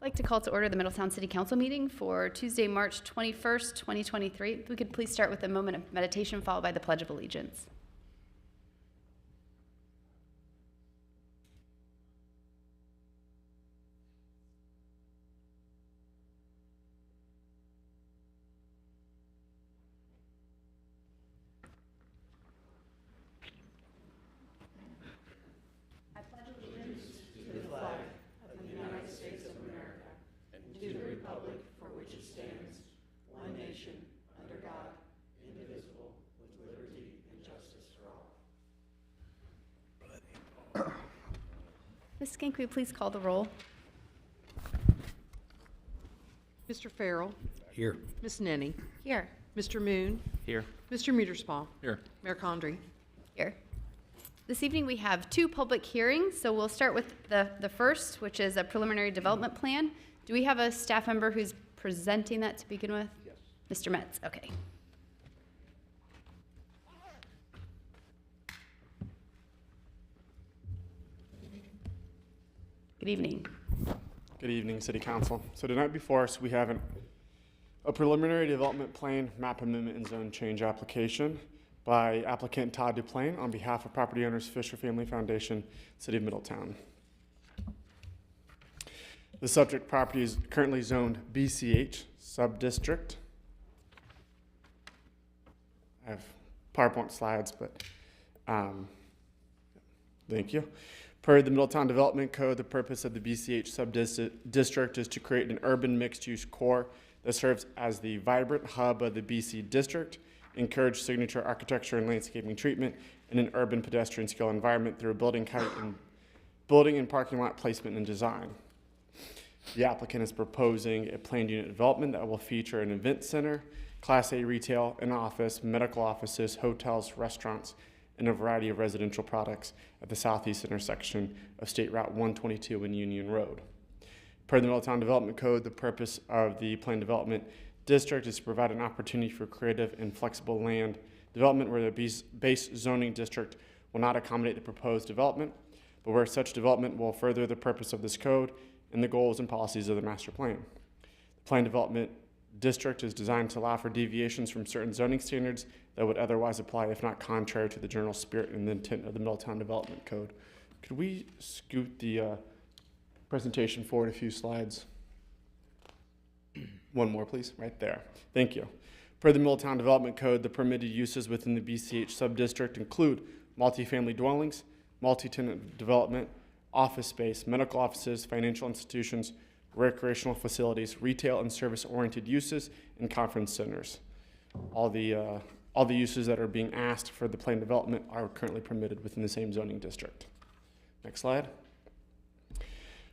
I'd like to call to order the Middletown City Council meeting for Tuesday, March 21st, 2023. If we could please start with a moment of meditation followed by the Pledge of Allegiance. Ms. Skink, will you please call the roll? Mr. Farrell. Here. Ms. Nenny. Here. Mr. Moon. Here. Mr. Muterspaw. Here. Mayor Condrey. Here. This evening we have two public hearings, so we'll start with the first, which is a preliminary development plan. Do we have a staff member who's presenting that to begin with? Yes. Mr. Metz, okay. Good evening. Good evening, City Council. So tonight before us, we have a preliminary development plan, map amendment, and zone change application by applicant Todd Duplain on behalf of property owners Fisher Family Foundation, City of Middletown. The subject property is currently zoned BCH subdistrict. I have PowerPoint slides, but thank you. Per the Middletown Development Code, the purpose of the BCH subdistrict is to create an urban mixed-use core that serves as the vibrant hub of the BC district, encourage signature architecture and landscaping treatment in an urban pedestrian scale environment through building height and building and parking lot placement and design. The applicant is proposing a planned unit development that will feature an event center, Class A retail, an office, medical offices, hotels, restaurants, and a variety of residential products at the southeast intersection of State Route 122 and Union Road. Per the Middletown Development Code, the purpose of the planned development district is to provide an opportunity for creative and flexible land development where the base zoning district will not accommodate the proposed development, but where such development will further the purpose of this code and the goals and policies of the master plan. The planned development district is designed to allow for deviations from certain zoning standards that would otherwise apply if not contrary to the general spirit and the intent of the Middletown Development Code. Could we scoot the presentation forward a few slides? One more, please, right there. Thank you. Per the Middletown Development Code, the permitted uses within the BCH subdistrict include multifamily dwellings, multi-tenant development, office space, medical offices, financial institutions, recreational facilities, retail and service-oriented uses, and conference centers. All the uses that are being asked for the planned development are currently permitted within the same zoning district. Next slide.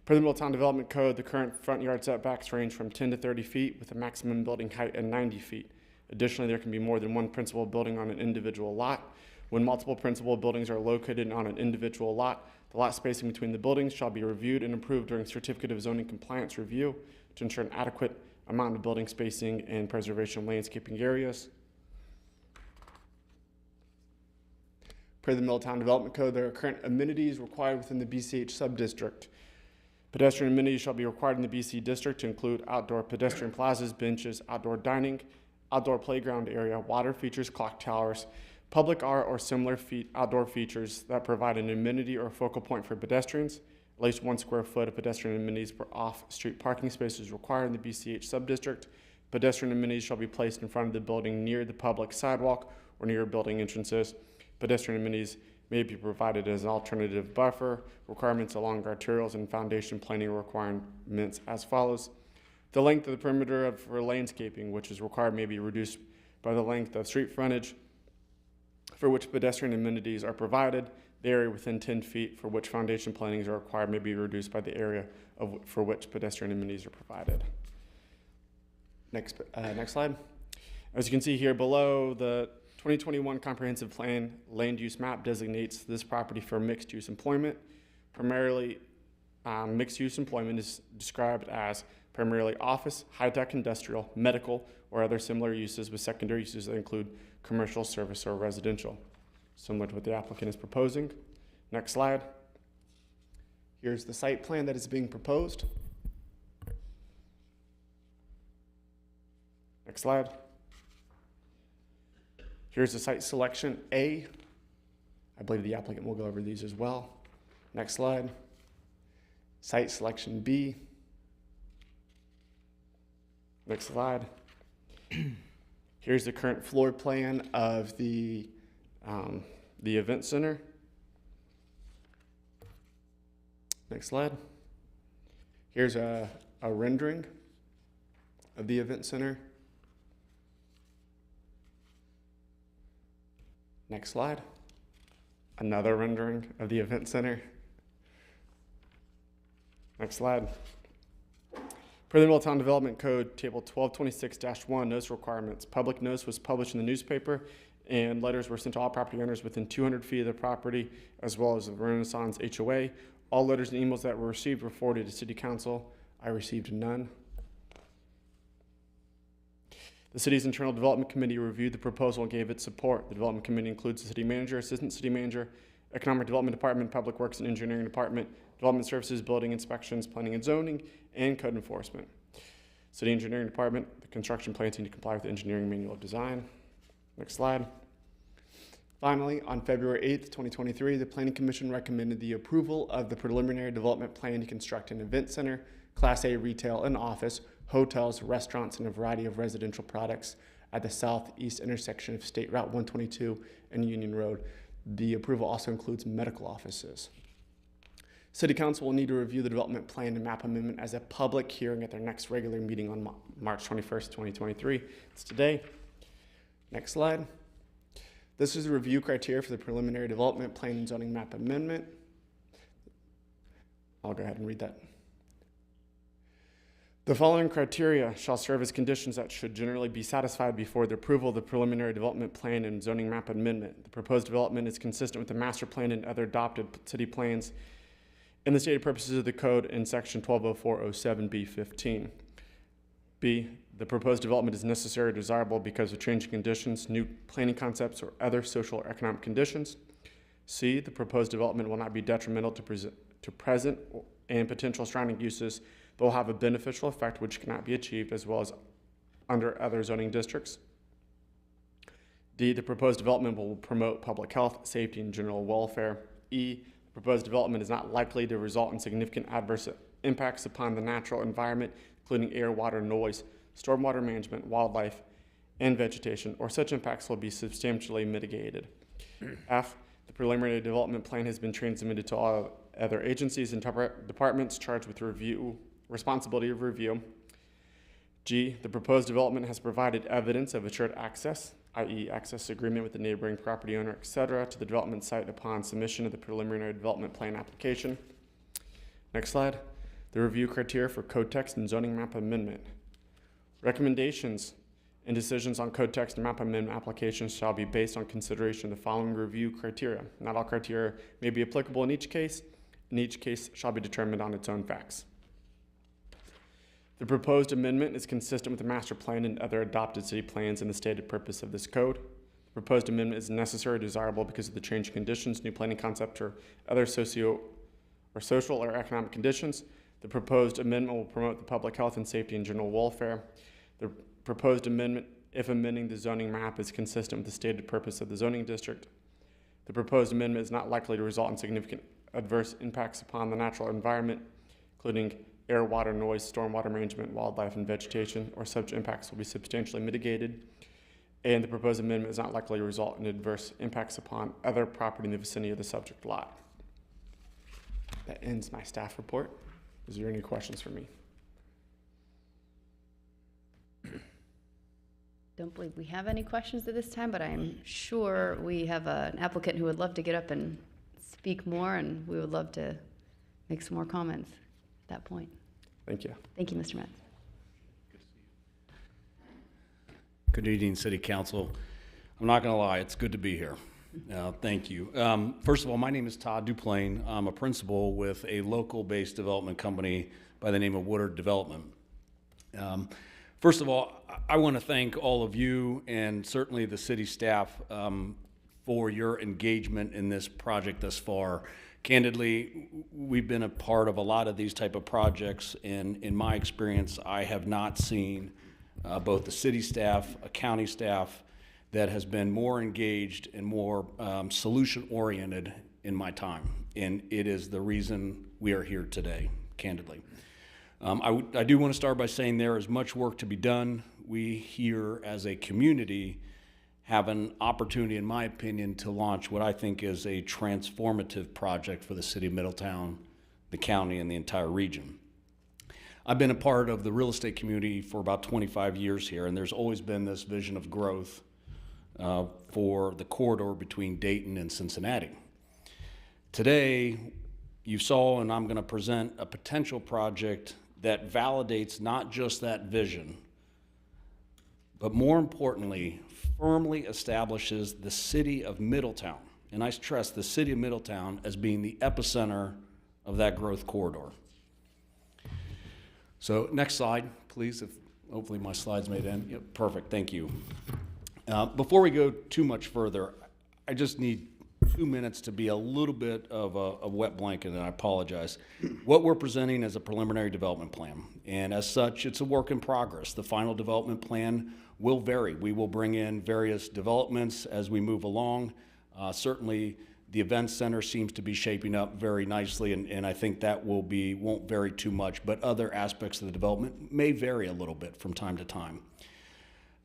Per the Middletown Development Code, the current front yard setbacks range from 10 to 30 feet with a maximum building height at 90 feet. Additionally, there can be more than one principal building on an individual lot. When multiple principal buildings are located on an individual lot, the lot spacing between the buildings shall be reviewed and approved during Certificate of Zoning Compliance review to ensure an adequate amount of building spacing and preservation of landscaping areas. Per the Middletown Development Code, there are current amenities required within the BCH subdistrict. Pedestrian amenities shall be required in the BC district to include outdoor pedestrian plazas, benches, outdoor dining, outdoor playground area, water features, clock towers, public art or similar outdoor features that provide an amenity or focal point for pedestrians. At least 1 square foot of pedestrian amenities per off-street parking space is required in the BCH subdistrict. Pedestrian amenities shall be placed in front of the building near the public sidewalk or near building entrances. Pedestrian amenities may be provided as an alternative buffer. Requirements along arterials and foundation planning requirements as follows. The length of the perimeter for landscaping, which is required, may be reduced by the length of street frontage for which pedestrian amenities are provided. The area within 10 feet for which foundation plantings are required may be reduced by the area for which pedestrian amenities are provided. Next slide. As you can see here below, the 2021 Comprehensive Plan land use map designates this property for mixed use employment. Primarily, mixed use employment is described as primarily office, high-tech industrial, medical, or other similar uses with secondary uses that include commercial, service, or residential, similar to what the applicant is proposing. Next slide. Here's the site plan that is being proposed. Next slide. Here's the site selection A. I believe the applicant will go over these as well. Next slide. Site selection B. Next slide. Here's the current floor plan of the event center. Next slide. Here's a rendering of the event center. Next slide. Another rendering of the event center. Next slide. Per the Middletown Development Code, Table 1226-1, notice requirements. Public notice was published in the newspaper, and letters were sent to all property owners within 200 feet of the property, as well as the Renaissance HOA. All letters and emails that were received were forwarded to City Council. I received none. The city's internal development committee reviewed the proposal and gave its support. The development committee includes the city manager, assistant city manager, economic development department, public works and engineering department, development services, building inspections, planning and zoning, and code enforcement. City engineering department, the construction plans need to comply with the engineering manual of design. Next slide. Finally, on February 8th, 2023, the Planning Commission recommended the approval of the preliminary development plan to construct an event center, Class A retail and office, hotels, restaurants, and a variety of residential products at the southeast intersection of State Route 122 and Union Road. The approval also includes medical offices. City Council will need to review the development plan and map amendment as a public hearing at their next regular meeting on March 21st, 2023. It's today. Next slide. This is the review criteria for the preliminary development plan and zoning map amendment. I'll go ahead and read that. The following criteria shall serve as conditions that should generally be satisfied before the approval of the preliminary development plan and zoning map amendment. The proposed development is consistent with the master plan and other adopted city plans and the stated purposes of the code in section 120407B15. B, the proposed development is necessary or desirable because of changing conditions, new planning concepts, or other social or economic conditions. C, the proposed development will not be detrimental to present and potential surrounding uses, but will have a beneficial effect which cannot be achieved as well as under other zoning districts. D, the proposed development will promote public health, safety, and general welfare. E, the proposed development is not likely to result in significant adverse impacts upon the natural environment, including air, water, noise, stormwater management, wildlife, and vegetation, or such impacts will be substantially mitigated. F, the preliminary development plan has been transmitted to all other agencies and departments charged with responsibility of review. G, the proposed development has provided evidence of assured access, i.e. access agreement with the neighboring property owner, etc., to the development site upon submission of the preliminary development plan application. Next slide. The review criteria for code text and zoning map amendment. Recommendations and decisions on code text and map amendment applications shall be based on consideration of the following review criteria. Not all criteria may be applicable in each case, and each case shall be determined on its own facts. The proposed amendment is consistent with the master plan and other adopted city plans and the stated purpose of this code. The proposed amendment is necessary or desirable because of the changing conditions, new planning concept, or other social or economic conditions. The proposed amendment will promote the public health and safety and general welfare. The proposed amendment, if amending the zoning map, is consistent with the stated purpose of the zoning district. The proposed amendment is not likely to result in significant adverse impacts upon the natural environment, including air, water, noise, stormwater management, wildlife, and vegetation, or such impacts will be substantially mitigated. And the proposed amendment is not likely to result in adverse impacts upon other property in the vicinity of the subject lot. That ends my staff report. Is there any questions for me? Don't believe we have any questions at this time, but I'm sure we have an applicant who would love to get up and speak more, and we would love to make some more comments at that point. Thank you. Thank you, Mr. Metz. Good evening, City Council. I'm not going to lie, it's good to be here. Thank you. First of all, my name is Todd Duplain. I'm a principal with a local-based development company by the name of Woodard Development. First of all, I want to thank all of you and certainly the city staff for your engagement in this project thus far. Candidly, we've been a part of a lot of these type of projects, and in my experience, I have not seen both the city staff, a county staff that has been more engaged and more solution-oriented in my time. And it is the reason we are here today, candidly. I do want to start by saying there is much work to be done. We here as a community have an opportunity, in my opinion, to launch what I think is a transformative project for the city of Middletown, the county, and the entire region. I've been a part of the real estate community for about 25 years here, and there's always been this vision of growth for the corridor between Dayton and Cincinnati. Today, you saw, and I'm going to present a potential project that validates not just that vision, but more importantly, firmly establishes the city of Middletown, and I stress the city of Middletown as being the epicenter of that growth corridor. So next slide, please, if hopefully my slides made in. Yep, perfect, thank you. Before we go too much further, I just need 2 minutes to be a little bit of a wet blanket, and I apologize. What we're presenting is a preliminary development plan, and as such, it's a work in progress. The final development plan will vary. We will bring in various developments as we move along. Certainly, the event center seems to be shaping up very nicely, and I think that won't vary too much, but other aspects of the development may vary a little bit from time to time.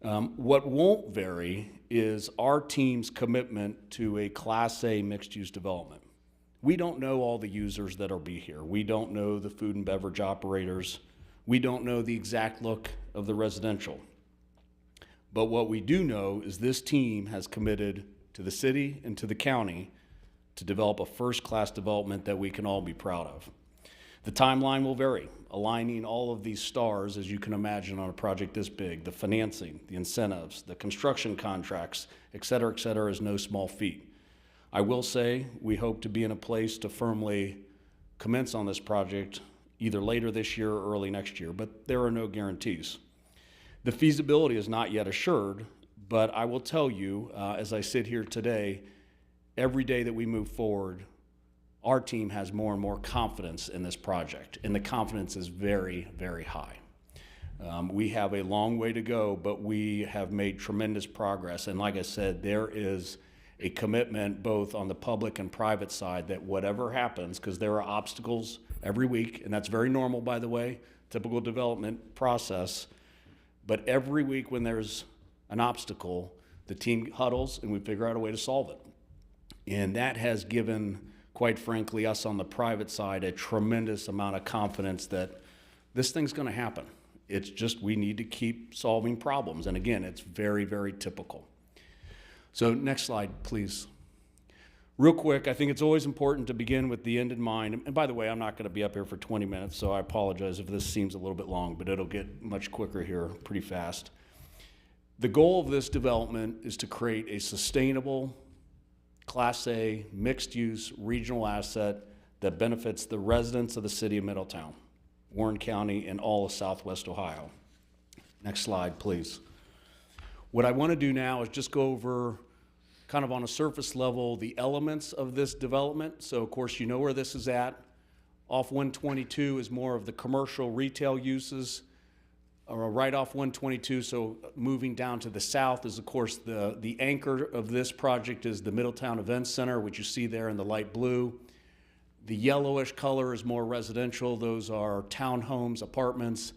What won't vary is our team's commitment to a Class A mixed-use development. We don't know all the users that'll be here. We don't know the food and beverage operators. We don't know the exact look of the residential. But what we do know is this team has committed to the city and to the county to develop a first-class development that we can all be proud of. The timeline will vary, aligning all of these stars, as you can imagine, on a project this big. The financing, the incentives, the construction contracts, et cetera, is no small feat. I will say we hope to be in a place to firmly commence on this project either later this year or early next year, but there are no guarantees. The feasibility is not yet assured, but I will tell you, as I sit here today, every day that we move forward, our team has more and more confidence in this project, and the confidence is very, very high. We have a long way to go, but we have made tremendous progress. And like I said, there is a commitment both on the public and private side that whatever happens, because there are obstacles every week, and that's very normal, by the way, typical development process, but every week when there's an obstacle, the team huddles and we figure out a way to solve it. And that has given, quite frankly, us on the private side a tremendous amount of confidence that this thing's going to happen. It's just we need to keep solving problems. And again, it's very, very typical. So next slide, please. Real quick, I think it's always important to begin with the end in mind. And by the way, I'm not going to be up here for 20 minutes, so I apologize if this seems a little bit long, but it'll get much quicker here pretty fast. The goal of this development is to create a sustainable, Class A, mixed-use regional asset that benefits the residents of the city of Middletown, Warren County, and all of Southwest Ohio. Next slide, please. What I want to do now is just go over, kind of on a surface level, the elements of this development. So, of course, you know where this is at. Off 122 is more of the commercial retail uses. Right off 122, so moving down to the south is, of course, the anchor of this project is the Middletown Event Center, which you see there in the light blue. The yellowish color is more residential. Those are townhomes, apartments.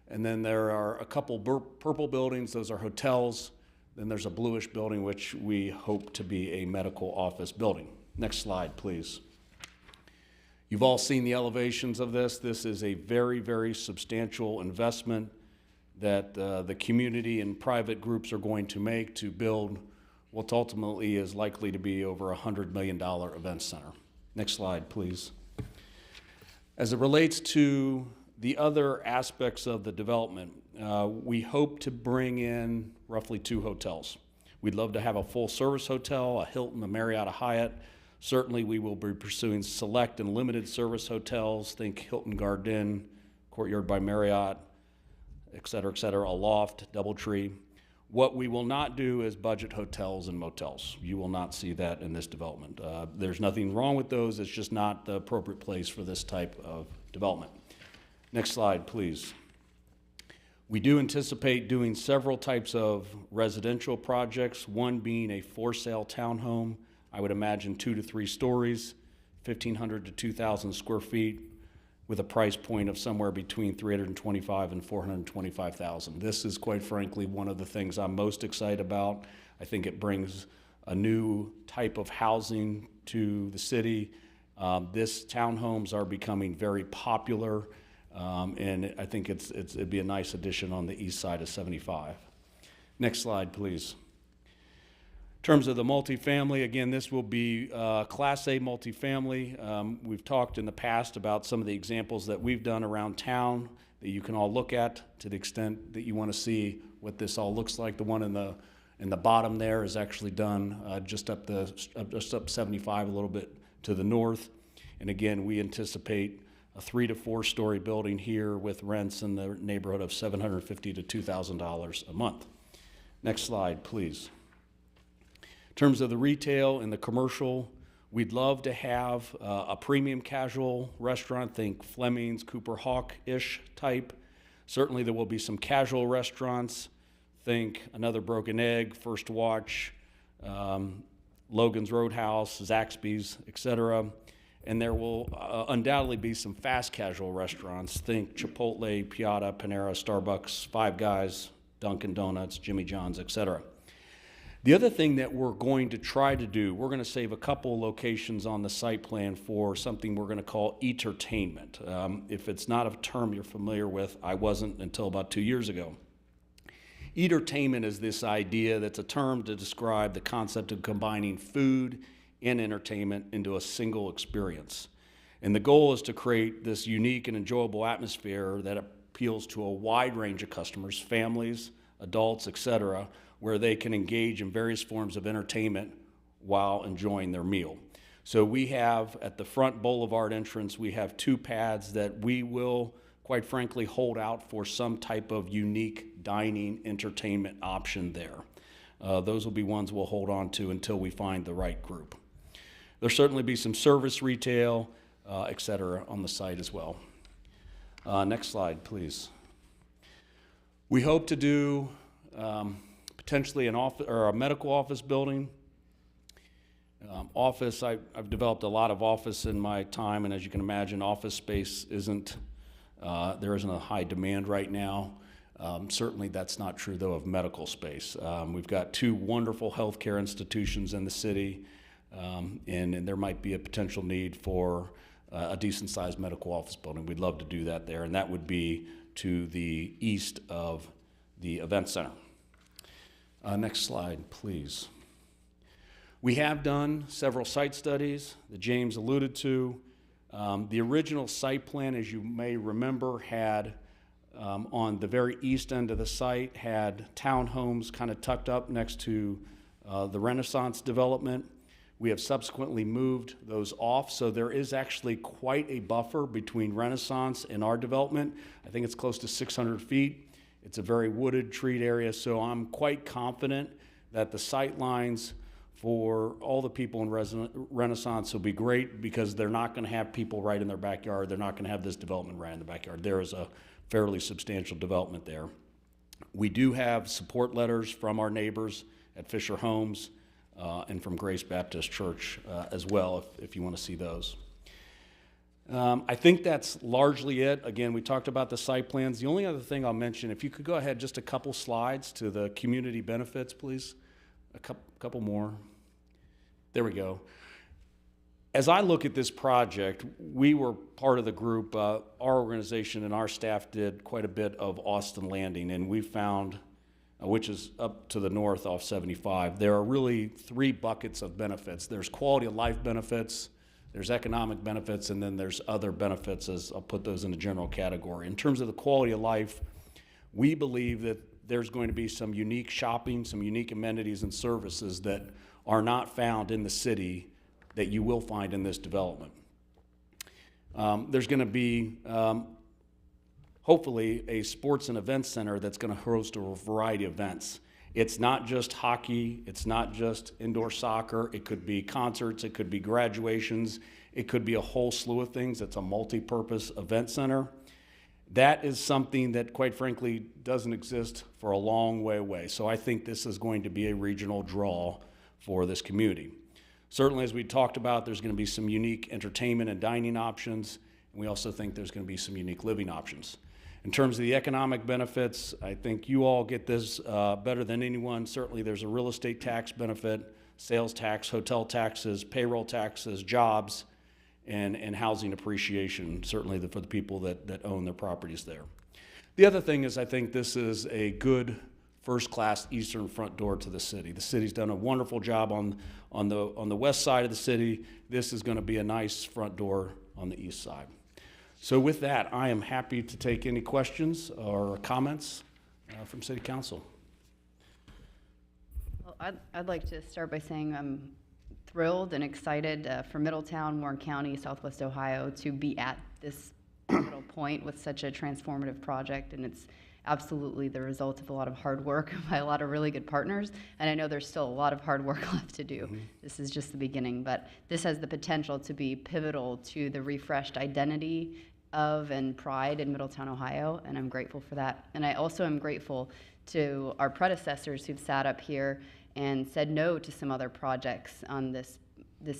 And then there are a couple purple buildings. Those are hotels. Then there's a bluish building, which we hope to be a medical office building. Next slide, please. You've all seen the elevations of this. This is a very, very substantial investment that the community and private groups are going to make to build what ultimately is likely to be over a $100 million event center. Next slide, please. As it relates to the other aspects of the development, we hope to bring in roughly 2 hotels. We'd love to have a full-service hotel, a Hilton, a Marriott, a Hyatt. Certainly, we will be pursuing select and limited service hotels. Think Hilton Garden, Courtyard by Marriott, et cetera, a loft, DoubleTree. What we will not do is budget hotels and motels. You will not see that in this development. There's nothing wrong with those. It's just not the appropriate place for this type of development. Next slide, please. We do anticipate doing several types of residential projects, one being a for-sale townhome. I would imagine 2 to 3 stories, 1,500 to 2,000 square feet, with a price point of somewhere between $325,000 and $425,000. This is, quite frankly, one of the things I'm most excited about. I think it brings a new type of housing to the city. This townhomes are becoming very popular. And I think it'd be a nice addition on the east side of 75. Next slide, please. In terms of the multifamily, again, this will be Class A multifamily. We've talked in the past about some of the examples that we've done around town that you can all look at to the extent that you want to see what this all looks like. The one in the bottom there is actually done just up 75, a little bit to the north. And again, we anticipate a 3 to 4 story building here with rents in the neighborhood of $750 to $2,000 a month. Next slide, please. In terms of the retail and the commercial, we'd love to have a premium casual restaurant, think Fleming's, Cooper Hawk-ish type. Certainly there will be some casual restaurants, think Another Broken Egg, First Watch, Logan's Roadhouse, Zaxby's, etc. And there will undoubtedly be some fast casual restaurants. Think Chipotle, Piata, Panera, Starbucks, Five Guys, Dunkin' Donuts, Jimmy John's, etc. The other thing that we're going to try to do, we're going to save a couple locations on the site plan for something we're going to call entertainment. If it's not a term you're familiar with, I wasn't until about 2 years ago. Entertainment is this idea that's a term to describe the concept of combining food and entertainment into a single experience. And the goal is to create this unique and enjoyable atmosphere that appeals to a wide range of customers, families, adults, etc., where they can engage in various forms of entertainment while enjoying their meal. So we have, at the front boulevard entrance, we have 2 pads that we will, quite frankly, hold out for some type of unique dining entertainment option there. Those will be ones we'll hold on to until we find the right group. There'll certainly be some service retail, et cetera, on the site as well. Next slide, please. We hope to do potentially an office or a medical office building. I've developed a lot of office in my time, and as you can imagine, office space there isn't a high demand right now. Certainly that's not true, though, of medical space. We've got 2 wonderful healthcare institutions in the city, and there might be a potential need for a decent-sized medical office building. We'd love to do that there, and that would be to the east of the event center. Next slide, please. We have done several site studies that James alluded to. The original site plan, as you may remember, had on the very east end of the site had townhomes kind of tucked up next to the Renaissance development. We have subsequently moved those off, so there is actually quite a buffer between Renaissance and our development. I think it's close to 600 feet. It's a very wooded, treed area, so I'm quite confident that the sight lines for all the people in Renaissance will be great because they're not going to have people right in their backyard. They're not going to have this development right in the backyard. There is a fairly substantial development there. We do have support letters from our neighbors at Fisher Homes and from Grace Baptist Church as well, if you want to see those. I think that's largely it. Again, we talked about the site plans. The only other thing I'll mention, if you could go ahead just a couple slides to the community benefits, please. A couple more. There we go. As I look at this project, we were part of the group. Our organization and our staff did quite a bit of Austin Landing, and we found, which is up to the north off 75, there are really 3 buckets of benefits. There's quality of life benefits, there's economic benefits, and then there's other benefits, as I'll put those in a general category. In terms of the quality of life, we believe that there's going to be some unique shopping, some unique amenities and services that are not found in the city that you will find in this development. There's going to be, hopefully, a sports and events center that's going to host a variety of events. It's not just hockey, it's not just indoor soccer, it could be concerts, it could be graduations, it could be a whole slew of things. It's a multi-purpose event center. That is something that, quite frankly, doesn't exist for a long way away. So I think this is going to be a regional draw for this community. Certainly, as we talked about, there's going to be some unique entertainment and dining options, and we also think there's going to be some unique living options. In terms of the economic benefits, I think you all get this better than anyone. Certainly, there's a real estate tax benefit, sales tax, hotel taxes, payroll taxes, jobs, and housing appreciation, certainly for the people that own their properties there. The other thing is I think this is a good first-class eastern front door to the city. The city's done a wonderful job on the west side of the city. This is going to be a nice front door on the east side. So with that, I am happy to take any questions or comments from City Council. Well, I'd like to start by saying I'm thrilled and excited for Middletown, Warren County, Southwest Ohio to be at this pivotal point with such a transformative project, and it's absolutely the result of a lot of hard work by a lot of really good partners, and I know there's still a lot of hard work left to do. Mm-hmm. This is just the beginning, but this has the potential to be pivotal to the refreshed identity of and pride in Middletown, Ohio, and I'm grateful for that. And I also am grateful to our predecessors who've sat up here and said no to some other projects on this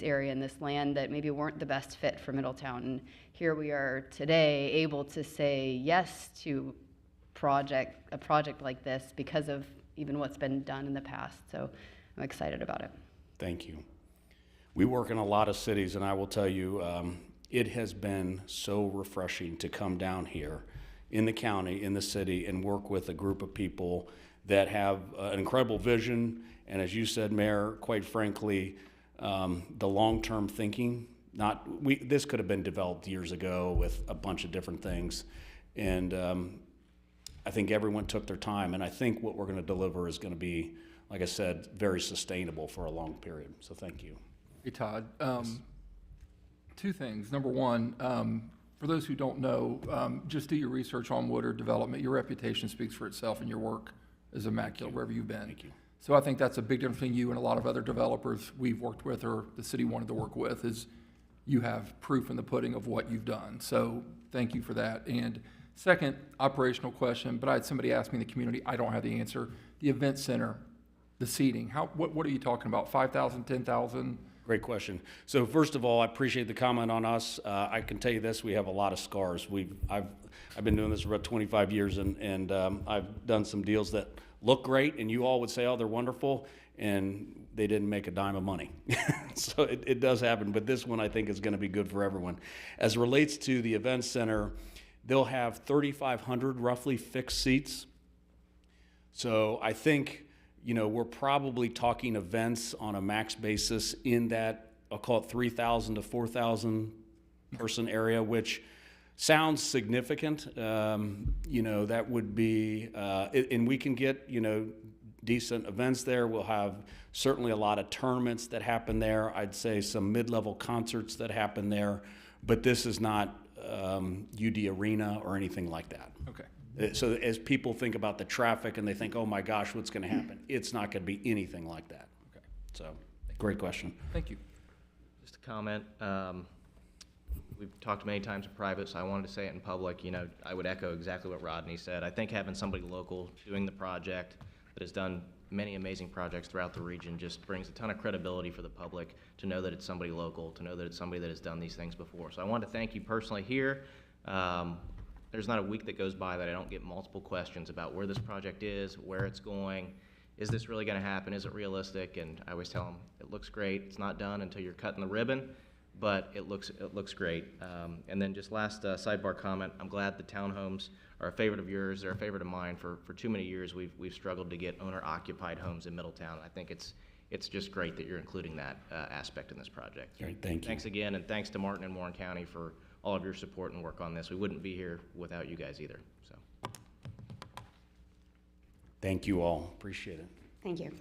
area and this land that maybe weren't the best fit for Middletown. And here we are today able to say yes to a project like this because of even what's been done in the past. So I'm excited about it. Thank you. We work in a lot of cities, and I will tell you, it has been so refreshing to come down here in the county, in the city, and work with a group of people that have an incredible vision. And as you said, Mayor, quite frankly, the long-term thinking, this could have been developed years ago with a bunch of different things. And I think everyone took their time. And I think what we're going to deliver is going to be, like I said, very sustainable for a long period. So thank you. Hey, Todd. Two things. Number one, for those who don't know, just do your research on Woodard development. Your reputation speaks for itself, and your work is immaculate wherever you've been. Thank you. So I think that's a big difference between you and a lot of other developers we've worked with or the city wanted to work with is you have proof in the pudding of what you've done. So thank you for that. And second, operational question, but I had somebody ask me in the community, I don't have the answer. The event center, the seating, what are you talking about, 5,000, 10,000? Great question. So first of all, I appreciate the comment on us. I can tell you this: we have a lot of scars. I've been doing this for about 25 years, and I've done some deals that look great, and you all would say, "Oh, they're wonderful," and they didn't make a dime of money. So it does happen. But this one, I think, is going to be good for everyone. As it relates to the event center, they'll have 3,500 roughly fixed seats. So I think, we're probably talking events on a max basis in that, I'll call it 3,000 to 4,000 person area, which sounds significant. That would be, and we can get, decent events there. We'll have certainly a lot of tournaments that happen there. I'd say some mid-level concerts that happen there, but this is not UD Arena or anything like that. Okay. So as people think about the traffic and they think, oh my gosh, what's going to happen? It's not going to be anything like that. Okay. So, great question. Thank you. Just a comment. We've talked many times in private, so I wanted to say it in public. I would echo exactly what Rodney said. I think having somebody local doing the project that has done many amazing projects throughout the region just brings a ton of credibility for the public to know that it's somebody local, to know that it's somebody that has done these things before. So I want to thank you personally here. There's not a week that goes by that I don't get multiple questions about where this project is, where it's going. Is this really going to happen? Is it realistic? And I always tell them, it looks great. It's not done until you're cutting the ribbon, but it looks great. And then just last sidebar comment, I'm glad the townhomes are a favorite of yours. They're a favorite of mine. For too many years, we've struggled to get owner-occupied homes in Middletown. I think it's just great that you're including that aspect in this project. Great, thank you. Thanks again, and thanks to Martin and Warren County for all of your support and work on this. We wouldn't be here without you guys either. So, Thank you all. Appreciate it. Thank you.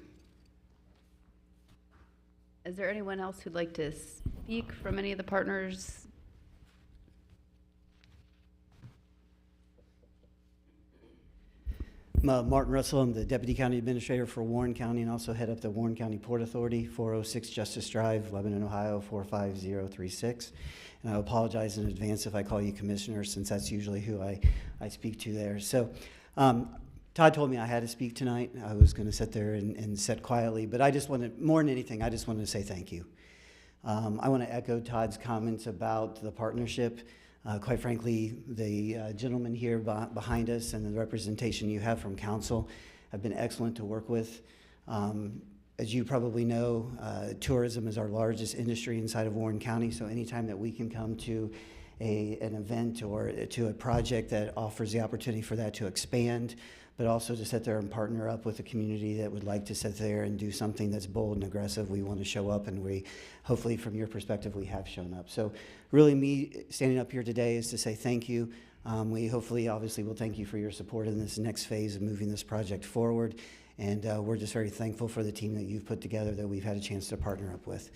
Is there anyone else who'd like to speak from any of the partners? Martin Russell. I'm the Deputy County Administrator for Warren County and also head up the Warren County Port Authority, 406 Justice Drive, Lebanon, Ohio, 45036. And I apologize in advance if I call you Commissioner, since that's usually who I speak to there. So Todd told me I had to speak tonight. I was going to sit there and sit quietly, but I just wanted, more than anything, I just wanted to say thank you. I want to echo Todd's comments about the partnership. Quite frankly, the gentleman here behind us and the representation you have from council have been excellent to work with. As you probably know, tourism is our largest industry inside of Warren County, so anytime that we can come to an event or to a project that offers the opportunity for that to expand, but also to sit there and partner up with a community that would like to sit there and do something that's bold and aggressive, we want to show up, and we, hopefully from your perspective, we have shown up. So really me standing up here today is to say thank you. We hopefully, obviously, will thank you for your support in this next phase of moving this project forward. And we're just very thankful for the team that you've put together that we've had a chance to partner up with.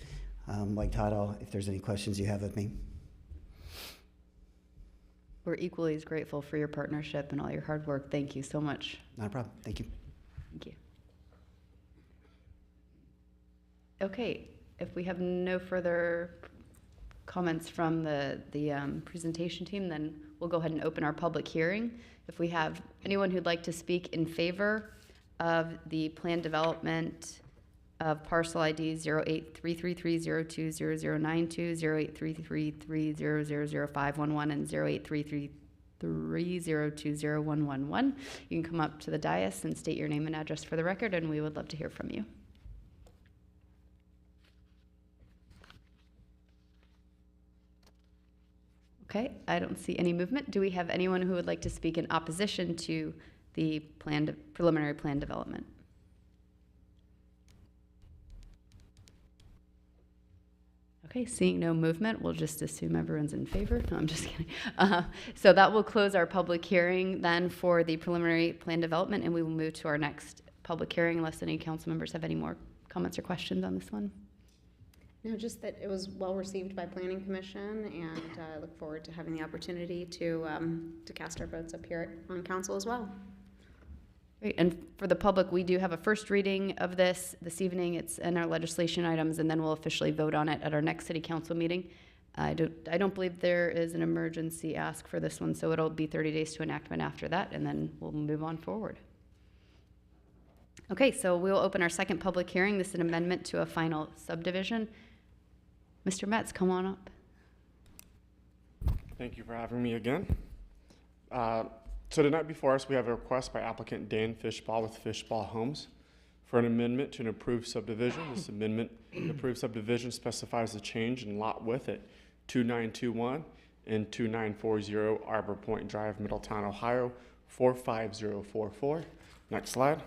Like Todd, if there's any questions you have of me. We're equally as grateful for your partnership and all your hard work. Thank you so much. Not a problem. Thank you. Thank you. Okay, if we have no further comments from the presentation team, then we'll go ahead and open our public hearing. If we have anyone who'd like to speak in favor of the planned development of parcel ID 083330200092, 083330000511, and 083330201111. You can come up to the dais and state your name and address for the record, and we would love to hear from you. Okay, I don't see any movement. Do we have anyone who would like to speak in opposition to the preliminary plan development? Okay, seeing no movement, we'll just assume everyone's in favor. No, I'm just kidding. So that will close our public hearing then for the preliminary plan development, and we will move to our next public hearing unless any council members have any more comments or questions on this one. No, just that it was well received by Planning Commission, and I look forward to having the opportunity to cast our votes up here on council as well. Great, and for the public, we do have a first reading of this evening. It's in our legislation items, and then we'll officially vote on it at our next city council meeting. I don't believe there is an emergency ask for this one, so it'll be 30 days to enactment after that, and then we'll move on forward. Okay, so we'll open our second public hearing. This is an amendment to a final subdivision. Mr. Metz, come on up. Thank you for having me again. So tonight before us, we have a request by applicant Dan Fishbaugh with Fishbaugh Homes for an amendment to an approved subdivision. This amendment, the approved subdivision specifies a change in lot width at 2921 and 2940 Arbor Point Drive, Middletown, Ohio, 45044. Next slide.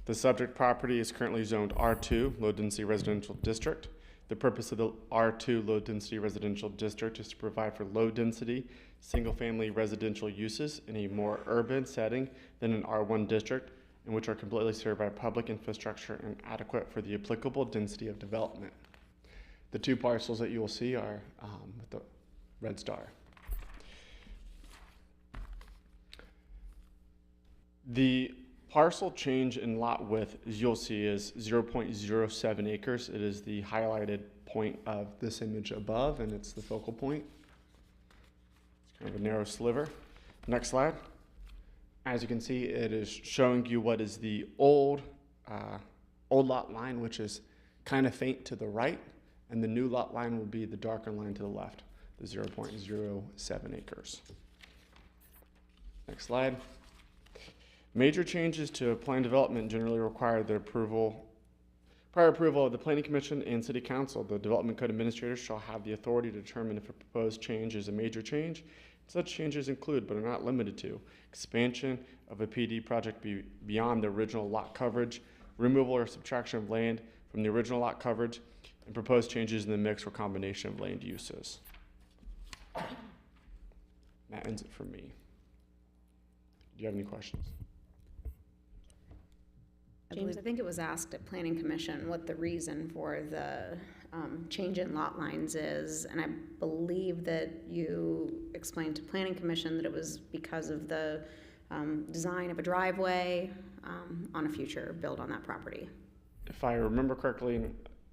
The subject property is currently zoned R2, Low Density Residential District. The purpose of the R2 Low Density Residential District is to provide for low density, single-family residential uses in a more urban setting than an R1 district, in which are completely served by public infrastructure and adequate for the applicable density of development. The two parcels that you will see are with the red star. The parcel change in lot width, as you'll see, is 0.07 acres. It is the highlighted point of this image above, and it's the focal point. It's kind of a narrow sliver. Next slide. As you can see, it is showing you what is the old lot line, which is kind of faint to the right, and the new lot line will be the darker line to the left, the 0.07 acres. Next slide. Major changes to plan development generally require the prior approval of the Planning Commission and City Council. The Development Code Administrator shall have the authority to determine if a proposed change is a major change. Such changes include, but are not limited to, expansion of a PD project beyond the original lot coverage, removal or subtraction of land from the original lot coverage, and proposed changes in the mix or combination of land uses. That ends it for me. Do you have any questions? James, I think it was asked at Planning Commission what the reason for the change in lot lines is, and I believe that you explained to Planning Commission that it was because of the design of a driveway on a future build on that property. If I remember correctly,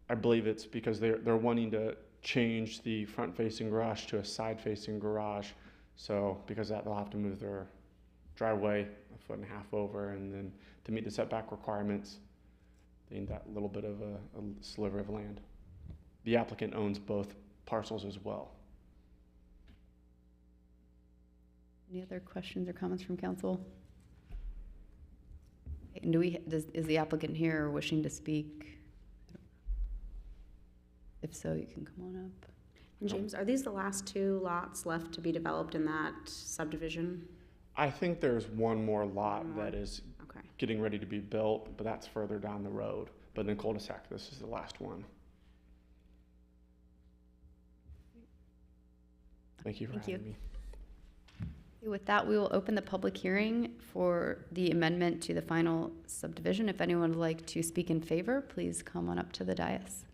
I believe it's because they're wanting to change the front-facing garage to a side-facing garage. So because of that, they'll have to move their driveway 1.5 feet over, and then to meet the setback requirements, they need that little bit of a sliver of land. The applicant owns both parcels as well. Any other questions or comments from council? And is the applicant here or wishing to speak? If so, you can come on up. And James, are these the last 2 lots left to be developed in that subdivision? I think there's one more lot One more. that is Okay. getting ready to be built, but that's further down the road. But in cul-de-sac, this is the last one. Thank you for Thank you. having me. With that, we will open the public hearing for the amendment to the final subdivision. If anyone would like to speak in favor, please come on up to the dais.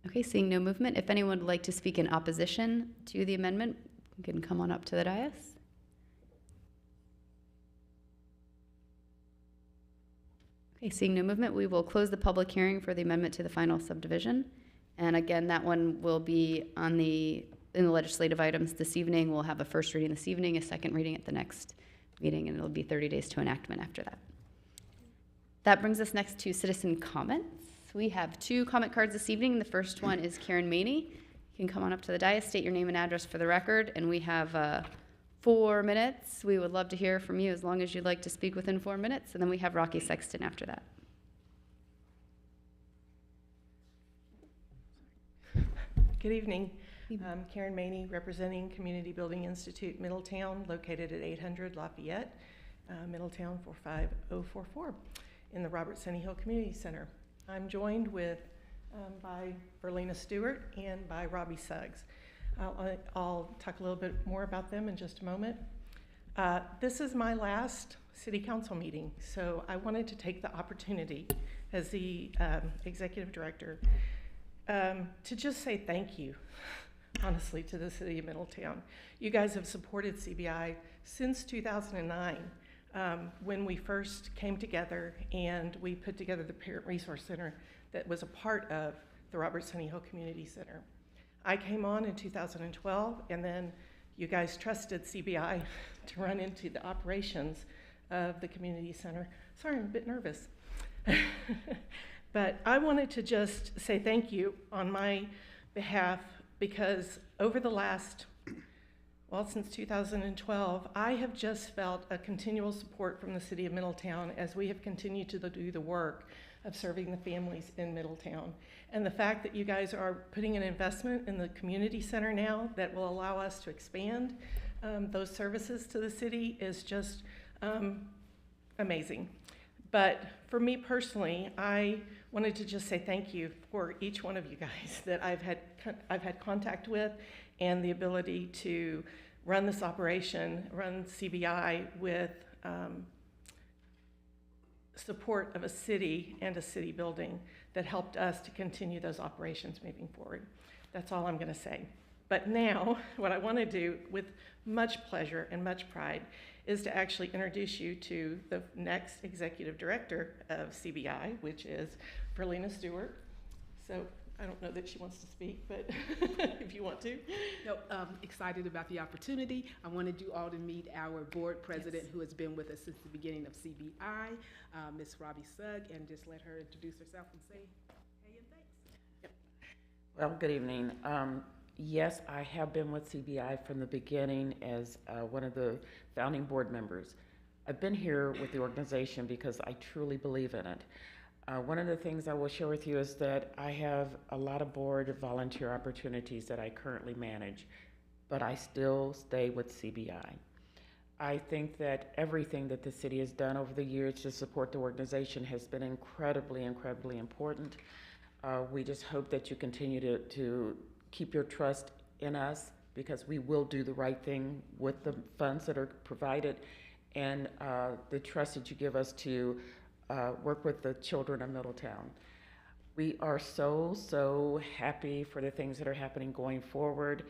Okay, seeing no movement. If anyone would like to speak in opposition to the amendment, you can come on up to the dais. Okay, seeing no movement, we will close the public hearing for the amendment to the final subdivision. And again, that one will be in the legislative items this evening. We'll have a first reading this evening, a second reading at the next meeting, and it'll be 30 days to enactment after that. That brings us next to citizen comments. We have 2 comment cards this evening. The first one is Karen Maney. You can come on up to the dais, state your name and address for the record, and we have 4 minutes. We would love to hear from you as long as you'd like to speak within 4 minutes, and then we have Rocky Sexton after that. Good evening. I'm Karen Maney, representing Community Building Institute Middletown, located at 800 Lafayette, Middletown 45044, in the Robert Senny Hill Community Center. I'm joined by Verlena Stewart and by Robbie Suggs. I'll talk a little bit more about them in just a moment. This is my last city council meeting, so I wanted to take the opportunity as the executive director to just say thank you, honestly, to the city of Middletown. You guys have supported CBI since 2009. When we first came together and we put together the Parent Resource Center that was a part of the Robert Senny Hill Community Center. I came on in 2012, and then you guys trusted CBI to run into the operations of the community center. Sorry, I'm a bit nervous. But I wanted to just say thank you on my behalf, because over the last, well, since 2012, I have just felt a continual support from the city of Middletown as we have continued to do the work of serving the families in Middletown. And the fact that you guys are putting an investment in the community center now that will allow us to expand those services to the city is just amazing. But for me personally, I wanted to just say thank you for each one of you guys that I've had contact with, and the ability to run this operation, run CBI with support of a city and a city building that helped us to continue those operations moving forward. That's all I'm going to say. But now, what I want to do with much pleasure and much pride is to actually introduce you to the next executive director of CBI, which is Verlena Stewart. So I don't know that she wants to speak, but if you want to. No, excited about the opportunity. I wanted you all to meet our board president, yes, who has been with us since the beginning of CBI, Ms. Robbie Sugg, and just let her introduce herself and say hey and thanks. Yep. Well, good evening. Yes, I have been with CBI from the beginning as one of the founding board members. I've been here with the organization because I truly believe in it. One of the things I will share with you is that I have a lot of board volunteer opportunities that I currently manage, but I still stay with CBI. I think that everything that the city has done over the years to support the organization has been incredibly, incredibly important. We just hope that you continue to keep your trust in us, because we will do the right thing with the funds that are provided, and the trust that you give us to work with the children of Middletown. We are so happy for the things that are happening going forward.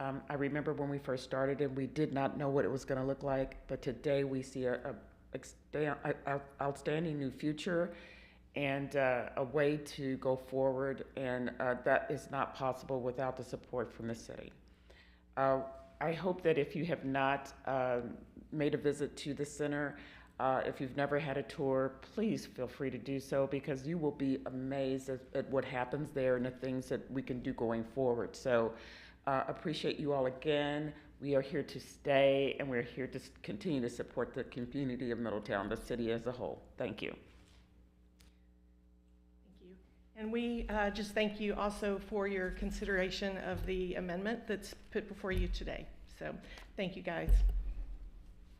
I remember when we first started and we did not know what it was going to look like, but today we see a outstanding new future and a way to go forward, and that is not possible without the support from the city. I hope that if you have not made a visit to the center, if you've never had a tour, please feel free to do so, because you will be amazed at what happens there and the things that we can do going forward. So appreciate you all again. We are here to stay, and we're here to continue to support the community of Middletown, the city as a whole. Thank you. Thank you. And we just thank you also for your consideration of the amendment that's put before you today. So thank you, guys.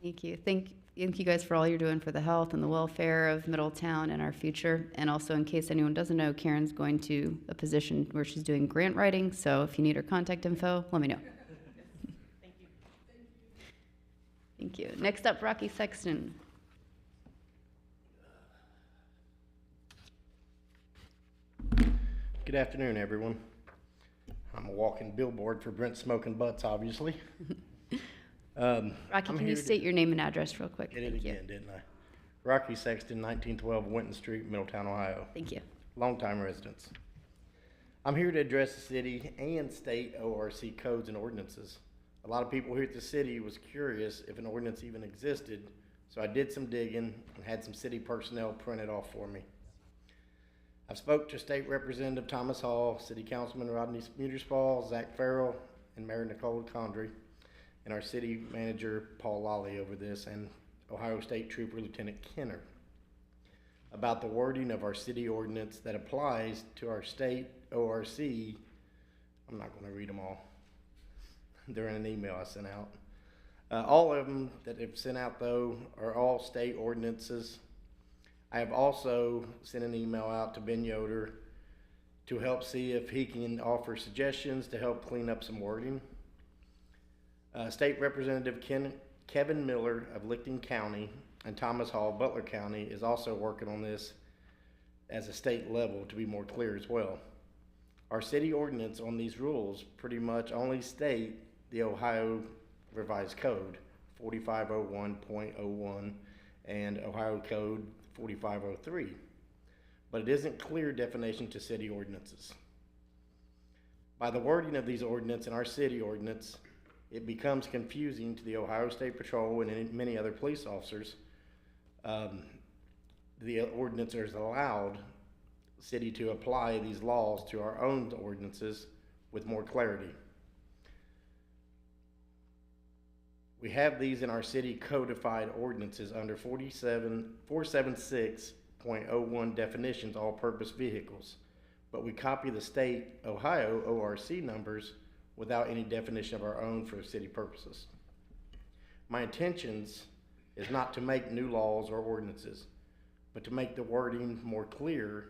Thank you. Thank you guys for all you're doing for the health and the welfare of Middletown and our future. And also, in case anyone doesn't know, Karen's going to a position where she's doing grant writing. So if you need her contact info, let me know. Thank you. Thank you. Next up, Rocky Sexton. Good afternoon, everyone. I'm a walking billboard for Brent Smoking Butts, obviously. Rocky, can you state your name and address real quick? Did it again, didn't I? Rocky Sexton, 1912 Winton Street, Middletown, Ohio. Thank you. Longtime residents. I'm here to address the city and state ORC codes and ordinances. A lot of people here at the city was curious if an ordinance even existed, so I did some digging and had some city personnel print it off for me. I've spoke to State Representative Thomas Hall, City Councilman Rodney Muterspaw, Zach Farrell, and Mayor Nicole Condry, and our city manager Paul Lally over this, and Ohio State Trooper Lieutenant Kenner about the wording of our city ordinance that applies to our state ORC. I'm not going to read them all. They're in an email I sent out. All of them that have sent out, though, are all state ordinances. I have also sent an email out to Ben Yoder to help see if he can offer suggestions to help clean up some wording. State Representative Kevin Miller of Licking County and Thomas Hall, Butler County, is also working on this as a state level to be more clear as well. Our city ordinance on these rules pretty much only state the Ohio Revised Code 4501.01 and Ohio Code 4503, but it isn't clear definition to city ordinances. By the wording of these ordinance in our city ordinance, it becomes confusing to the Ohio State Patrol and many other police officers. The ordinances allowed city to apply these laws to our own ordinances with more clarity. We have these in our city codified ordinances under 476.01 definitions, all-purpose vehicles, but we copy the state Ohio ORC numbers without any definition of our own for city purposes. My intentions is not to make new laws or ordinances, but to make the wording more clear,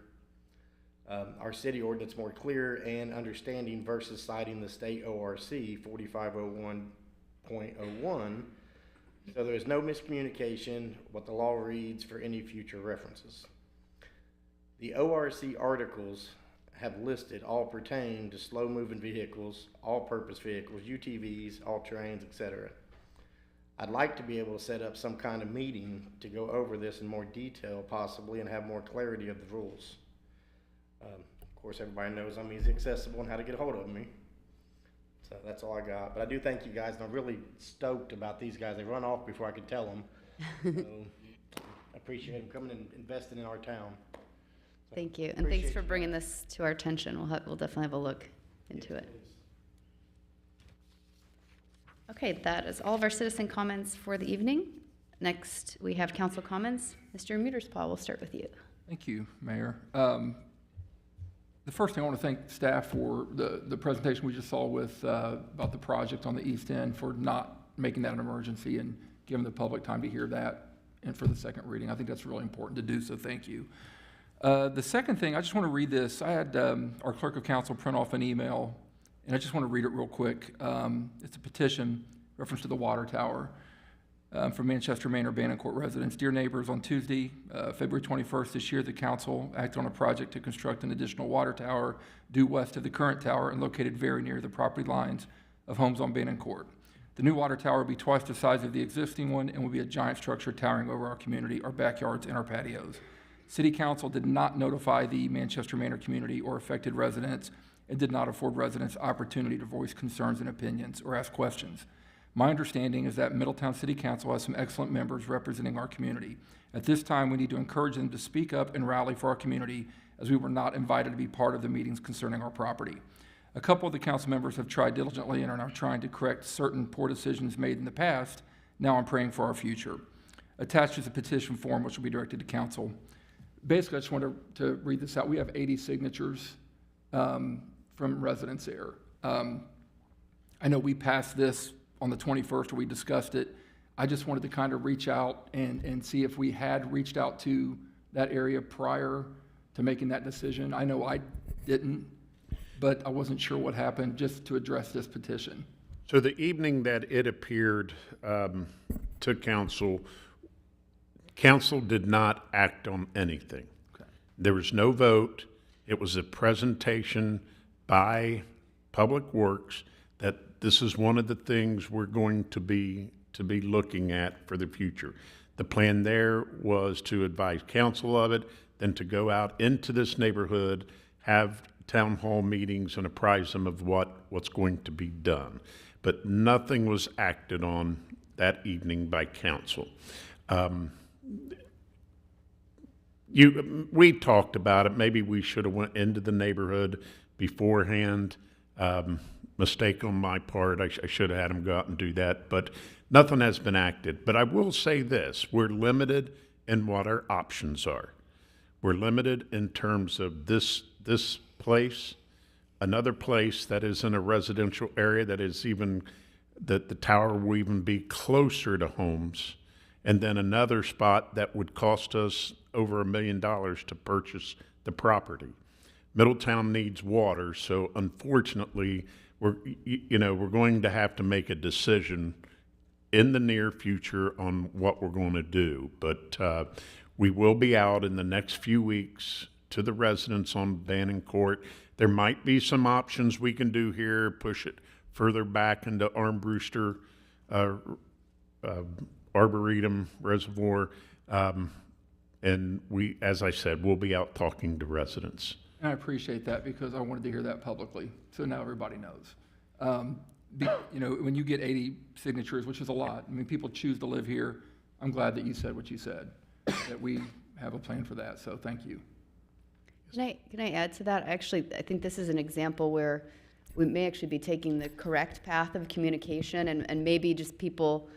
our city ordinance more clear and understanding versus citing the state ORC 4501.01, so there is no miscommunication what the law reads for any future references. The ORC articles have listed all pertain to slow-moving vehicles, all-purpose vehicles, UTVs, all-terrains, etc. I'd like to be able to set up some kind of meeting to go over this in more detail possibly and have more clarity of the rules. Of course, everybody knows I'm easy accessible and how to get a hold of me. So that's all I got. But I do thank you guys, and I'm really stoked about these guys. They run off before I could tell them. So I appreciate them coming and investing in our town. So Thank you, and thanks for bringing this to our attention. We'll definitely have a look into it. Please. Okay, that is all of our citizen comments for the evening. Next, we have council comments. Mr. Muterspaw, we'll start with you. Thank you, Mayor. The first thing, I want to thank staff for the presentation we just saw with about the project on the East End, for not making that an emergency and giving the public time to hear that, and for the second reading. I think that's really important to do, so thank you. The second thing, I just want to read this. I had our clerk of council print off an email, and I just want to read it real quick. It's a petition reference to the water tower. from Manchester Manor Bannockcourt residents. Dear neighbors, on Tuesday, February 21st this year, the council acted on a project to construct an additional water tower due west of the current tower and located very near the property lines of homes on Bannockcourt. The new water tower will be twice the size of the existing one and will be a giant structure towering over our community, our backyards, and our patios. City Council did not notify the Manchester Manor community or affected residents and did not afford residents opportunity to voice concerns and opinions or ask questions. My understanding is that Middletown City Council has some excellent members representing our community. At this time, we need to encourage them to speak up and rally for our community, as we were not invited to be part of the meetings concerning our property. A couple of the council members have tried diligently and are now trying to correct certain poor decisions made in the past. Now I'm praying for our future. Attached is a petition form which will be directed to council. Basically, I just wanted to read this out. We have 80 signatures from residents there. I know we passed this on the 21st, where we discussed it. I just wanted to kind of reach out and see if we had reached out to that area prior to making that decision. I know I didn't, but I wasn't sure what happened, just to address this petition. So the evening that it appeared to council, council did not act on anything. Okay. There was no vote. It was a presentation by Public Works that this is one of the things we're going to be looking at for the future. The plan there was to advise council of it, then to go out into this neighborhood, have town hall meetings and apprise them of what's going to be done. But nothing was acted on that evening by council. We talked about it. Maybe we should have went into the neighborhood beforehand. Mistake on my part. I should have had them go out and do that, but nothing has been acted. But I will say this, we're limited in what our options are. We're limited in terms of this place, another place that is in a residential area that is even, that the tower will even be closer to homes, and then another spot that would cost us over $1 million to purchase the property. Middletown needs water, so unfortunately, we're going to have to make a decision in the near future on what we're going to do. But we will be out in the next few weeks to the residents on Bannockcourt. There might be some options we can do here, push it further back into Armbruster, Arboretum Reservoir. And we, as I said, we'll be out talking to residents. And I appreciate that, because I wanted to hear that publicly, so now everybody knows. When you get 80 signatures, which is a lot, I mean, people choose to live here. I'm glad that you said what you said, that we have a plan for that, so thank you. Can I add to that? Actually, I think this is an example where we may actually be taking the correct path of communication, and maybe just people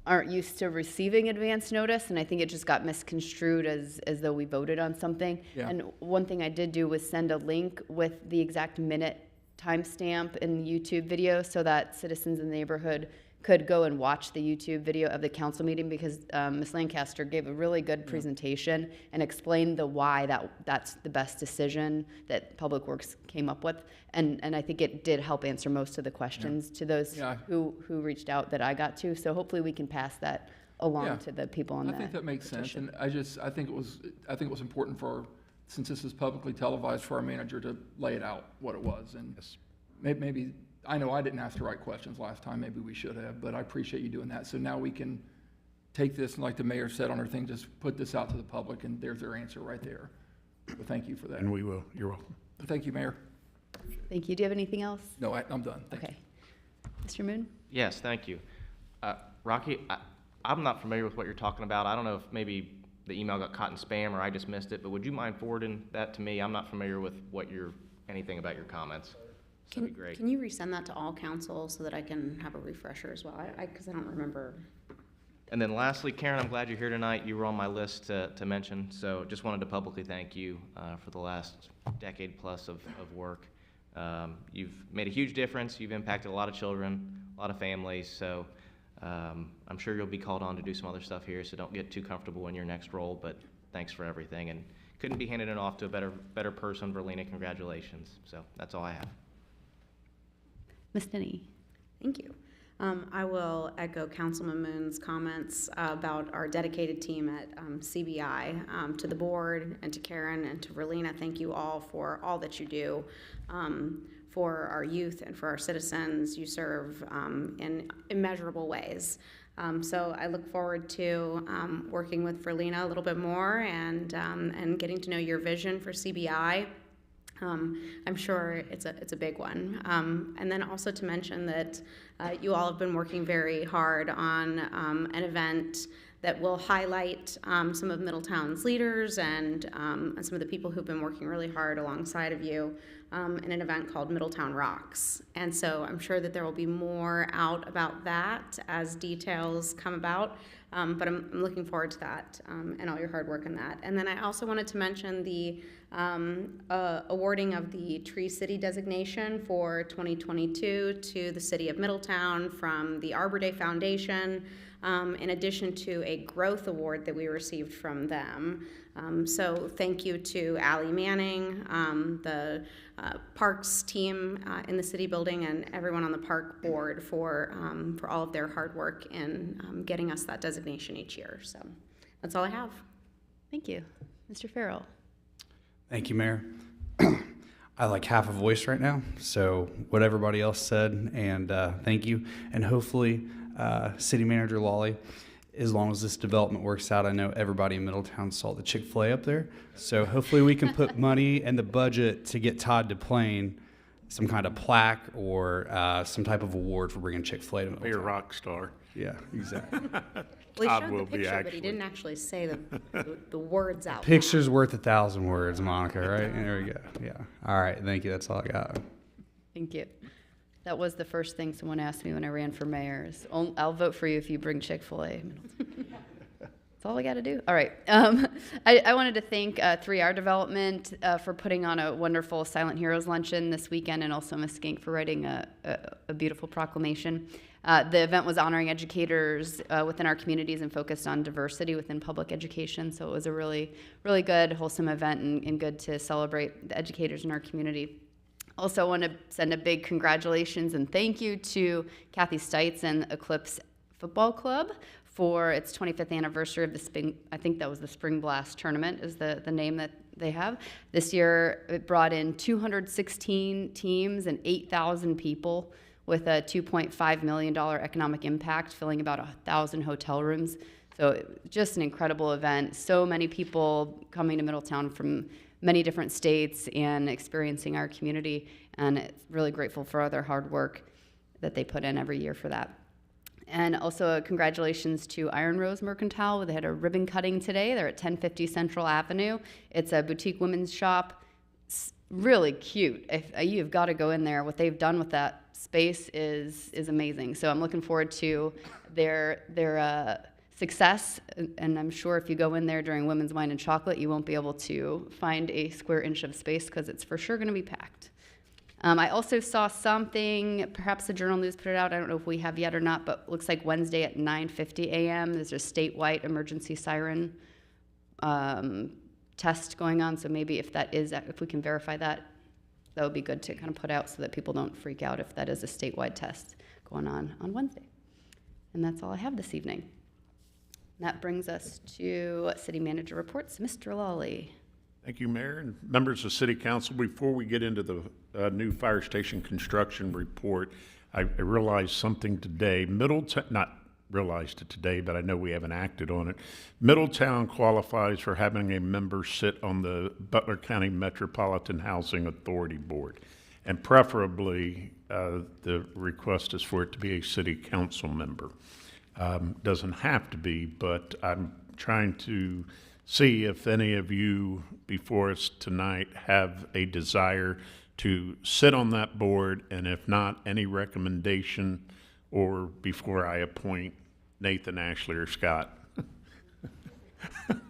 aren't used to receiving advance notice, and I think it just got misconstrued as though we voted on something. Yeah. And one thing I did do was send a link with the exact minute timestamp in the YouTube video, so that citizens in the neighborhood could go and watch the YouTube video of the council meeting, because Ms. Lancaster gave a really good presentation and explained the why that's the best decision that Public Works came up with. And I think it did help answer most of the questions to those who reached out that I got to. So hopefully we can pass that along to the people on the I think that makes petition. sense, and I think it was important since this is publicly televised, for our manager to lay it out what it was. And maybe, I know I didn't ask the right questions last time, maybe we should have, but I appreciate you doing that. So now we can take this, and like the mayor said on her thing, just put this out to the public, and there's their answer right there. So thank you for that. And we will. You're welcome. Thank you, Mayor. Thank you. Do you have anything else? No, I'm done. Thank you. Okay. Mr. Moon? Yes, thank you. Rocky, I'm not familiar with what you're talking about. I don't know if maybe the email got caught in spam or I just missed it, but would you mind forwarding that to me? I'm not familiar with anything about your comments. So that'd be great. Can you resend that to all council so that I can have a refresher as well? Because I don't remember. And then lastly, Karen, I'm glad you're here tonight. You were on my list to mention, so just wanted to publicly thank you for the last decade plus of work. You've made a huge difference. You've impacted a lot of children, a lot of families, so I'm sure you'll be called on to do some other stuff here, so don't get too comfortable in your next role, but thanks for everything. And couldn't be handing it off to a better person. Verlena, congratulations. So that's all I have. Ms. Denny? Thank you. I will echo Councilman Moon's comments about our dedicated team at CBI. To the board and to Karen and to Verlina, thank you all for all that you do for our youth and for our citizens. You serve in immeasurable ways. So I look forward to working with Verlina a little bit more and getting to know your vision for CBI. I'm sure it's a big one. And then also to mention that you all have been working very hard on an event that will highlight some of Middletown's leaders and some of the people who've been working really hard alongside of you in an event called Middletown Rocks. And so I'm sure that there will be more out about that as details come about. But I'm looking forward to that and all your hard work in that. And then I also wanted to mention the awarding of the Tree City designation for 2022 to the City of Middletown from the Arbor Day Foundation, in addition to a growth award that we received from them. So thank you to Allie Manning, the parks team in the city building, and everyone on the park board for all of their hard work in getting us that designation each year. So that's all I have. Thank you. Mr. Farrell. Thank you, Mayor. I like half a voice right now, so what everybody else said, and thank you. And hopefully, City Manager Lawley, as long as this development works out, I know everybody in Middletown saw the Chick-fil-A up there, so hopefully we can put money in the budget to get Todd DePlane some kind of plaque or some type of award for bringing Chick-fil-A to Middletown. Be a rock star. Yeah, exactly. Well, he Todd showed will the be picture, but he didn't actually say the words out. Picture's worth 1,000 words, Monica, right? There we go. Yeah. All right, thank you. That's all I got. Thank you. That was the first thing someone asked me when I ran for mayor is, I'll vote for you if you bring Chick-fil-A. That's all we got to do. All right. I wanted to thank 3R Development for putting on a wonderful Silent Heroes luncheon this weekend, and also Ms. Skink for writing a beautiful proclamation. The event was honoring educators within our communities and focused on diversity within public education. So it was a really, really good, wholesome event and good to celebrate the educators in our community. Also, I want to send a big congratulations and thank you to Kathy Stites and Eclipse Football Club for its 25th anniversary of the Spring, I think that was the Spring Blast Tournament is the name that they have. This year, it brought in 216 teams and 8,000 people with a $2.5 million economic impact, filling about 1,000 hotel rooms. So just an incredible event. So many people coming to Middletown from many different states and experiencing our community, and it's really grateful for all their hard work that they put in every year for that. And also congratulations to Iron Rose Mercantile. They had a ribbon cutting today. They're at 1050 Central Avenue. It's a boutique women's shop. It's really cute. You've got to go in there. What they've done with that space is amazing. So I'm looking forward to their success, and I'm sure if you go in there during Women's Wine and Chocolate, you won't be able to find a square inch of space because it's for sure going to be packed. I also saw something, perhaps the Journal News put it out, I don't know if we have yet or not, but looks like Wednesday at 9:50 a.m. there's a statewide emergency siren test going on, so maybe if we can verify that, that would be good to kind of put out so that people don't freak out if that is a statewide test going on Wednesday. And that's all I have this evening. That brings us to City Manager reports. Mr. Lawley. Thank you, Mayor and members of City Council. Before we get into the new fire station construction report, I realized something today. Middletown, not realized it today, but I know we haven't acted on it. Middletown qualifies for having a member sit on the Butler County Metropolitan Housing Authority Board. And preferably, the request is for it to be a city council member. Doesn't have to be, but I'm trying to see if any of you before us tonight have a desire to sit on that board, and if not, any recommendation or before I appoint Nathan, Ashley, or Scott.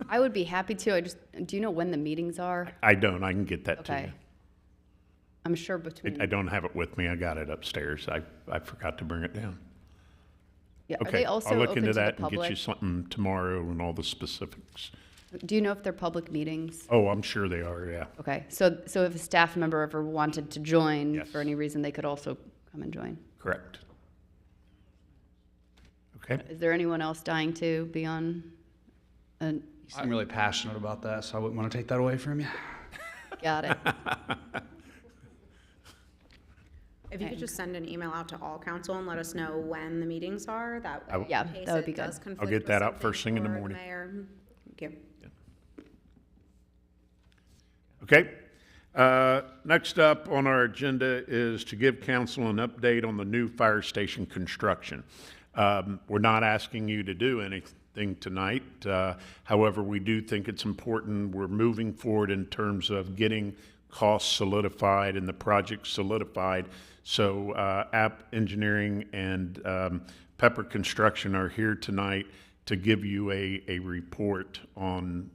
I would be happy to. Do you know when the meetings are? I don't. I can get that to Okay. you. I'm sure between. I don't have it with me. I got it upstairs. I forgot to bring it down. Yeah. Are Okay, they also I'll look open into to the that and get public? you something tomorrow and all the specifics. Do you know if they're public meetings? Oh, I'm sure they are, yeah. Okay. So if a staff member ever wanted to join Yes. for any reason, they could also come and join. Correct. Okay. Is there anyone else dying to be on? You seem really passionate about that, so I wouldn't want to take that away from you. Got it. If you could just send an email out to all council and let us know when the meetings are, that way. Yeah, in case that would it be good. does conflict I'll get with that out something first thing in the for morning. mayor. Thank you. Okay. Next up on our agenda is to give council an update on the new fire station construction. We're not asking you to do anything tonight. However, we do think it's important. We're moving forward in terms of getting costs solidified and the project solidified. So App Engineering and Pepper Construction are here tonight to give you a report on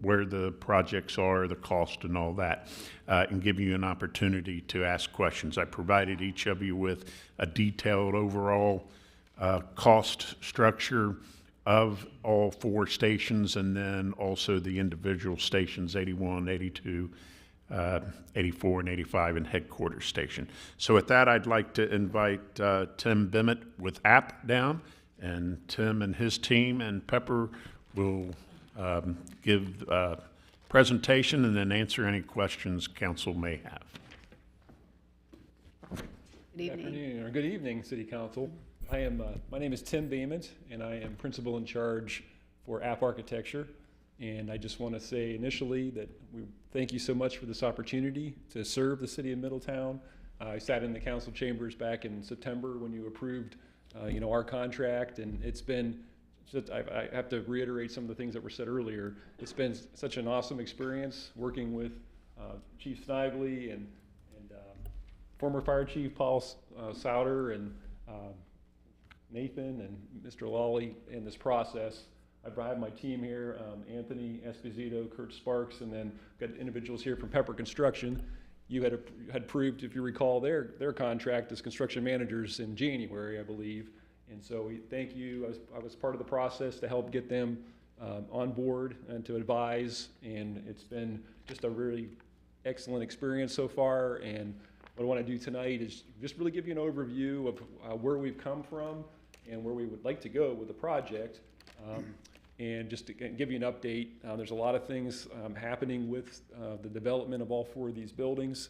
where the projects are, the cost and all that, and give you an opportunity to ask questions. I provided each of you with a detailed overall cost structure of all 4 stations, and then also the individual stations, 81, 82, 84, and 85, and headquarters station. So with that, I'd like to invite Tim Bennett with App down, and Tim and his team and Pepper will give a presentation and then answer any questions council may have. Good evening. Afternoon, or good evening, City Council. My name is Tim Beament, and I am principal in charge for App Architecture. And I just want to say initially that we thank you so much for this opportunity to serve the city of Middletown. I sat in the council chambers back in September when you approved, our contract, and it's been just, I have to reiterate some of the things that were said earlier. It's been such an awesome experience working with Chief Snively and former Fire Chief Paul Souter and Nathan and Mr. Lawley in this process. I have my team here, Anthony Esposito, Kurt Sparks, and then got individuals here from Pepper Construction. You had proved, if you recall, their contract as construction managers in January, I believe. And so we thank you. I was part of the process to help get them on board and to advise. And it's been just a really excellent experience so far. And what I want to do tonight is just really give you an overview of where we've come from and where we would like to go with the project. And just to give you an update, there's a lot of things happening with the development of all 4 of these buildings.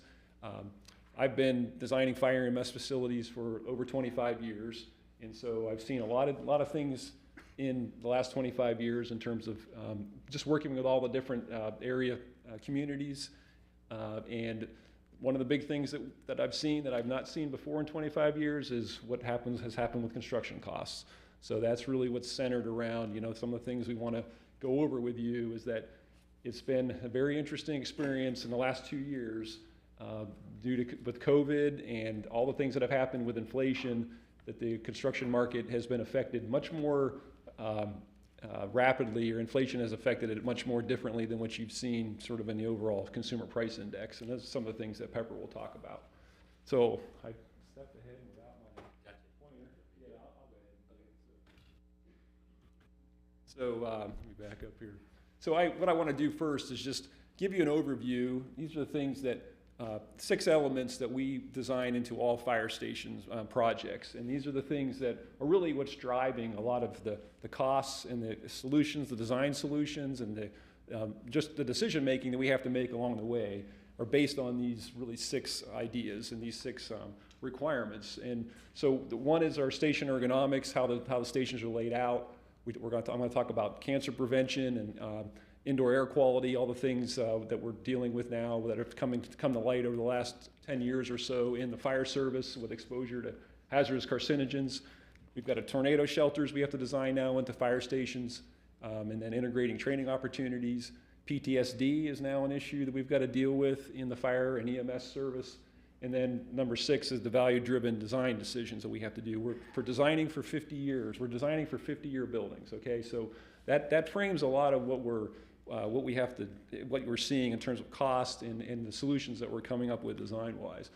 I've been designing fire and EMS facilities for over 25 years, and so I've seen a lot of things in the last 25 years in terms of just working with all the different area communities. And one of the big things that I've seen that I've not seen before in 25 years is what has happened with construction costs. So that's really what's centered around, some of the things we want to go over with you is that it's been a very interesting experience in the last 2 years with COVID and all the things that have happened with inflation, that the construction market has been affected much more rapidly, or inflation has affected it much more differently than what you've seen sort of in the overall consumer price index. And those are some of the things that Pepper will talk about. So I stepped ahead without my pointer. Yeah, I'll go ahead and so let me back up here. So what I want to do first is just give you an overview. These are the things that 6 elements that we design into all fire stations projects. And these are the things that are really what's driving a lot of the costs and the solutions, the design solutions, and just the decision making that we have to make along the way are based on these really 6 ideas and these 6 requirements. And so one is our station ergonomics, how the stations are laid out. I'm going to talk about cancer prevention and indoor air quality, all the things that we're dealing with now that have come to light over the last 10 years or so in the fire service with exposure to hazardous carcinogens. We've got tornado shelters we have to design now into fire stations, and then integrating training opportunities. PTSD is now an issue that we've got to deal with in the fire and EMS service. And then number 6 is the value-driven design decisions that we have to do. For designing for 50 years, we're designing for 50-year buildings, okay? So that frames a lot of what we're seeing in terms of cost and the solutions that we're coming up with design-wise.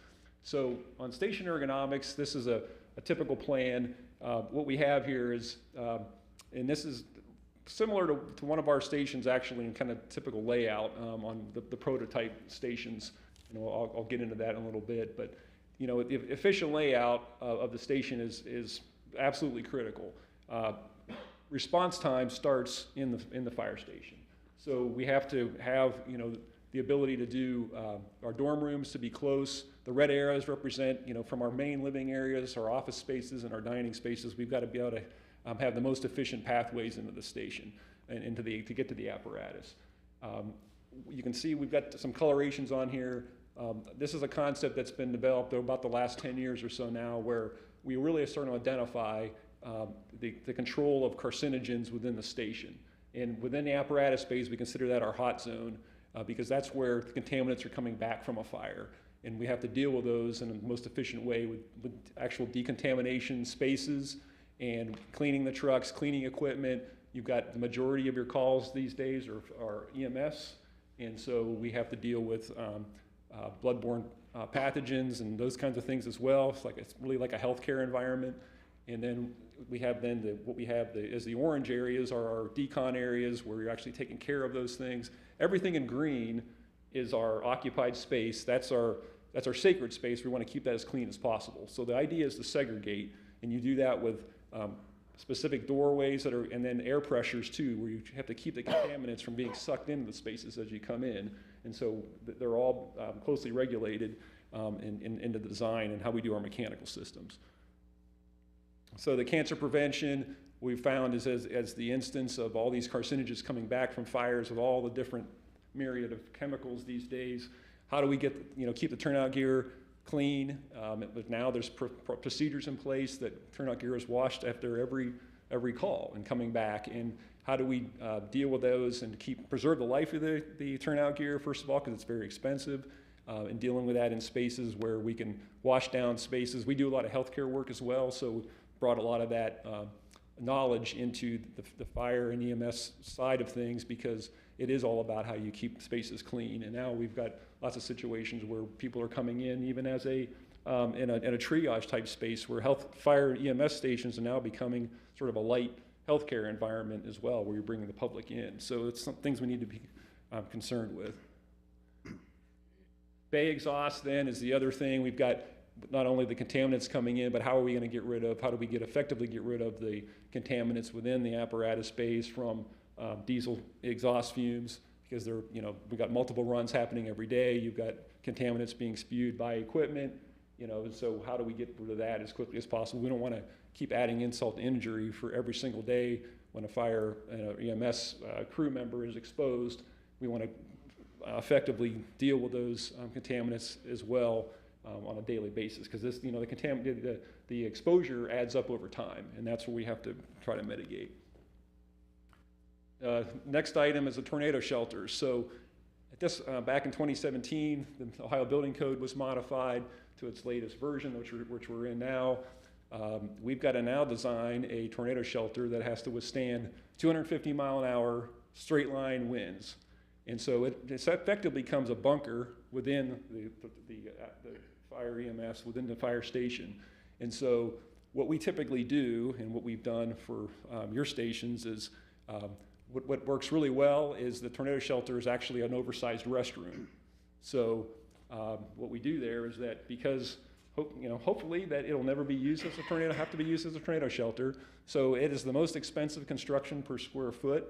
So on station ergonomics, this is a typical plan. What we have here is, and this is similar to one of our stations actually in kind of typical layout on the prototype stations. I'll get into that in a little bit, but the efficient layout of the station is absolutely critical. response time starts in the fire station. So we have to have, you know, the ability to do our dorm rooms to be close. The red arrows represent, you know, from our main living areas, our office spaces, and our dining spaces. We've got to be able to have the most efficient pathways into the station and to get to the apparatus. You can see we've got some colorations on here. This is a concept that's been developed over about the last 10 years or so now, where we really are starting to identify the control of carcinogens within the station. And within the apparatus space, we consider that our hot zone, because that's where the contaminants are coming back from a fire. And we have to deal with those in the most efficient way with actual decontamination spaces and cleaning the trucks, cleaning equipment. You've got the majority of your calls these days are EMS, and so we have to deal with bloodborne pathogens and those kinds of things as well. It's really like a healthcare environment. And then we have as the orange areas are our decon areas where you're actually taking care of those things. Everything in green is our occupied space. That's our sacred space. We want to keep that as clean as possible. So the idea is to segregate, and you do that with specific doorways and then air pressures too, where you have to keep the contaminants from being sucked into the spaces as you come in. And so they're all closely regulated in the design and how we do our mechanical systems. So the cancer prevention we've found is as the instance of all these carcinogens coming back from fires with all the different myriad of chemicals these days. How do we keep the turnout gear clean? But now there's procedures in place that turnout gear is washed after every call and coming back. And how do we deal with those and preserve the life of the turnout gear, first of all, because it's very expensive, and dealing with that in spaces where we can wash down spaces. We do a lot of healthcare work as well, so brought a lot of that knowledge into the fire and EMS side of things, because it is all about how you keep spaces clean. And now we've got lots of situations where people are coming in even as in a triage type space, where fire EMS stations are now becoming sort of a light healthcare environment as well, where you're bringing the public in. So it's some things we need to be concerned with. Bay exhaust then is the other thing. We've got not only the contaminants coming in, but how do we effectively get rid of the contaminants within the apparatus space from diesel exhaust fumes, because we've got multiple runs happening every day. You've got contaminants being spewed by equipment, and so how do we get rid of that as quickly as possible? We don't want to keep adding insult to injury for every single day when a fire and an EMS crew member is exposed. We want to effectively deal with those contaminants as well on a daily basis, because the exposure adds up over time, and that's what we have to try to mitigate. Next item is the tornado shelters. So back in 2017, the Ohio Building Code was modified to its latest version, which we're in now. We've got to now design a tornado shelter that has to withstand 250 mile an hour straight line winds. And so it effectively becomes a bunker within the fire EMS, within the fire station. And so what we typically do, and what we've done for your stations, is what works really well is the tornado shelter is actually an oversized restroom. So what we do there is that, because hopefully that it'll never be used as a tornado shelter. So it is the most expensive construction per square foot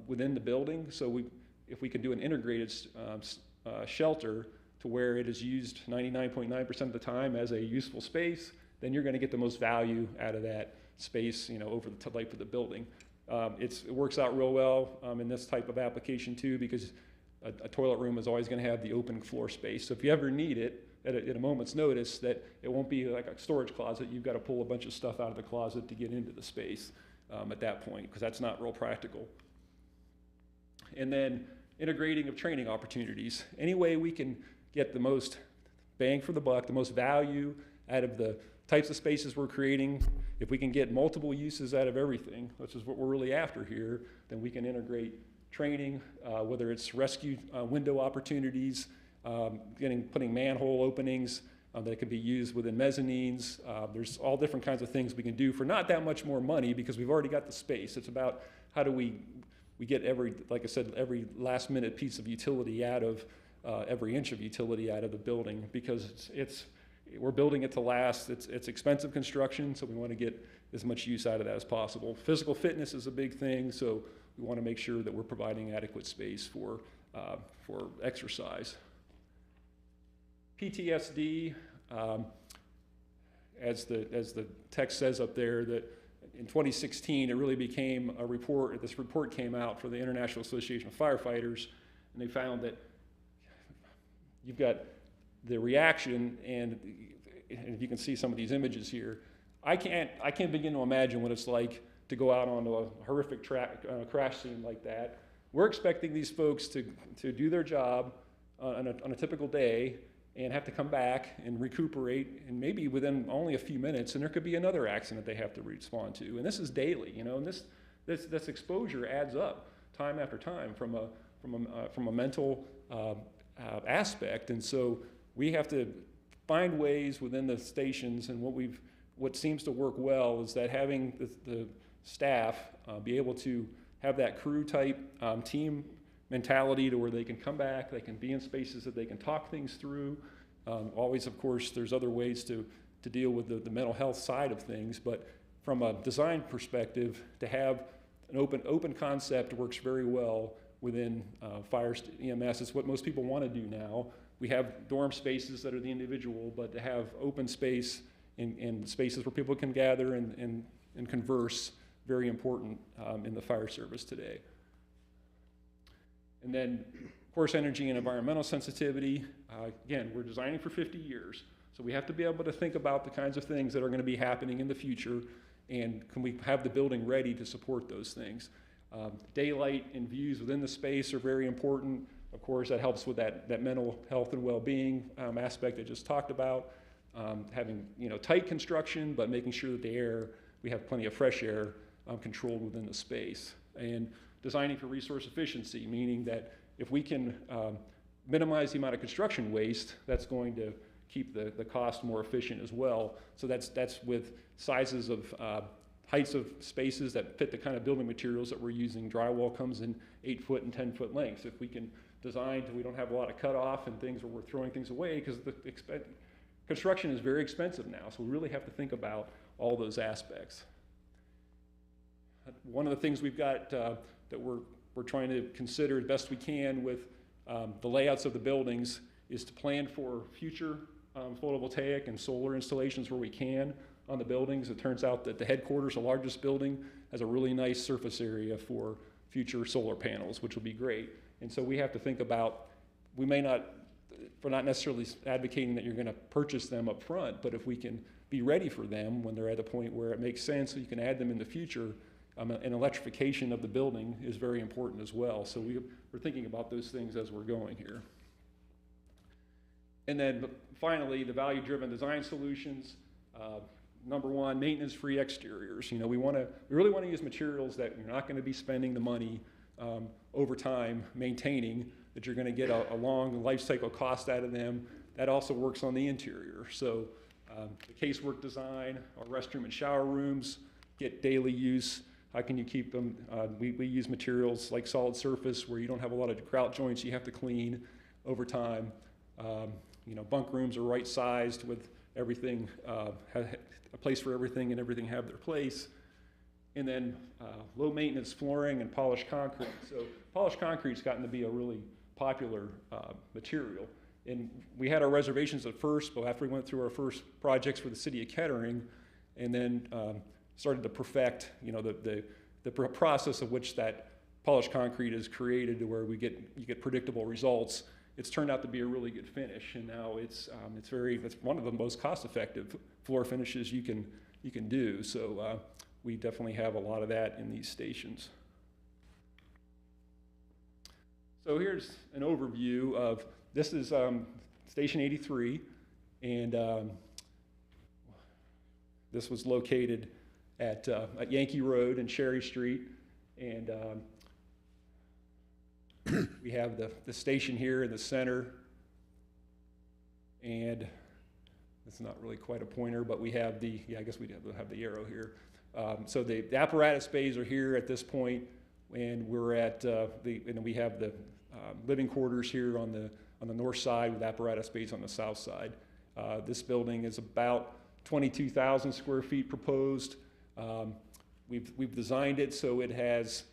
within the building. So if we could do an integrated shelter to where it is used 99.9% of the time as a useful space, then you're going to get the most value out of that space, over the life of the building. It works out real well in this type of application too, because a toilet room is always going to have the open floor space. So if you ever need it at a moment's notice, that it won't be like a storage closet. You've got to pull a bunch of stuff out of the closet to get into the space at that point, because that's not real practical. And then integrating of training opportunities. Any way we can get the most bang for the buck, the most value out of the types of spaces we're creating. If we can get multiple uses out of everything, which is what we're really after here, then we can integrate training, whether it's rescue window opportunities, putting manhole openings that can be used within mezzanines. There's all different kinds of things we can do for not that much more money, because we've already got the space. It's about how do we get like I said, every last minute piece of utility out of every inch of utility out of the building, because we're building it to last. It's expensive construction, so we want to get as much use out of that as possible. Physical fitness is a big thing, so we want to make sure that we're providing adequate space for exercise. PTSD, as the text says up there, that in 2016 it really became a report. This report came out for the International Association of Firefighters, and they found that you've got the reaction, and you can see some of these images here. I can't begin to imagine what it's like to go out onto a horrific crash scene like that. We're expecting these folks to do their job on a typical day and have to come back and recuperate, and maybe within only a few minutes, and there could be another accident they have to respond to. And this is daily, you know, and this exposure adds up time after time from a mental aspect. And so we have to find ways within the stations, and what seems to work well is that having the staff be able to have that crew type team mentality to where they can come back, they can be in spaces that they can talk things through. Always, of course, there's other ways to deal with the mental health side of things, but from a design perspective, to have an open concept works very well within fire EMS. It's what most people want to do now. We have dorm spaces that are the individual, but to have open space in spaces where people can gather and converse, very important in the fire service today. And then, of course, energy and environmental sensitivity. Again, we're designing for 50 years, so we have to be able to think about the kinds of things that are going to be happening in the future, and can we have the building ready to support those things. Daylight and views within the space are very important. Of course, that helps with that mental health and well-being aspect I just talked about. Having tight construction, but making sure that we have plenty of fresh air controlled within the space. And designing for resource efficiency, meaning that if we can minimize the amount of construction waste, that's going to keep the cost more efficient as well. So that's with sizes of heights of spaces that fit the kind of building materials that we're using. Drywall comes in 8-foot and 10-foot lengths. If we can design so we don't have a lot of cutoff and things where we're throwing things away, because construction is very expensive now, so we really have to think about all those aspects. One of the things we've got that we're trying to consider as best we can with the layouts of the buildings is to plan for future photovoltaic and solar installations where we can on the buildings. It turns out that the headquarters, the largest building, has a really nice surface area for future solar panels, which will be great. And so we have to think about, we're not necessarily advocating that you're going to purchase them up front, but if we can be ready for them when they're at a point where it makes sense, so you can add them in the future. And electrification of the building is very important as well. So we're thinking about those things as we're going here. And then finally, the value-driven design solutions. Number one, maintenance-free exteriors. We really want to use materials that you're not going to be spending the money over time maintaining, that you're going to get a long life cycle cost out of them. That also works on the interior. So the casework design, our restroom and shower rooms get daily use. How can you keep them? We use materials like solid surface where you don't have a lot of grout joints you have to clean over time. Bunk rooms are right-sized with everything, a place for everything and everything have their place. And then low-maintenance flooring and polished concrete. So polished concrete's gotten to be a really popular material. And we had our reservations at first, but after we went through our first projects for the city of Kettering, and then started to perfect, the process of which that polished concrete is created to where you get predictable results. It's turned out to be a really good finish, and now it's one of the most cost-effective floor finishes you can do. So we definitely have a lot of that in these stations. So here's an overview of this is Station 83, and this was located at Yankee Road and Cherry Street, and we have the station here in the center, and it's not really quite a pointer, but we have I guess we have the arrow here. So the apparatus bays are here at this point, and we're at and we have the living quarters here on the north side with apparatus bays on the south side. This building is about 22,000 square feet proposed. We've designed it so it has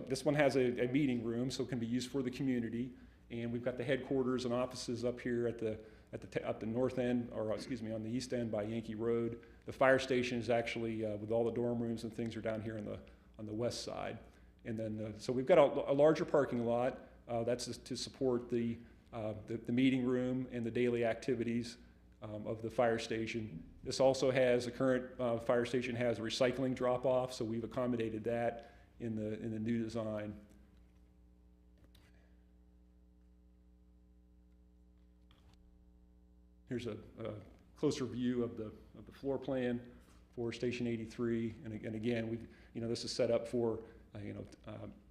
this one has a meeting room, so it can be used for the community. And we've got the headquarters and offices up here at the north end, or excuse me, on the east end by Yankee Road. The fire station is actually, with all the dorm rooms and things, are down here on the west side. And then, so we've got a larger parking lot. That's to support the meeting room and the daily activities of the fire station. This also has, the current fire station has a recycling drop-off, so we've accommodated that in the new design. Here's a closer view of the floor plan for Station 83, and again, this is set up for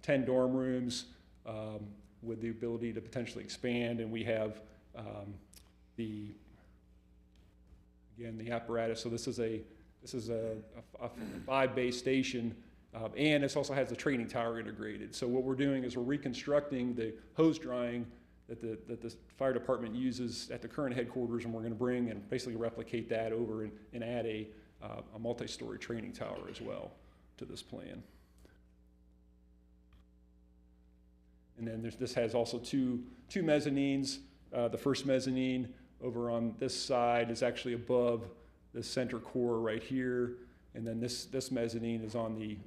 10 dorm rooms with the ability to potentially expand, and we have the apparatus. So this is a 5-bay station, and this also has the training tower integrated. So what we're doing is we're reconstructing the hose drying that the fire department uses at the current headquarters, and we're going to bring and basically replicate that over and add a multi-story training tower as well to this plan. And then this has also two mezzanines. The first mezzanine over on this side is actually above the center core right here, and then this mezzanine is on the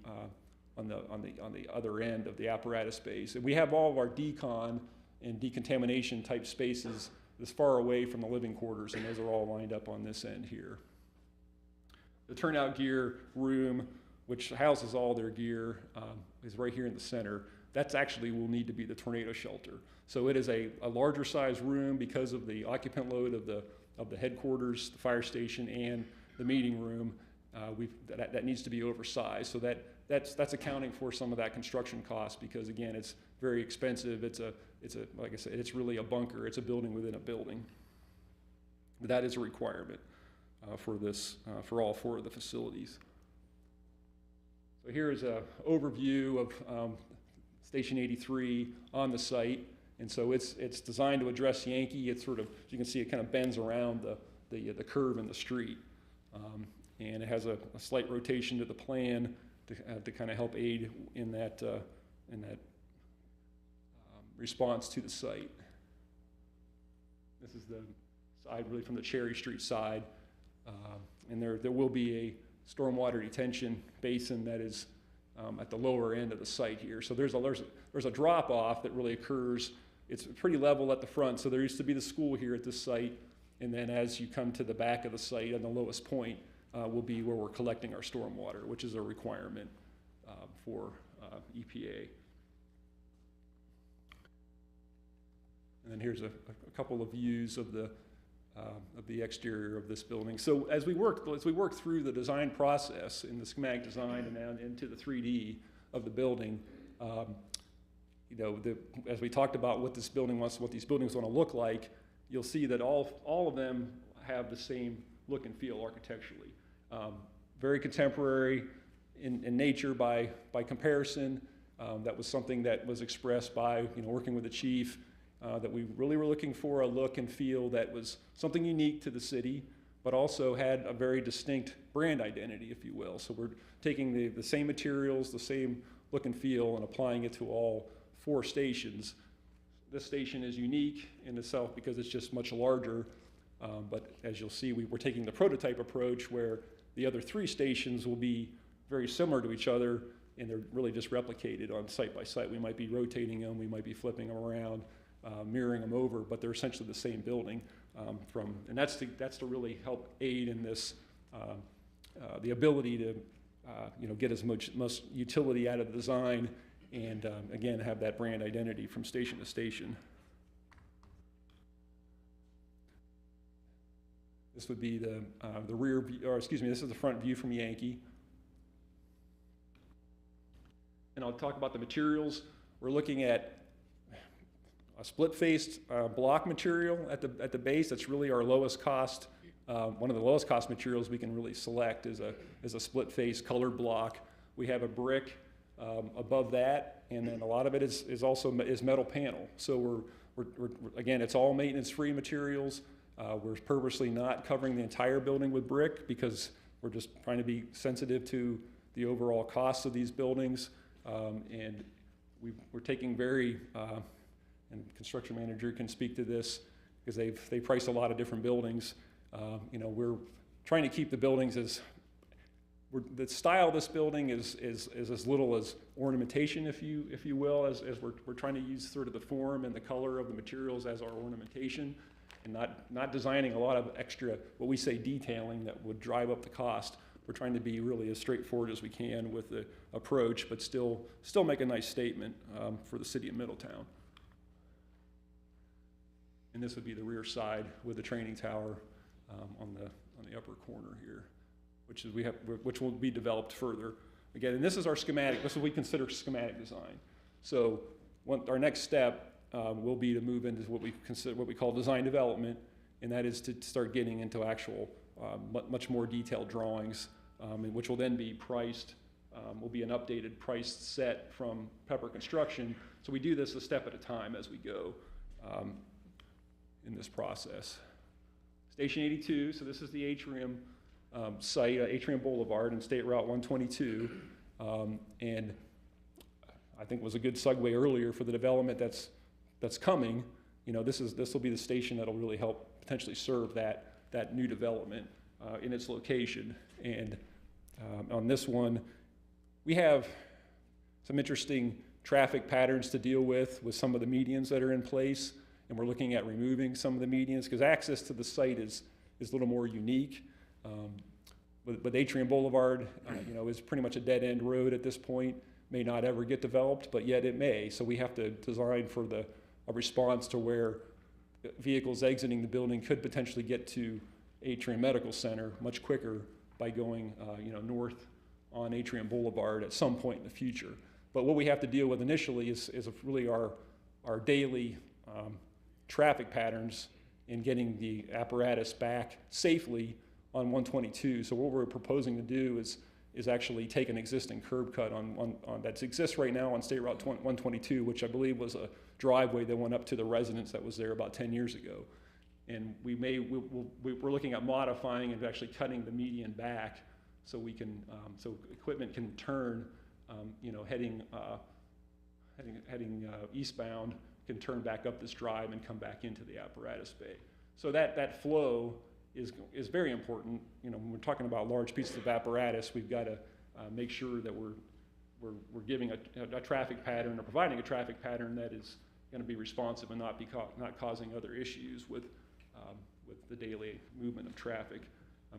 other end of the apparatus space. And we have all of our decon and decontamination type spaces this far away from the living quarters, and those are all lined up on this end here. The turnout gear room, which houses all their gear, is right here in the center. That's actually will need to be the tornado shelter. So it is a larger size room because of the occupant load of the headquarters, the fire station, and the meeting room. That needs to be oversized. So that's accounting for some of that construction cost, because again, it's very expensive. It's like I said, it's really a bunker. It's a building within a building. But that is a requirement for this, for all 4 of the facilities. So here is an overview of Station 83 on the site. And so it's designed to address Yankee. It's sort of, as you can see, it kind of bends around the curve in the street. And it has a slight rotation to the plan to kind of help aid in that response to the site. This is the side really from the Cherry Street side. And there will be a stormwater detention basin that is at the lower end of the site here. So there's a drop off that really occurs. It's pretty level at the front. So there used to be the school here at this site. And then as you come to the back of the site on the lowest point will be where we're collecting our stormwater, which is a requirement for EPA. And then here's a couple of views of the exterior of this building. So as we work through the design process in the schematic design and now into the 3D of the building, as we talked about what these buildings want to look like, you'll see that all of them have the same look and feel architecturally. Very contemporary in nature by comparison. That was something that was expressed by working with the chief. That we really were looking for a look and feel that was something unique to the city, but also had a very distinct brand identity, if you will. So we're taking the same materials, the same look and feel, and applying it to all 4 stations. This station is unique in itself because it's just much larger, but as you'll see, we're taking the prototype approach where the other 3 stations will be very similar to each other, and they're really just replicated on site by site. We might be rotating them, we might be flipping them around, mirroring them over, but they're essentially the same building. And that's to really help aid in this, the ability to get as much utility out of the design, and again have that brand identity from station to station. This would be the rear view, or excuse me, this is the front view from Yankee. And I'll talk about the materials. We're looking at a split-faced block material at the base. That's really our lowest cost. One of the lowest cost materials we can really select is a split-face colored block. We have a brick above that, and then a lot of it is also metal panel. So again, it's all maintenance-free materials. We're purposely not covering the entire building with brick because we're just trying to be sensitive to the overall costs of these buildings. And we're taking very, and construction manager can speak to this because they price a lot of different buildings. You know, we're trying to keep the buildings as, the style of this building is as little as ornamentation, if you will, as we're trying to use sort of the form and the color of the materials as our ornamentation, and not designing a lot of extra, what we say, detailing that would drive up the cost. We're trying to be really as straightforward as we can with the approach, but still make a nice statement for the city of Middletown. And this would be the rear side with the training tower on the upper corner here, which will be developed further. Again, and this is our schematic. This is what we consider schematic design. So our next step will be to move into what we call design development, and that is to start getting into actual much more detailed drawings, which will then be priced. Will be an updated price set from Pepper Construction. So we do this a step at a time as we go in this process. Station 82. So this is the atrium site, Atrium Boulevard and State Route 122, and I think was a good segue earlier for the development that's coming. You know, this will be the station that'll really help potentially serve that new development in its location. And on this one, we have some interesting traffic patterns to deal with some of the medians that are in place, and we're looking at removing some of the medians because access to the site is a little more unique. With Atrium Boulevard, you know, is pretty much a dead-end road at this point. May not ever get developed, but yet it may. So we have to design for a response to where vehicles exiting the building could potentially get to Atrium Medical Center much quicker by going, you know, north on Atrium Boulevard at some point in the future. But what we have to deal with initially is really our daily traffic patterns in getting the apparatus back safely on 122. So what we're proposing to do is actually take an existing curb cut on that exists right now on State Route 122, which I believe was a driveway that went up to the residence that was there about 10 years ago. And we're looking at modifying and actually cutting the median back so we can so equipment can turn, you know, heading eastbound, can turn back up this drive and come back into the apparatus bay. So that flow is very important. You know, when we're talking about large pieces of apparatus, we've got to make sure that we're giving a traffic pattern or providing a traffic pattern that is going to be responsive and not not causing other issues with the daily movement of traffic.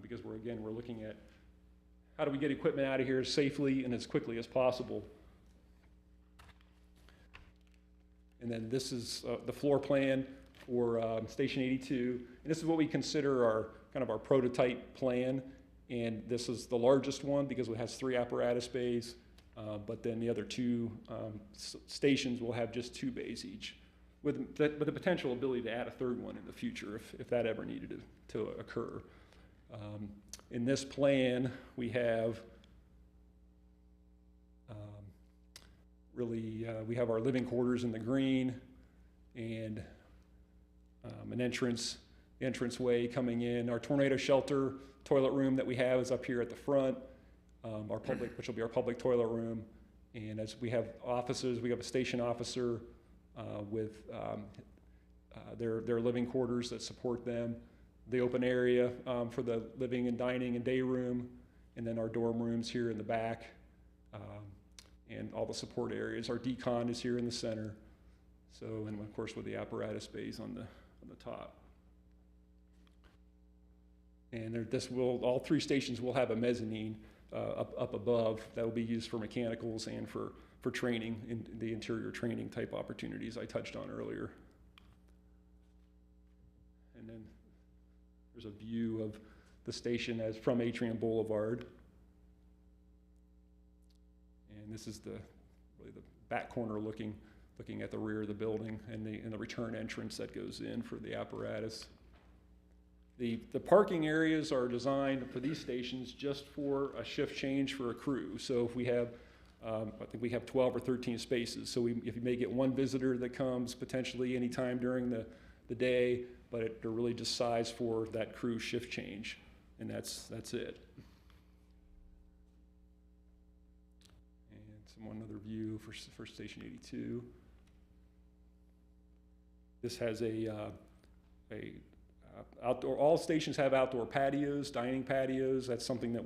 Because we're looking at how do we get equipment out of here safely and as quickly as possible. And then this is the floor plan for Station 82. And this is what we consider our prototype plan. And this is the largest one because it has 3 apparatus bays. But then the other 2 stations will have just 2 bays each, with the potential ability to add a 3rd one in the future if that ever needed to occur. In this plan, we have we have our living quarters in the green, and an entranceway coming in. Our tornado shelter toilet room that we have is up here at the front, which will be our public toilet room. And as we have offices, we have a station officer with their living quarters that support them, the open area for the living and dining and day room, and then our dorm rooms here in the back, and all the support areas. Our decon is here in the center. So, and of course with the apparatus bays on the top. And all 3 stations will have a mezzanine up above that will be used for mechanicals and for training, in the interior training type opportunities I touched on earlier. And then there's a view of the station as from Atrium Boulevard. And this is really the back corner looking at the rear of the building and the return entrance that goes in for the apparatus. The parking areas are designed for these stations just for a shift change for a crew. So if we have I think we have 12 or 13 spaces. So if you may get one visitor that comes potentially anytime during the day, but they're really just sized for that crew shift change, and that's it. And one other view for Station 82. This has outdoor. All stations have outdoor patios, dining patios. That's something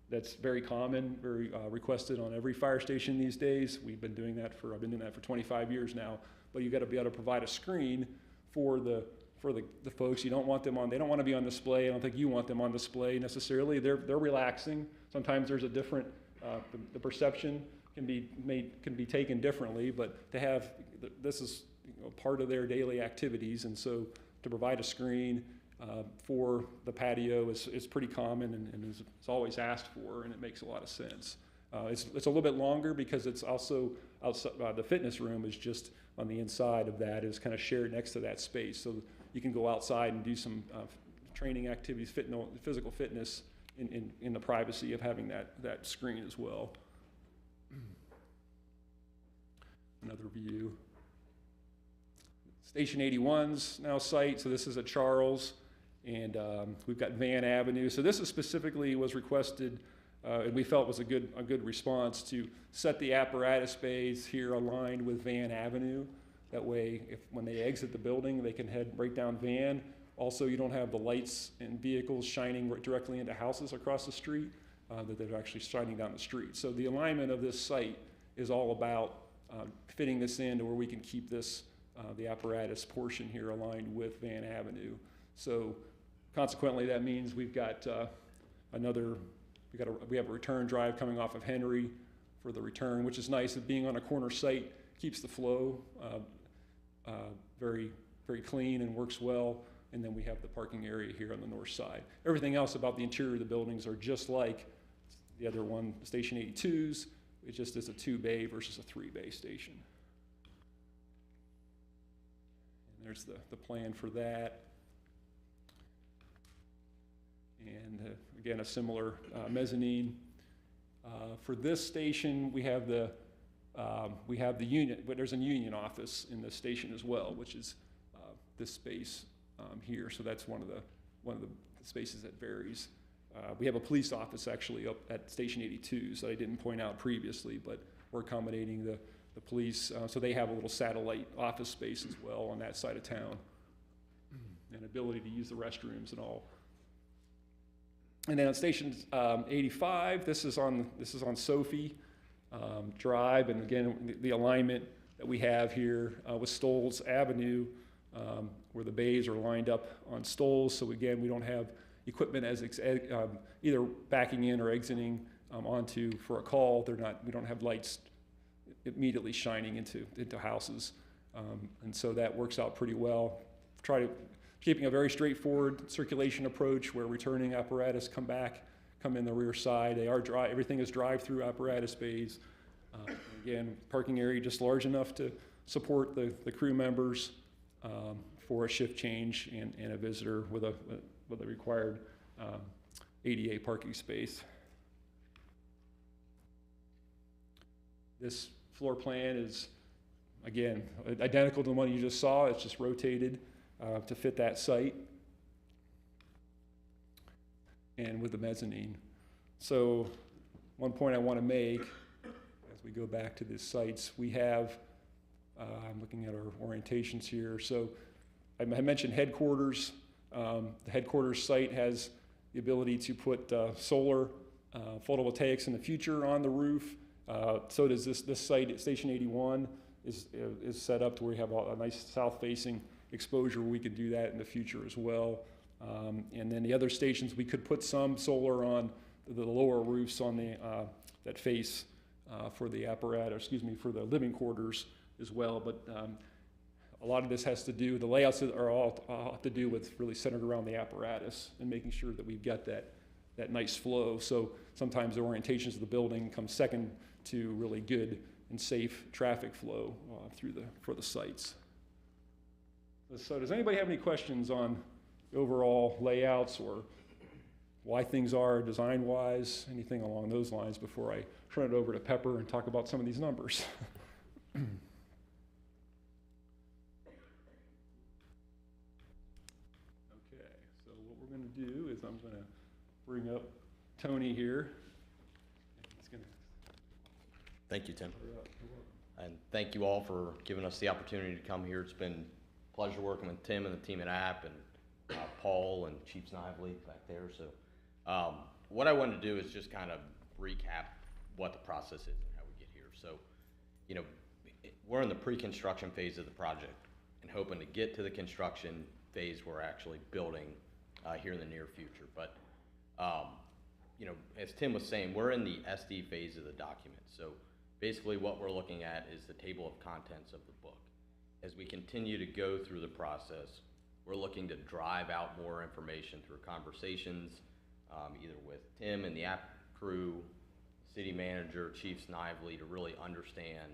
that's very common, very requested on every fire station these days. I've been doing that for 25 years now. But you've got to be able to provide a screen for the folks. You don't want them on. They don't want to be on display. I don't think you want them on display necessarily. They're relaxing. Sometimes there's a different. The perception can be taken differently. But to have this is part of their daily activities, and so to provide a screen for the patio is pretty common and is always asked for, and it makes a lot of sense. It's a little bit longer because it's also outside. The fitness room is just on the inside of that, is kind of shared next to that space, so you can go outside and do some training activities, physical fitness in the privacy of having that screen as well. Another view. Station 81's now site, so this is at Charles, and we've got Van Avenue. So this is specifically was requested, and we felt was a good response to set the apparatus bays here aligned with Van Avenue. That way, when they exit the building, they can head right down Van. Also, you don't have the lights and vehicles shining directly into houses across the street, that they're actually shining down the street. So the alignment of this site is all about fitting this in to where we can keep this the apparatus portion here aligned with Van Avenue. So consequently, that means we've got we have a return drive coming off of Henry for the return, which is nice. Being on a corner site keeps the flow very, very clean and works well. And then we have the parking area here on the north side. Everything else about the interior of the buildings are just like the other one, Station 82's. It just is a 2-bay versus a 3-bay station. There's the plan for that. And again, a similar mezzanine. For this station, we have the union, but there's a union office in the station as well, which is this space here. So that's one of the spaces that varies. We have a police office actually up at Station 82, so I didn't point out previously, but we're accommodating the police, so they have a little satellite office space as well on that side of town, and ability to use the restrooms and all. And then on Station 85, this is on Sophie Drive, and again the alignment that we have here with Stoles Avenue, where the bays are lined up on Stoles. So again, we don't have equipment as either backing in or exiting onto for a call. We don't have lights immediately shining into houses, and so that works out pretty well. Keeping a very straightforward circulation approach where returning apparatus come in the rear side. Everything is drive-through apparatus bays. Again, parking area just large enough to support the crew members for a shift change and a visitor with a required ADA parking space. This floor plan is, again, identical to the one you just saw. It's just rotated to fit that site, and with the mezzanine. So one point I want to make as we go back to the sites, we have, I'm looking at our orientations here. So I mentioned headquarters. The headquarters site has the ability to put solar photovoltaics in the future on the roof. So does this site at Station 81 is set up to where we have a nice south-facing exposure where we could do that in the future as well. And then the other stations, we could put some solar on the lower roofs on the that face for the apparatus, for the living quarters as well. But a lot of this has to do, the layouts are all have to do with really centered around the apparatus and making sure that we've got that nice flow. So sometimes the orientations of the building come second to really good and safe traffic flow for the sites. So does anybody have any questions on the overall layouts or why things are design-wise, anything along those lines before I turn it over to Pepper and talk about some of these numbers. Okay, so what we're going to do is I'm going to bring up Tony here. He's gonna Thank you, Tim. You're welcome. And thank you all for giving us the opportunity to come here. It's been a pleasure working with Tim and the team at App and Paul and Chief Snively back there. So what I wanted to do is just kind of recap what the process is and how we get here. So, you know, we're in the pre-construction phase of the project and hoping to get to the construction phase we're actually building here in the near future. But, you know, as Tim was saying, we're in the SD phase of the document. So basically what we're looking at is the table of contents of the book. As we continue to go through the process, we're looking to drive out more information through conversations, either with Tim and the app crew, city manager, Chief Snively, to really understand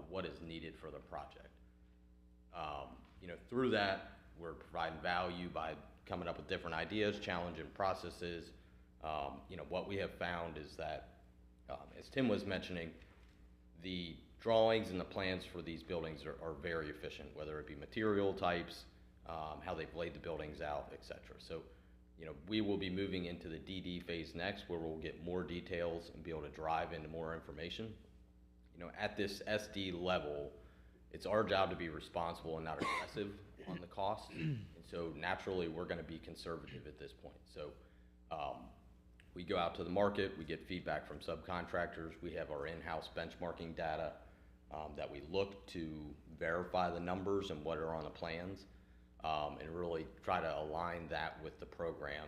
what is needed for the project. You know, through that, we're providing value by coming up with different ideas, challenging processes. You know, what we have found is that, as Tim was mentioning, the drawings and the plans for these buildings are very efficient, whether it be material types, how they've laid the buildings out, et cetera. So, you know, we will be moving into the DD phase next, where we'll get more details and be able to drive into more information. You know, at this SD level, it's our job to be responsible and not aggressive on the cost. And so naturally, we're gonna be conservative at this point. So we go out to the market, we get feedback from subcontractors, we have our in-house benchmarking data that we look to verify the numbers and what are on the plans, and really try to align that with the program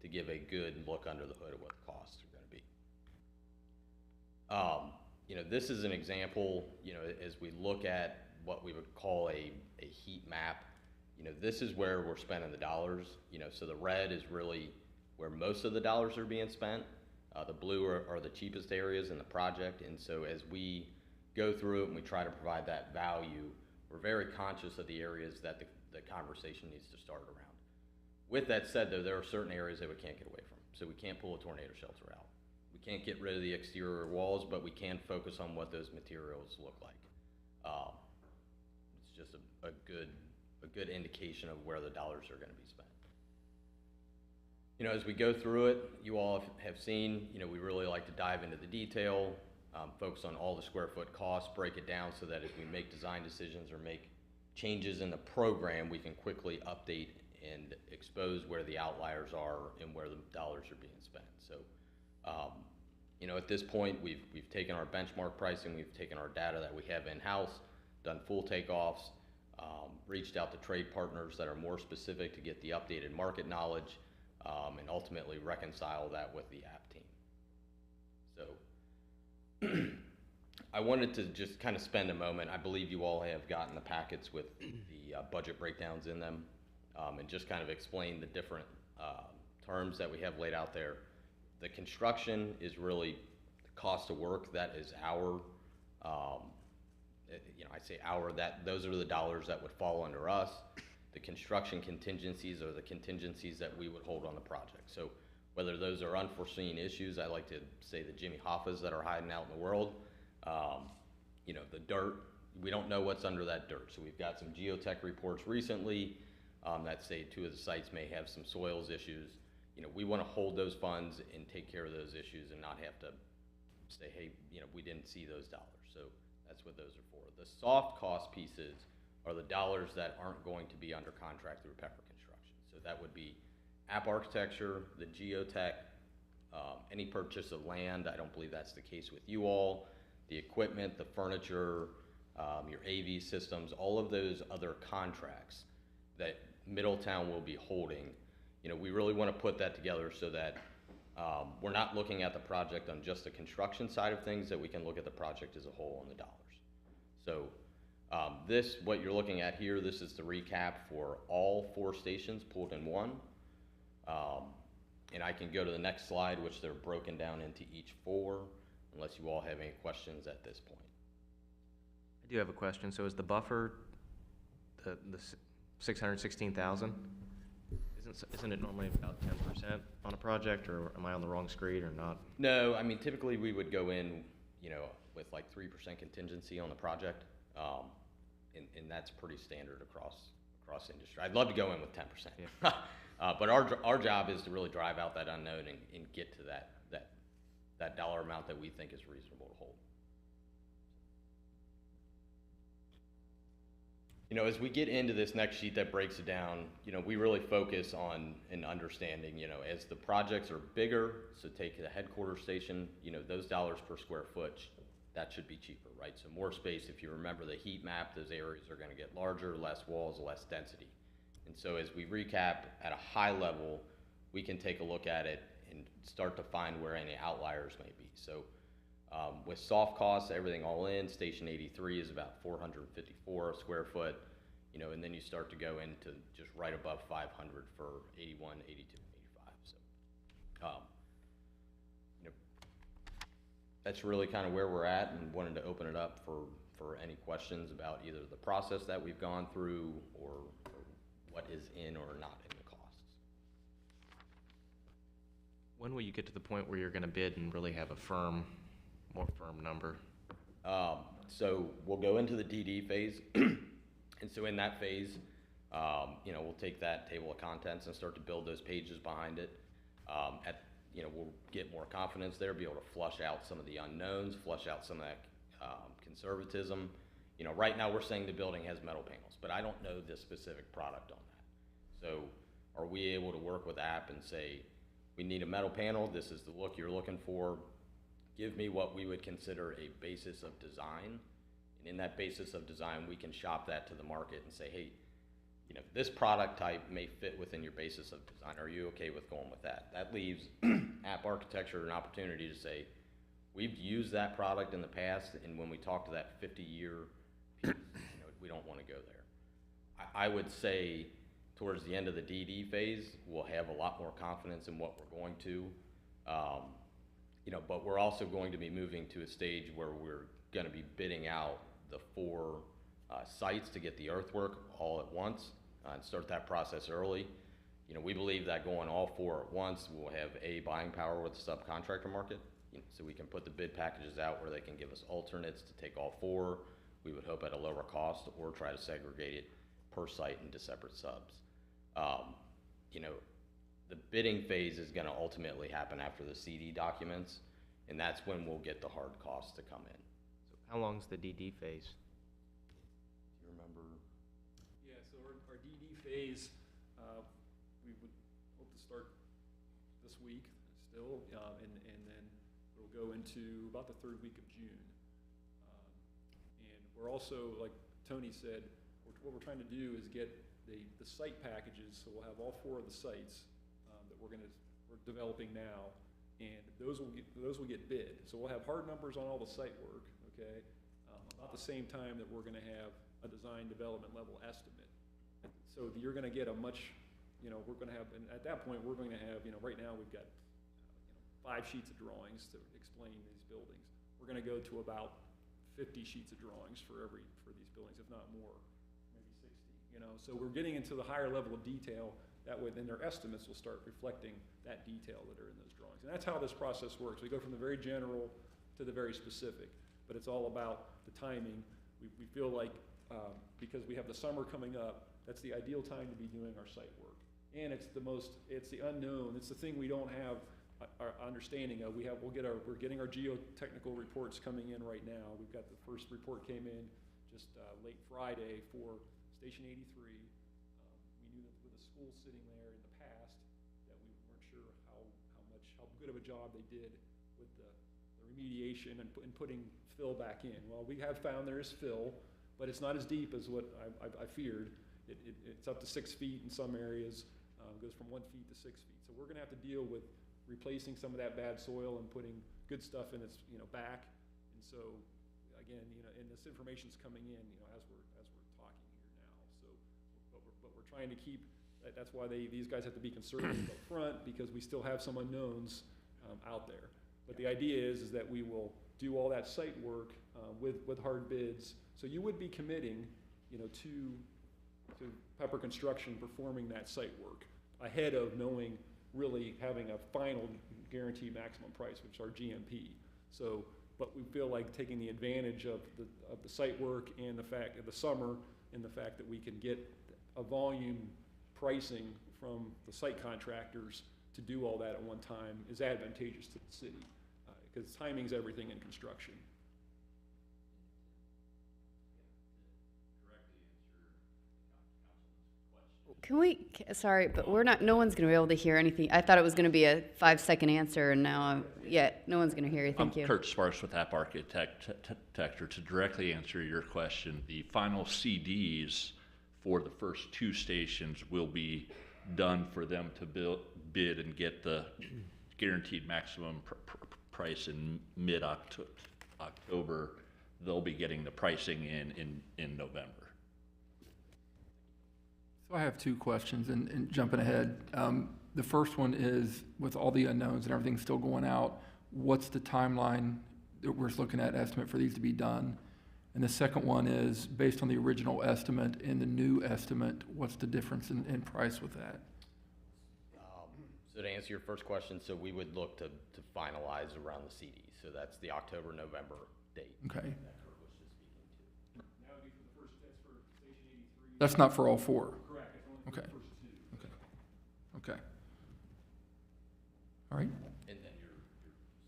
to give a good look under the hood of what the costs are gonna be. You know, this is an example, you know, as we look at what we would call a heat map. You know, this is where we're spending the dollars. You know, so the red is really where most of the dollars are being spent. The blue are the cheapest areas in the project. And so as we go through it and we try to provide that value, we're very conscious of the areas that the conversation needs to start around. With that said, though, there are certain areas that we can't get away from. So we can't pull a tornado shelter out. We can't get rid of the exterior walls, but we can focus on what those materials look like. It's just a good indication of where the dollars are going to be spent. You know, as we go through it, you all have seen, you know, we really like to dive into the detail, focus on all the square foot costs, break it down so that if we make design decisions or make changes in the program, we can quickly update and expose where the outliers are and where the dollars are being spent. So, you know, at this point, we've taken our benchmark pricing, we've taken our data that we have in-house, done full takeoffs, reached out to trade partners that are more specific to get the updated market knowledge, and ultimately reconcile that with the app team. So I wanted to just kind of spend a moment. I believe you all have gotten the packets with the budget breakdowns in them, and just kind of explain the different terms that we have laid out there. The construction is really the cost of work. That is our, you know, I say our, that those are the dollars that would fall under us. The construction contingencies are the contingencies that we would hold on the project. So whether those are unforeseen issues, I like to say the Jimmy Hoffas that are hiding out in the world, you know, the dirt, we don't know what's under that dirt. So we've got some geotech reports recently that say 2 of the sites may have some soils issues. You know, we want to hold those funds and take care of those issues and not have to say, hey, you know, we didn't see those dollars. So that's what those are for. The soft cost pieces are the dollars that aren't going to be under contract through Pepper Construction. So that would be app architecture, the geotech, any purchase of land. I don't believe that's the case with you all. The equipment, the furniture, your AV systems, all of those other contracts that Middletown will be holding. You know, we really want to put that together so that we're not looking at the project on just the construction side of things, that we can look at the project as a whole on the dollars. So this, what you're looking at here, this is the recap for all 4 stations pulled in one. And I can go to the next slide, which they're broken down into each 4, unless you all have any questions at this point. I do have a question. So is the buffer the 616,000? Isn't it normally about 10% on a project, or am I on the wrong screen or not? No, I mean, typically we would go in, with like 3% contingency on the project. And that's pretty standard across industry. I'd love to go in with 10%. Yeah. But our job is to really drive out that unknown and get to that dollar amount that we think is reasonable to hold. As we get into this next sheet that breaks it down, we really focus on an understanding, as the projects are bigger, so take the headquarters station, those dollars per square foot, that should be cheaper, right? So more space, if you remember the heat map, those areas are gonna get larger, less walls, less density. And so as we recap at a high level, we can take a look at it and start to find where any outliers may be. So with soft costs, everything all in, Station 83 is about 454 a square foot, and then you start to go into just right above 500 for 81, 82, 85. So, that's really kind of where we're at, and wanted to open it up for any questions about either the process that we've gone through or what is in or not in the costs. When will you get to the point where you're gonna bid and really have a more firm number? So we'll go into the DD phase. And so in that phase, we'll take that table of contents and start to build those pages behind it. We'll get more confidence there, be able to flush out some of the unknowns, flush out some of that conservatism. Right now we're saying the building has metal panels, but I don't know the specific product on that. So are we able to work with app and say, we need a metal panel, this is the look you're looking for, give me what we would consider a basis of design, and in that basis of design, we can shop that to the market and say, hey, this product type may fit within your basis of design. Are you okay with going with that? That leaves app architecture an opportunity to say, we've used that product in the past, and when we talk to that 50-year piece, we don't want to go there. I would say towards the end of the DD phase, we'll have a lot more confidence in what we're going to. But we're also going to be moving to a stage where we're going to be bidding out the 4 sites to get the earthwork all at once and start that process early. We believe that going all 4 at once will have buying power with the subcontractor market, so we can put the bid packages out where they can give us alternates to take all 4. We would hope at a lower cost, or try to segregate it per site into separate subs. The bidding phase is going to ultimately happen after the CD documents, and that's when we'll get the hard costs to come in. So how long's the DD phase? Do you remember? Yeah, so our DD phase, we would hope to start this week still, and then it'll go into about the 3rd week of June. And we're also, like Tony said, what we're trying to do is get the site packages, so we'll have all 4 of the sites that we're developing now, and those will get bid. So we'll have hard numbers on all the site work, okay? About the same time that we're gonna have a design development level estimate. So you're gonna get a much, we're gonna have, and at that point, we're going to have, right now we've got 5 sheets of drawings to explain these buildings. We're gonna go to about 50 sheets of drawings for these buildings, if not more, maybe 60, So we're getting into the higher level of detail. That way, then their estimates will start reflecting that detail that are in those drawings. And that's how this process works. We go from the very general to the very specific, but it's all about the timing. We feel like, because we have the summer coming up, that's the ideal time to be doing our site work. And it's the unknown. It's the thing we don't have our understanding of. We're getting our geotechnical reports coming in right now. We've got the first report came in just late Friday for Station 83. We knew that with the school sitting there in the past, that we weren't sure how good of a job they did with the remediation and putting fill back in. Well, we have found there is fill, but it's not as deep as what I feared. It's up to 6 feet in some areas. Goes from 1 feet to 6 feet. So we're going to have to deal with replacing some of that bad soil and putting good stuff in its back. And so again, and this information's coming in as we're talking here now. So, but we're trying to keep. That's why these guys have to be conservative up front, because we still have some unknowns out there. But the idea is that we will do all that site work with hard bids. So you would be committing, to Pepper Construction performing that site work. ahead of knowing, really having a final guaranteed maximum price, which is our GMP. So, but we feel like taking the advantage of the site work and the fact of the summer and the fact that we can get a volume pricing from the site contractors to do all that at one time is advantageous to the city, because timing's everything in construction. Can we, sorry, but no one's going to be able to hear anything. I thought it was going to be a 5-second answer, and now, no one's going to hear you. Thank you. I'm Kurt Sparks with App Architecture. To directly answer your question, the final CDs for the first 2 stations will be done for them to bid and get the guaranteed maximum price in mid-October. They'll be getting the pricing in November. So I have 2 questions, and jumping ahead. The first one is, with all the unknowns and everything still going out, what's the timeline that we're looking at estimate for these to be done? And the second one is, based on the original estimate and the new estimate, what's the difference in price with that? So to answer your first question, so we would look to finalize around the CD. So that's the October, November date. Okay. That's not for all 4? Correct. Okay. Okay. All right. And then your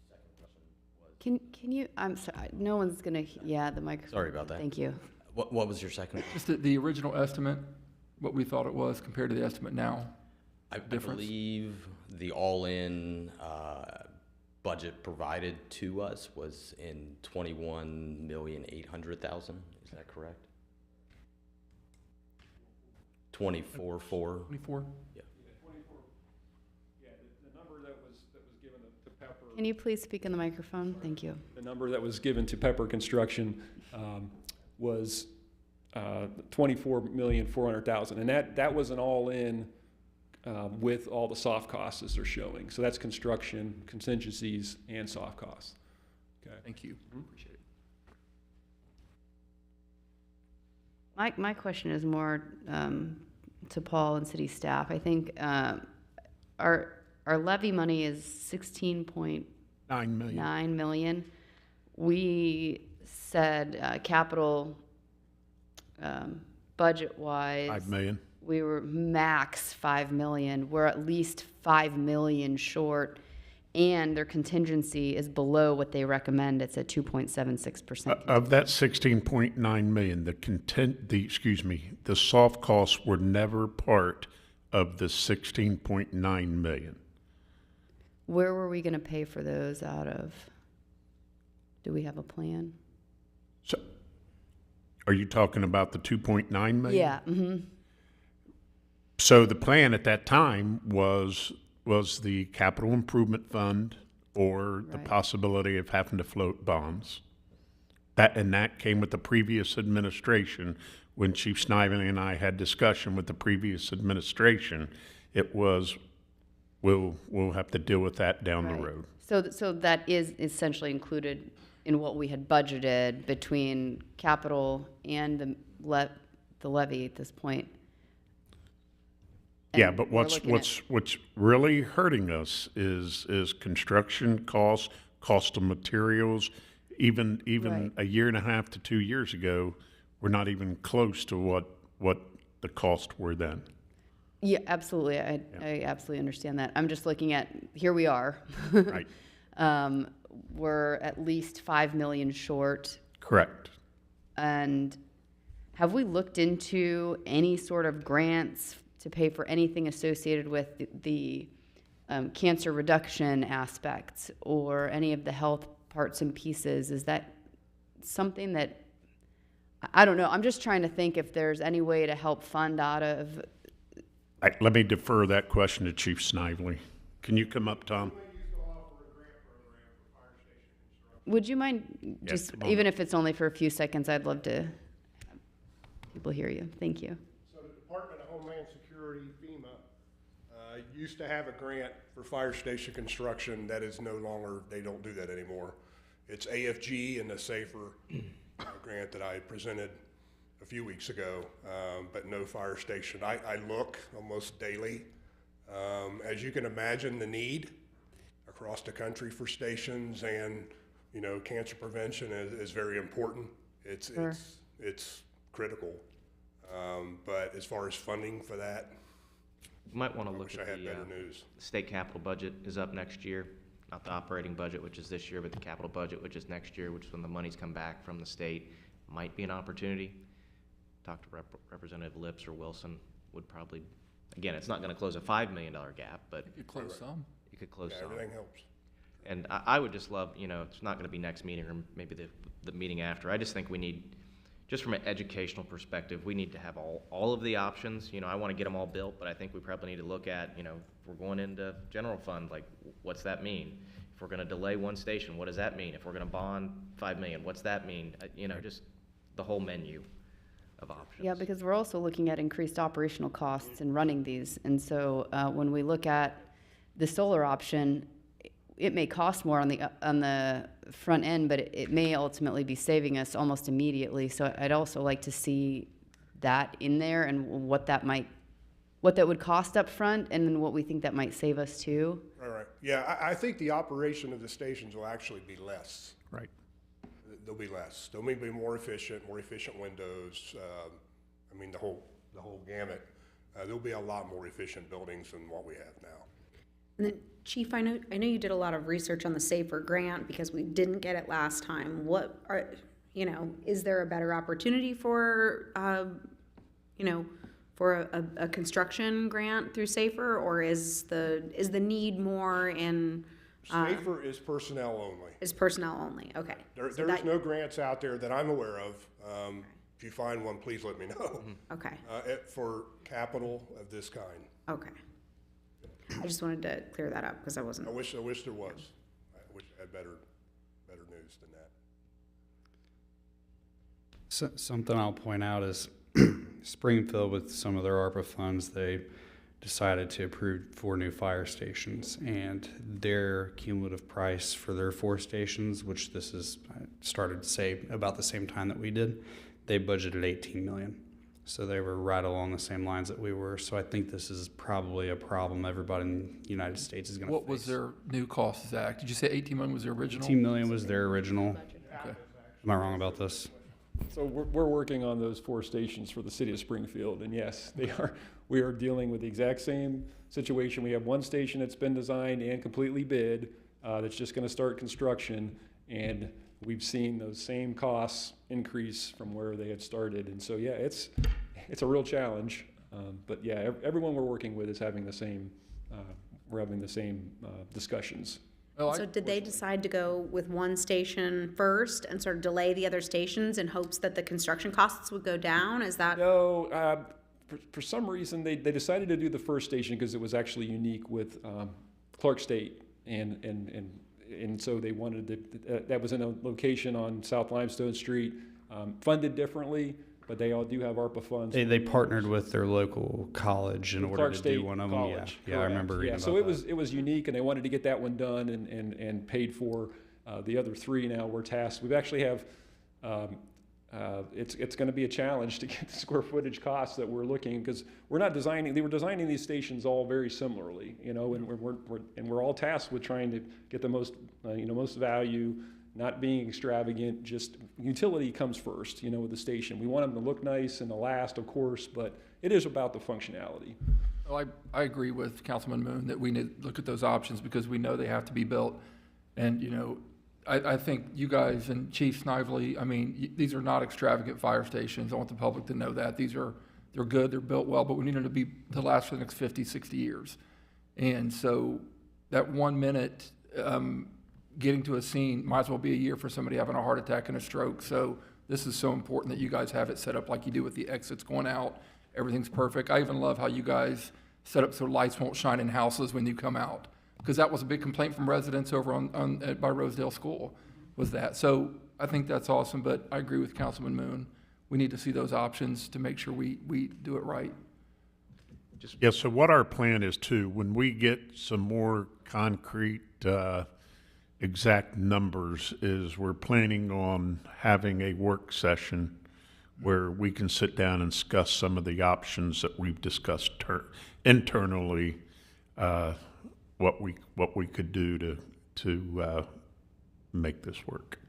second question was? Can you, I'm sorry, no one's going to, the microphone. Sorry about that. Thank you. What was your second? Just the original estimate, what we thought it was compared to the estimate now? I believe the all-in budget provided to us was in $21,800,000. Is that correct? 24.4. 24? Yeah. 24. Yeah, the number that was given to Pepper. Can you please speak in the microphone? Thank you. The number that was given to Pepper Construction was $24,400,000, and that was an all-in with all the soft costs as they're showing. So that's construction, contingencies, and soft costs. Okay. Thank you. Appreciate it. My question is more to Paul and city staff. I think our levy money is $16.9 million. We said capital budget-wise, $5 million. we were max $5 million. We're at least $5 million short, and their contingency is below what they recommend. It's at 2.76%. Of that 16.9 million, the soft costs were never part of the 16.9 million. Where were we going to pay for those out of? Do we have a plan? So, are you talking about the 2.9 million? Yeah. Mm-hmm. So the plan at that time was the capital improvement fund or the possibility of having to float bonds. That came with the previous administration. When Chief Snively and I had discussion with the previous administration, it was, we'll have to deal with that down the road. So that is essentially included in what we had budgeted between capital and the levy at this point. Yeah, but what's really hurting us is construction costs, cost of materials. Even a year and a half to 2 years ago, we're not even close to what the costs were then. Yeah, absolutely. I absolutely understand that. I'm just looking at, here we are. Right. We're at least 5 million short. Correct. And have we looked into any sort of grants to pay for anything associated with the cancer reduction aspects or any of the health parts and pieces? Is that something that, I don't know, I'm just trying to think if there's any way to help fund out of. Let me defer that question to Chief Snively. Can you come up, Tom? Would you mind just, even if it's only for a few seconds, I'd love to have people hear you. Thank you. So the Department of Homeland Security, FEMA, used to have a grant for fire station construction. That is no longer, they don't do that anymore. It's AFG and the SAFER grant that I presented a few weeks ago, but no fire station. I look almost daily As you can imagine, the need across the country for stations and, cancer prevention is very important. Sure. It's critical. But as far as funding for that, You might want to I look wish at I had the better news. state capital budget is up next year, not the operating budget, which is this year, but the capital budget, which is next year, which is when the monies come back from the state, might be an opportunity. Talk to Representative Lips or Wilson would probably, again, it's not going to close a $5 million gap, but You could close some. you could close Yeah, some. everything helps. And I would just love, it's not going to be next meeting or maybe the meeting after. I just think we need, just from an educational perspective, we need to have all of the options. I want to get them all built, but I think we probably need to look at, if we're going into general fund, like, what's that mean? If we're going to delay one station, what does that mean? If we're going to bond $5 million, what's that mean? Just the whole menu of options. Yeah, because we're also looking at increased operational costs in running these. And so when we look at the solar option, it may cost more on the front end, but it may ultimately be saving us almost immediately. So I'd also like to see that in there and what that would cost up front, and then what we think that might save us too. Right. Yeah, I think the operation of the stations will actually be less. Right. They'll be less. They'll be more efficient windows. The whole gamut. There'll be a lot more efficient buildings than what we have now. And then, Chief, I know you did a lot of research on the SAFER grant because we didn't get it last time. Is there a better opportunity for, for a construction grant through SAFER, or is the need more in? SAFER is personnel only. Is personnel only, okay. There's no grants out there that I'm aware of. If you find one, please let me know. Okay. For capital of this kind. Okay. I just wanted to clear that up because I wasn't. I wish there was. I wish I had better news than that. Something I'll point out is Springfield, with some of their ARPA funds, they decided to approve 4 new fire stations, and their cumulative price for their 4 stations, which this is started to say about the same time that we did, they budgeted $18 million. So they were right along the same lines that we were. So I think this is probably a problem everybody in the United States is going to face. What was their new cost, Zach? Did you say 18 million was their original? 18 million was their original. Okay. Am I wrong about this? So we're working on those 4 stations for the city of Springfield, and yes, we are dealing with the exact same situation. We have 1 station that's been designed and completely bid, that's just gonna start construction, and we've seen those same costs increase from where they had started. And so, yeah, it's a real challenge, but yeah, everyone we're working with is having the same, we're having the same discussions. So did they decide to go with 1 station first and sort of delay the other stations in hopes that the construction costs would go down? Is that? No, for some reason, they decided to do the first station because it was actually unique with Clark State, and so they wanted to, that was in a location on South Limestone Street, funded differently, but they all do have ARPA funds. They partnered with their local college in order Clark to State do one of them. College, Yeah, I remember reading about so that. it was unique, and they wanted to get that one done and paid for. The other 3 now we're tasked. We actually have, it's going to be a challenge to get the square footage costs that we're looking, because we're not designing. They were designing these stations all very similarly, and we're all tasked with trying to get the most value, not being extravagant. Just utility comes first, with the station. We want them to look nice and to last, of course, but it is about the functionality. Well, I agree with Councilman Moon that we need to look at those options because we know they have to be built. And, I think you guys and Chief Snively, these are not extravagant fire stations. I want the public to know that. They're good, they're built well, but we need them to last for the next 50, 60 years. And so that 1 minute, getting to a scene might as well be a year for somebody having a heart attack and a stroke. So this is so important that you guys have it set up like you do with the exits going out. Everything's perfect. I even love how you guys set up so lights won't shine in houses when you come out, because that was a big complaint from residents over by Rosedale School, was that. So I think that's awesome, but I agree with Councilman Moon. We need to see those options to make sure we do it right. Yeah, so what our plan is too, when we get some more concrete exact numbers, is we're planning on having a work session where we can sit down and discuss some of the options that we've discussed internally what we could do to make this work.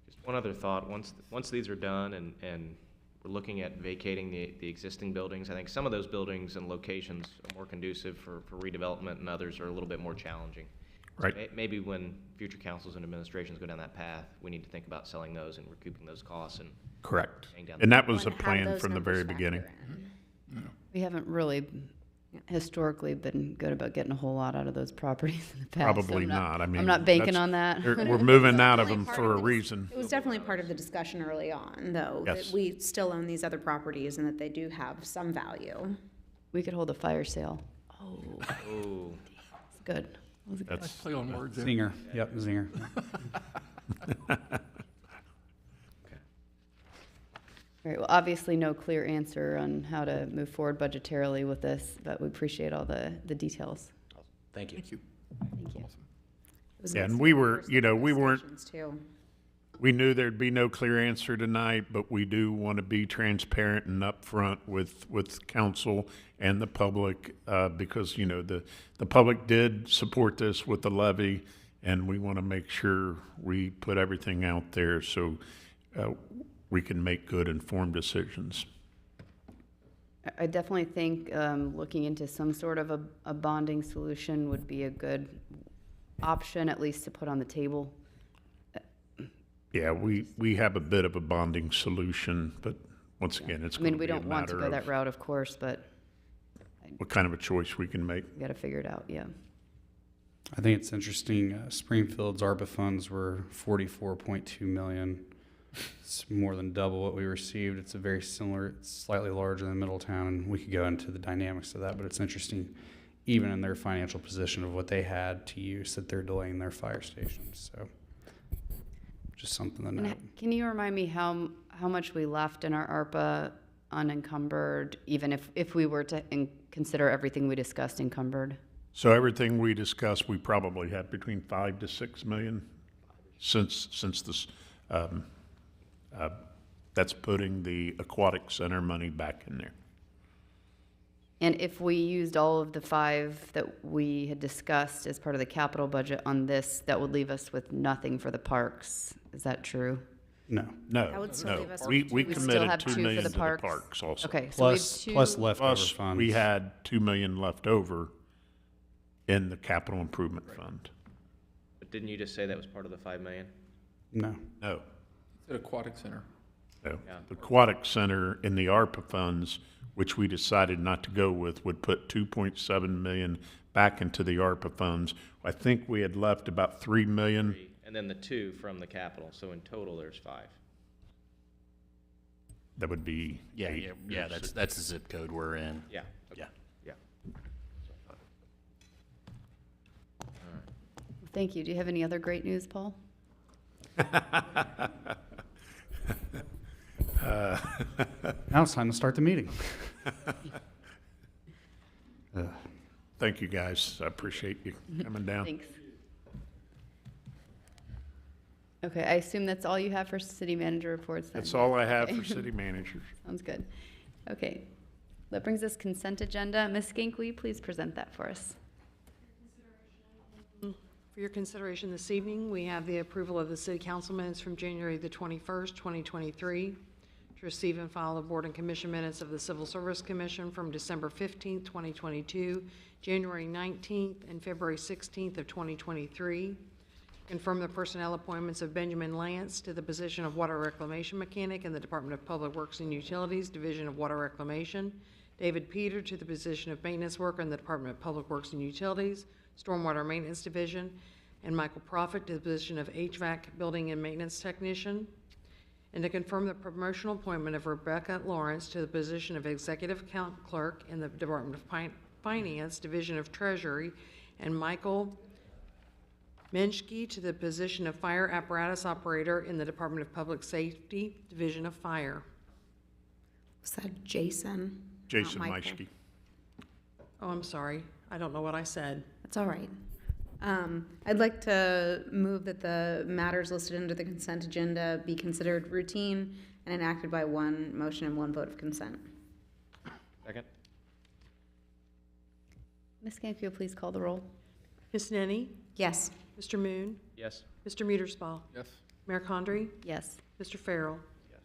Just one other thought, once these are done and we're looking at vacating the existing buildings, I think some of those buildings and locations are more conducive for redevelopment and others are a little bit more challenging. So Right. maybe when future councils and administrations go down that path, we need to think about selling those and recouping those costs and Correct. paying down And the- that was a Want to have plan those from the numbers very factor beginning. in. We haven't really historically been good about getting a whole lot out of those properties in the past. so Probably I'm not. I mean, I'm not banking that's- on that. We're moving out of Definitely them part for a of the- reason. It was definitely part of the discussion early on, though, Yes. that we still own these other properties and that they do have some value. We could hold a fire sale. Oh, Ooh. that's good. That was a good. That's Play on words there. Zinger, yep, zinger. All right, well, obviously no clear answer on how to move forward budgetarily with this, but we appreciate all the details. Thank you. Thank you. Thank you. It was Yeah, nice and to we hear were, first you know, we weren't, demonstrations, too. we knew there'd be no clear answer tonight, but we do want to be transparent and upfront with council and the public, because, you know, the public did support this with the levy, and we want to make sure we put everything out there so we can make good informed decisions. I definitely think looking into some sort of a bonding solution would be a good option, at least to put on the table. Yeah, we have a bit of a bonding solution, but once again, it's I going mean, to we be a don't want to matter go that of route, of course, but what kind of a choice we can make. we got to figure it out, yeah. I think it's interesting, Springfield's ARPA funds were 44.2 million. It's more than double what we received. It's a very similar, it's slightly larger than Middletown, and we could go into the dynamics of that, but it's interesting, even in their financial position of what they had to use, that they're delaying their fire stations, so just something to And note. can you remind me how much we left in our ARPA unencumbered, even if we were to consider everything we discussed encumbered? So everything we discussed, we probably had between 5 to 6 million since this, that's putting the aquatic center money back in there. And if we used all of the 5 that we had discussed as part of the capital budget on this, that would leave us with nothing for the parks. Is that true? No. No, That would still no. leave us We with We still committed have 2 2 for million the to the parks? parks also. Okay, so we have Plus, 2. plus leftover Plus, funds. we had 2 million left over in the capital improvement fund. But didn't you just say that was part of the 5 million? No. No, At Aquatic Center. no. Yeah. The aquatic center in the ARPA funds, which we decided not to go with, would put 2.7 million back into the ARPA funds. I think we had left about 3 million. And then the 2 from the capital, so in total, there's 5. That would be Yeah, 8. yeah, that's the zip code we're in. Yeah. Yeah. Yeah. Thank you. Do you have any other great news, Paul? Now it's time to start the meeting. Thank you, guys. I appreciate you coming down. Thanks. Okay, I assume that's all you have for city manager reports then? That's all I have Okay. for city managers. Sounds good. Okay, that brings us consent agenda. Ms. Skink, will you please present that for us? For your consideration this evening, we have the approval of the city council minutes from January the 21st, 2023, to receive and file the board and commission minutes of the Civil Service Commission from December 15th, 2022, January 19th, and February 16th of 2023. Confirm the personnel appointments of Benjamin Lance to the position of Water Reclamation Mechanic in the Department of Public Works and Utilities, Division of Water Reclamation. David Peter to the position of Maintenance Worker in the Department of Public Works and Utilities, Stormwater Maintenance Division, and Michael Profit to the position of HVAC Building and Maintenance Technician. And to confirm the promotional appointment of Rebecca Lawrence to the position of Executive Account Clerk in the Department of Finance, Division of Treasury, and Michael Menschke to the position of Fire Apparatus Operator in the Department of Public Safety, Division of Fire. Was that Jason? Jason not Michael? Meischke. Oh, I'm sorry. I don't know what I said. That's all right. I'd like to move that the matters listed under the consent agenda be considered routine and enacted by one motion and one vote of consent. Second? Ms. Camp, will you please call the roll? Ms. Nenny? Yes. Mr. Moon? Yes. Mr. Muederspaw? Yes. Mayor Condrey? Yes. Mr. Farrell? Yes.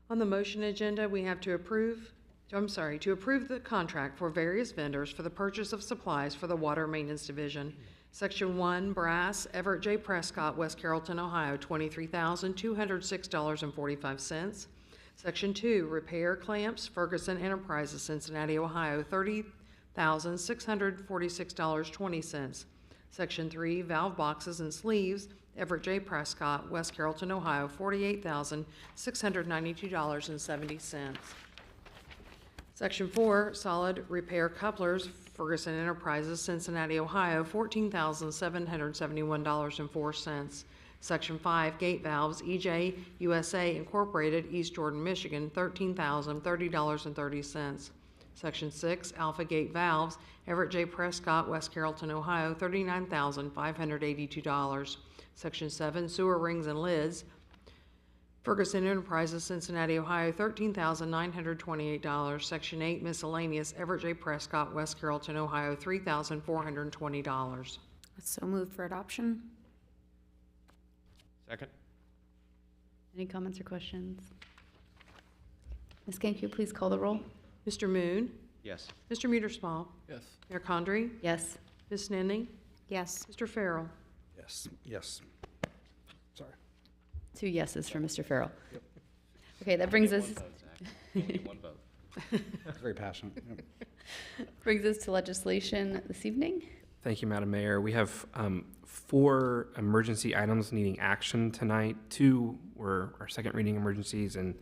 On the motion agenda, we have to approve the contract for various vendors for the purchase of supplies for the Water Maintenance Division. Section 1, brass, Everett J. Prescott, West Carrollton, Ohio, $23,206.45. Section 2, repair clamps, Ferguson Enterprises, Cincinnati, Ohio, $30,646.20. Section 3, valve boxes and sleeves, Everett J. Prescott, West Carrollton, Ohio, $48,692.70. Section 4, solid repair couplers, Ferguson Enterprises, Cincinnati, Ohio, $14,771.04. Section 5, gate valves, EJ USA Incorporated, East Jordan, Michigan, $13,030.30. Section 6, alpha gate valves, Everett J. Prescott, West Carrollton, Ohio, $39,582. Section 7, sewer rings and lids, Ferguson Enterprises, Cincinnati, Ohio, $13,928. Section 8, miscellaneous, Everett J. Prescott, West Carrollton, Ohio, $3,420. So moved for adoption. Second. Any comments or questions? Ms. Camp, will you please call the roll? Mr. Moon? Yes. Mr. Muederspaw? Yes. Mayor Condrey? Yes. Ms. Nenny? Yes. Mr. Farrell? Yes. Yes. Sorry. 2 yeses for Mr. Farrell. Okay, that brings us, One vote. Very passionate. Yep. brings us to legislation this evening. Thank you, Madam Mayor. We have 4 emergency items needing action tonight. 2 were our second reading emergencies, and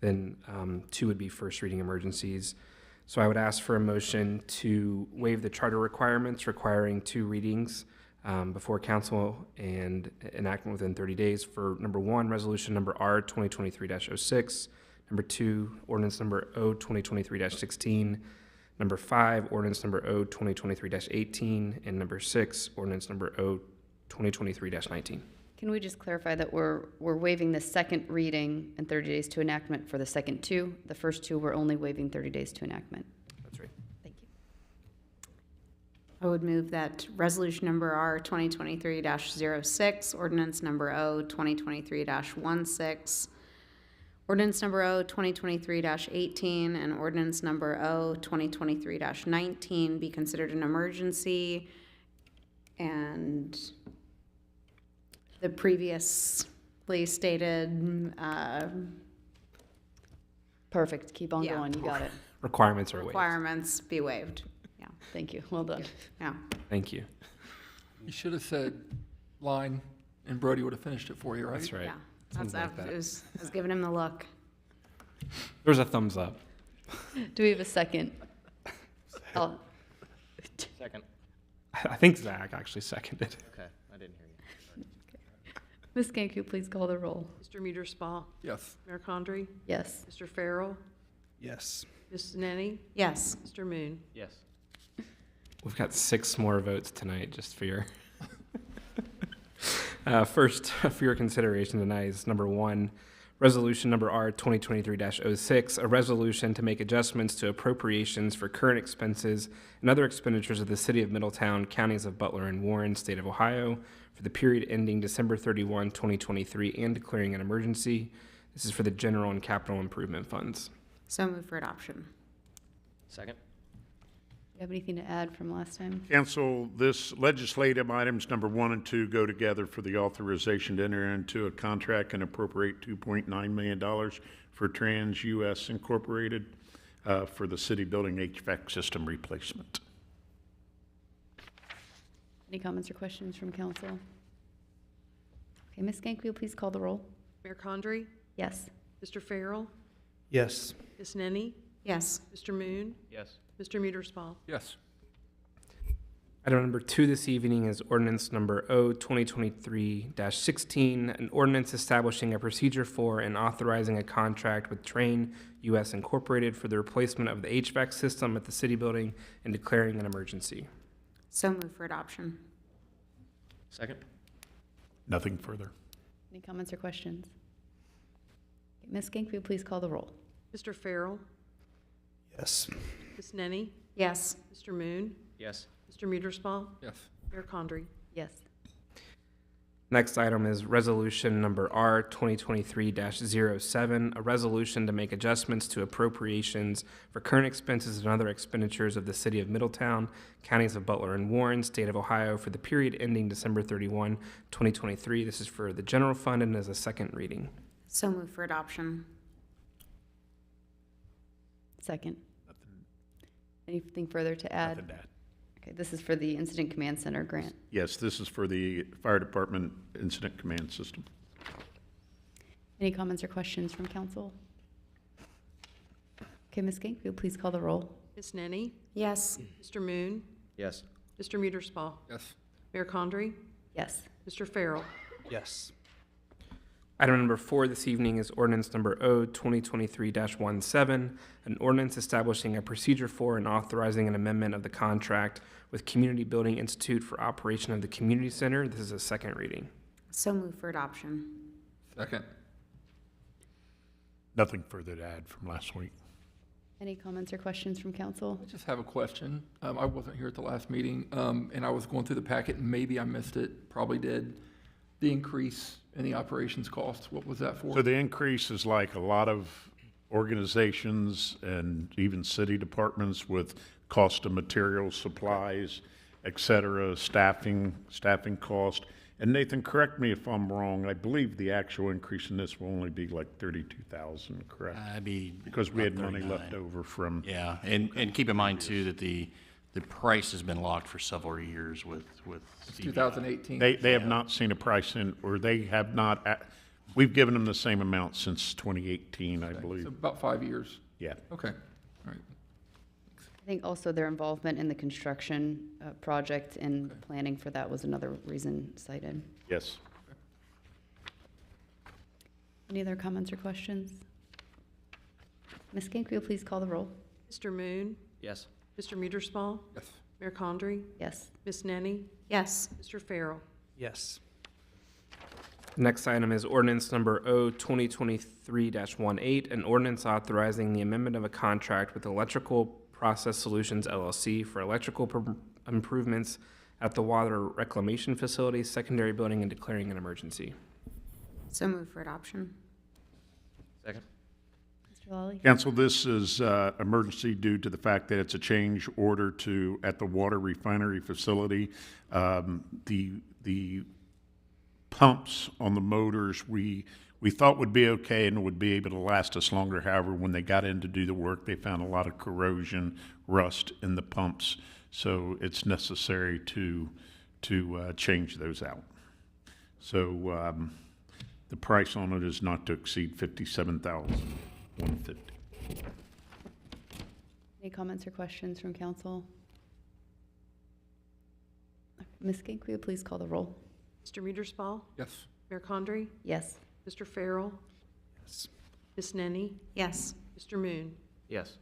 then 2 would be first reading emergencies. So I would ask for a motion to waive the charter requirements requiring 2 readings before council and enactment within 30 days for number 1, resolution number R 2023-06, number 2, ordinance number O 2023-16, number 5, ordinance number O 2023-18, and number 6, ordinance number O 2023-19. Can we just clarify that we're waiving the second reading and 30 days to enactment for the second 2? The first 2, we're only waiving 30 days to enactment. That's right. Thank you. I would move that resolution number R 2023-06, ordinance number O 2023-16, ordinance number O 2023-18, and ordinance number O 2023-19 be considered an emergency, and the previously stated, Perfect. Keep on Yeah. going. You got it. Requirements are waived. requirements be waived. Yeah, Thank you. Well done. yeah. Thank you. You should have said line, and Brody would have finished it for you, right? That's right. Yeah. Something like that. I was giving him the look. There's a thumbs up. Do we have a second? Oh, Second. I think Zach actually seconded. Okay, I didn't hear you. Ms. Camp, will you please call the roll? Mr. Muederspaw? Yes. Mayor Condrey? Yes. Mr. Farrell? Yes. Ms. Nenny? Yes. Mr. Moon? Yes. We've got 6 more votes tonight, just for your first for your consideration tonight is number 1, resolution number R 2023-06, a resolution to make adjustments to appropriations for current expenses and other expenditures of the city of Middletown, counties of Butler and Warren, state of Ohio, for the period ending December 31, 2023, and declaring an emergency. This is for the general and capital improvement funds. So move for adoption. Second. Do you have anything to add from last time? Council, this legislative items number 1 and 2 go together for the authorization to enter into a contract and appropriate $2.9 million for Trans US Incorporated for the city building HVAC system replacement. Any comments or questions from council? Okay, Ms. Gank, will you please call the roll? Mayor Condrey? Yes. Mr. Farrell? Yes. Ms. Nenny? Yes. Mr. Moon? Yes. Mr. Muederspaw? Yes. Item number 2 this evening is ordinance number O 2023-16, an ordinance establishing a procedure for and authorizing a contract with Train US Incorporated for the replacement of the HVAC system at the city building and declaring an emergency. So move for adoption. Second. Nothing further. Any comments or questions? Okay, Ms. Gank, will you please call the roll? Mr. Farrell? Yes. Ms. Nenny? Yes. Mr. Moon? Yes. Mr. Muederspaw? Yes. Mayor Condrey? Yes. Next item is resolution number R 2023-07, a resolution to make adjustments to appropriations for current expenses and other expenditures of the city of Middletown, counties of Butler and Warren, state of Ohio for the period ending December 31, 2023. This is for the general fund and as a second reading. So move for adoption. Second. Anything further to add? Nothing to add. Okay, this is for the Incident Command Center grant. Yes, this is for the Fire Department Incident Command System. Any comments or questions from council? Okay, Ms. Gank, will you please call the roll? Ms. Nenny? Yes. Mr. Moon? Yes. Mr. Muederspaw? Yes. Mayor Condrey? Yes. Mr. Farrell? Yes. Item number 4 this evening is ordinance number O 2023-17, an ordinance establishing a procedure for and authorizing an amendment of the contract with Community Building Institute for operation of the community center. This is a second reading. So move for adoption. Second. Nothing further to add from last week. Any comments or questions from council? I just have a question. I wasn't here at the last meeting, and I was going through the packet, and maybe I missed it, probably did. The increase in the operations costs, what was that for? So the increase is like a lot of organizations and even city departments with cost of materials, supplies, et cetera, staffing cost. And Nathan, correct me if I'm wrong, I believe the actual increase in this will only be like 32,000, correct? Because we had money left over from. Yeah, and keep in mind too that the price has been locked for several years with CBI. 2018. They have not seen a price in, or they have not, we've given them the same amount since 2018, I believe. So about 5 years. Yeah. Okay, all right. I think also their involvement in the construction project and planning for that was another reason cited. Yes. Any other comments or questions? Ms. Gank, will you please call the roll? Mr. Moon? Yes. Mr. Muederspaw? Yes. Mayor Condrey? Yes. Ms. Nenny? Yes. Mr. Farrell? Yes. Next item is ordinance number O 2023-18, an ordinance authorizing the amendment of a contract with Electrical Process Solutions LLC for electrical improvements at the water reclamation facility, secondary building, and declaring an emergency. So move for adoption. Second. Mr. Lawley? Council, this is emergency due to the fact that it's a change order at the water refinery facility. The pumps on the motors we thought would be okay and would be able to last us longer. However, when they got in to do the work, they found a lot of corrosion, rust in the pumps. So it's necessary to change those out. So the price on it is not to exceed $57,150. Any comments or questions from council? Ms. Gank, will you please call the roll? Mr. Muederspaw? Yes. Mayor Condrey? Yes. Mr. Farrell? Yes. Ms. Nenny? Yes. Mr. Moon? Yes.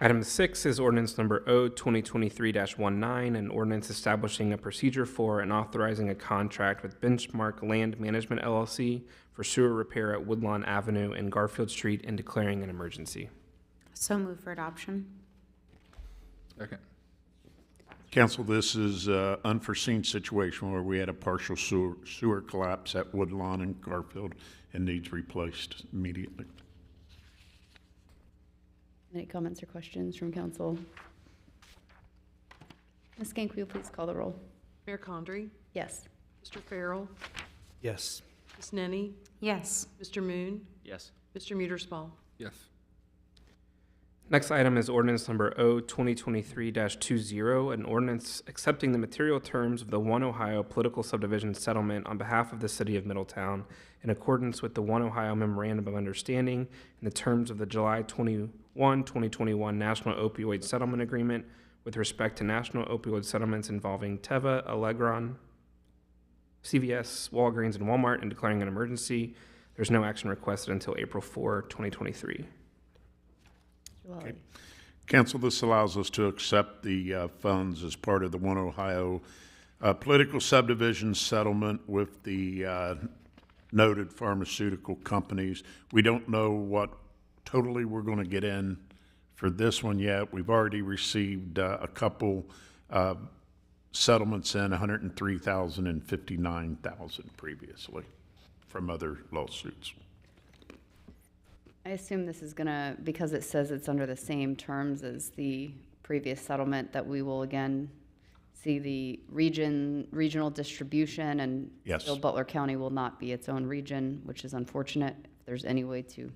Item 6 is ordinance number O 2023-19, an ordinance establishing a procedure for and authorizing a contract with Benchmark Land Management LLC for sewer repair at Woodlawn Avenue and Garfield Street and declaring an emergency. So move for adoption. Second. Council, this is an unforeseen situation where we had a partial sewer collapse at Woodlawn and Garfield and needs replaced immediately. Any comments or questions from council? Ms. Gank, will you please call the roll? Mayor Condrey? Yes. Mr. Farrell? Yes. Ms. Nenny? Yes. Mr. Moon? Yes. Mr. Muederspaw? Yes. Next item is ordinance number O 2023-20, an ordinance accepting the material terms of the One Ohio Political Subdivision Settlement on behalf of the City of Middletown in accordance with the One Ohio Memorandum of Understanding and the terms of the July 21, 2021 National Opioid Settlement Agreement with respect to national opioid settlements involving Teva, Allegron, CVS, Walgreens, and Walmart, and declaring an emergency. There's no action requested until April 4, 2023. Okay. Council, this allows us to accept the funds as part of the One Ohio political subdivision settlement with the noted pharmaceutical companies. We don't know what totally we're going to get in for this one yet. We've already received a couple settlements in, 103,000 and 59,000 previously from other lawsuits. I assume this is gonna, because it says it's under the same terms as the previous settlement, that we will again see the regional distribution, and Yes. still Butler County will not be its own region, which is unfortunate. If there's any way to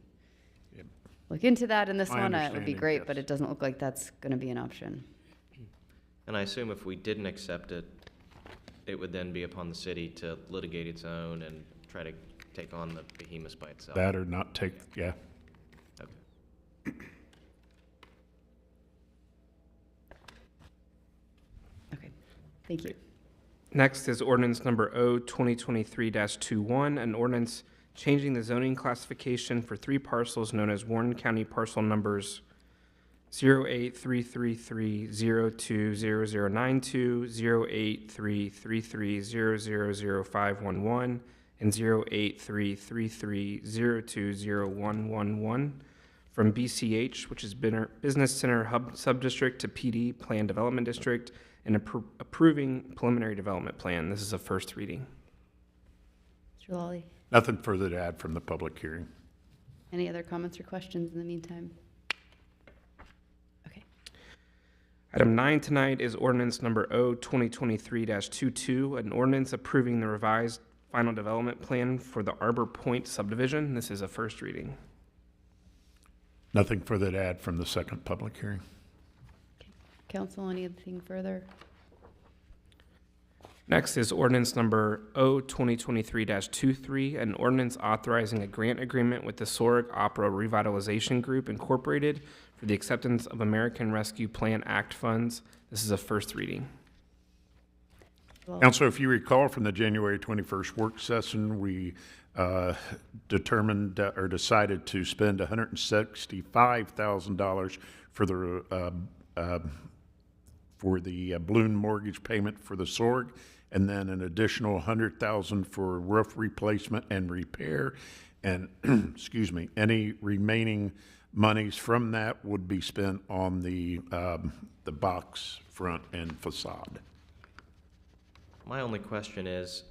look into that in this My one, it would be understanding, great, yes. but it doesn't look like that's gonna be an option. And I assume if we didn't accept it, it would then be upon the city to litigate its own and try to take on the behemoths by itself. That or not take, yeah. Okay. Okay, thank you. Next is ordinance number O-2023-21, an ordinance changing the zoning classification for 3 parcels known as Warren County parcel numbers 08333020092, 08333000511, and 08333020111 from BCH, which is Business Center Hub Subdistrict, to PD Plan Development District, and approving preliminary development plan. This is a first reading. Mr. Lawley, Nothing further to add from the public hearing. any other comments or questions in the meantime? Okay. Item 9 tonight is ordinance number O-2023-22, an ordinance approving the revised final development plan for the Arbor Point subdivision. This is a first reading. Nothing further to add from the second public hearing. Council, anything further? Next is ordinance number O-2023-23, an ordinance authorizing a grant agreement with the Sorg Opera Revitalization Group Incorporated for the acceptance of American Rescue Plan Act funds. This is a first reading. Councilor, if you recall from the January 21st work session, we determined or decided to spend $165,000 for the balloon mortgage payment for the Sorg, and then an additional $100,000 for roof replacement and repair. And excuse me, any remaining monies from that would be spent on the box front and facade. My only question is,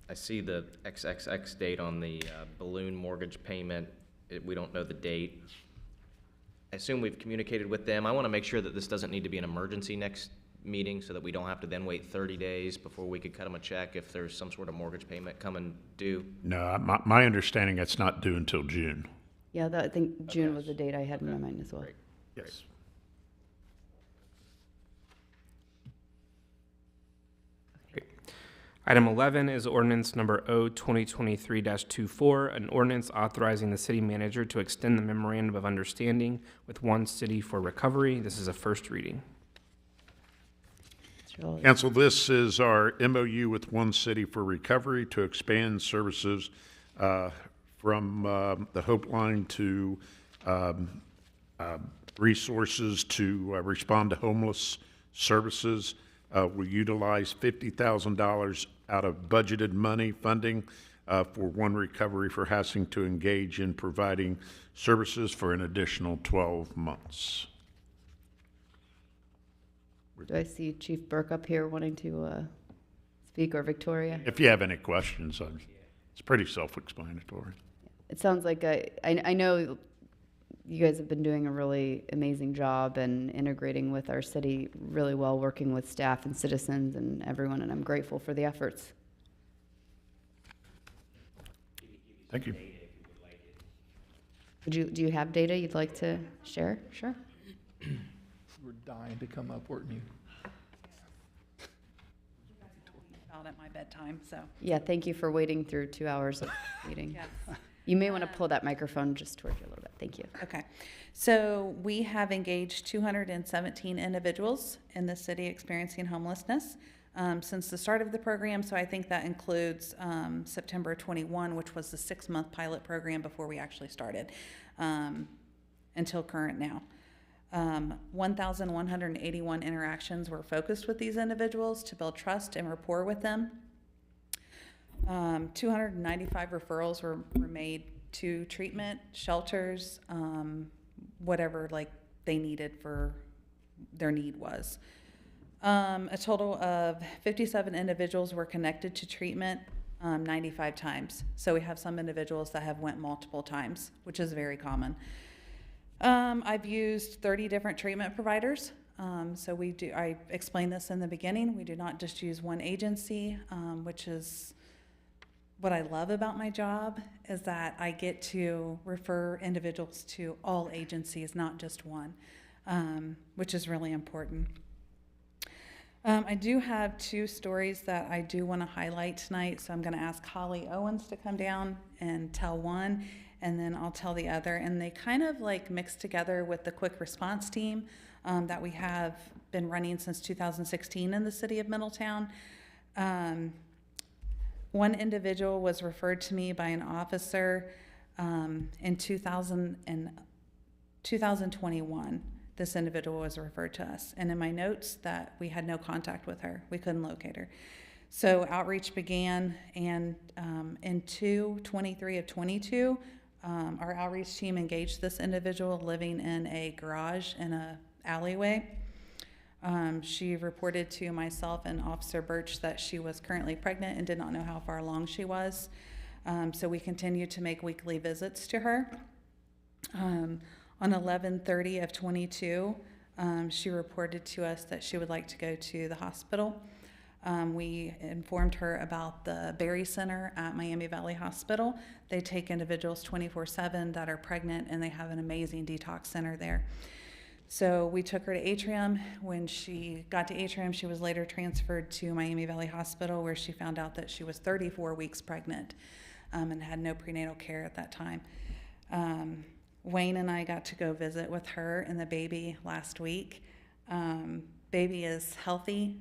I see the XXX date on the balloon mortgage payment. We don't know the date. I assume we've communicated with them. I want to make sure that this doesn't need to be an emergency next meeting, so that we don't have to then wait 30 days before we could cut them a check if there's some sort of mortgage payment coming due. No, my understanding, it's not due until June. Yeah, I think June was the date I had in my mind as well. Great. Yes. Item 11 is ordinance number O-2023-24, an ordinance authorizing the city manager to extend the memorandum of understanding with One City for Recovery. This is a first reading. Council, this is our MOU with One City for Recovery to expand services from the Hope Line to resources to respond to homeless services. We utilize $50,000 out of budgeted money funding for One Recovery for Housing to engage in providing services for an additional 12 months. Do I see Chief Burke up here wanting to speak, or Victoria? If you have any questions, it's pretty self-explanatory. It sounds like I know you guys have been doing a really amazing job and integrating with our city really well, working with staff and citizens and everyone, and I'm grateful for the efforts. Thank you. Do you have data you'd like to share? Sure. We're dying to come up, weren't you? Out at my bedtime, so. Yeah, thank you for waiting through 2 hours of meeting. Yes. You may want to pull that microphone just towards you a little bit. Thank you. Okay. So we have engaged 217 individuals in the city experiencing homelessness since the start of the program. So I think that includes September 21, which was the 6-month pilot program before we actually started, until current now. 1,181 interactions were focused with these individuals to build trust and rapport with them. 295 referrals were made to treatment, shelters, whatever, like they needed for their need was. A total of 57 individuals were connected to treatment 95 times. So we have some individuals that have went multiple times, which is very common. I've used 30 different treatment providers. I explained this in the beginning. We do not just use one agency, which is what I love about my job, is that I get to refer individuals to all agencies, not just one, which is really important. I do have 2 stories that I do want to highlight tonight, so I'm going to ask Holly Owens to come down and tell one, and then I'll tell the other. And they kind of like mix together with the quick response team that we have been running since 2016 in the city of Middletown. One individual was referred to me by an officer in 2021. This individual was referred to us. And in my notes that we had no contact with her. We couldn't locate her. So outreach began, and in 2/23 of 22, our outreach team engaged this individual living in a garage in a alleyway. She reported to myself and Officer Birch that she was currently pregnant and did not know how far along she was. So we continued to make weekly visits to her. On 11/30 of 22, she reported to us that she would like to go to the hospital. We informed her about the Berry Center at Miami Valley Hospital. They take individuals 24/7 that are pregnant, and they have an amazing detox center there. So we took her to Atrium. When she got to Atrium, she was later transferred to Miami Valley Hospital, where she found out that she was 34 weeks pregnant and had no prenatal care at that time. Wayne and I got to go visit with her and the baby last week. Baby is healthy.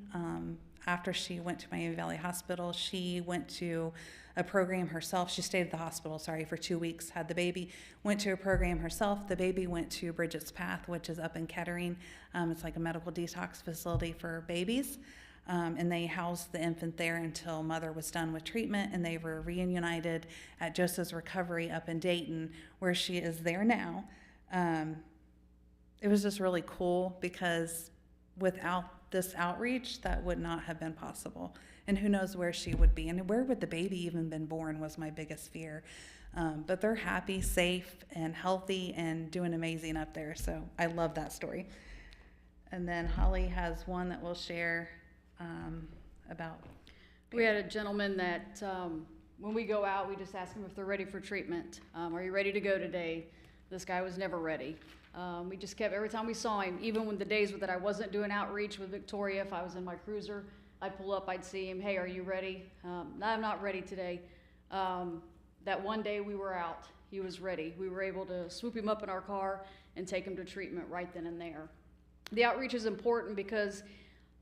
After she went to Miami Valley Hospital, she went to a program herself. She stayed at the hospital, for 2 weeks, had the baby, went to a program herself. The baby went to Bridget's Path, which is up in Kettering. It's like a medical detox facility for babies. And they housed the infant there until mother was done with treatment, and they were reunited at Joseph's Recovery up in Dayton, where she is there now. It was just really cool because without this outreach, that would not have been possible. And who knows where she would be, and where would the baby even been born was my biggest fear. But they're happy, safe, and healthy, and doing amazing up there. So I love that story. And then Holly has one that we'll share about. We had a gentleman that when we go out, we just ask them if they're ready for treatment. Are you ready to go today? This guy was never ready. We just kept, every time we saw him, even when the days that I wasn't doing outreach with Victoria, if I was in my cruiser, I'd pull up, I'd see him, hey, are you ready? No, I'm not ready today. That one day we were out, he was ready. We were able to swoop him up in our car and take him to treatment right then and there. The outreach is important because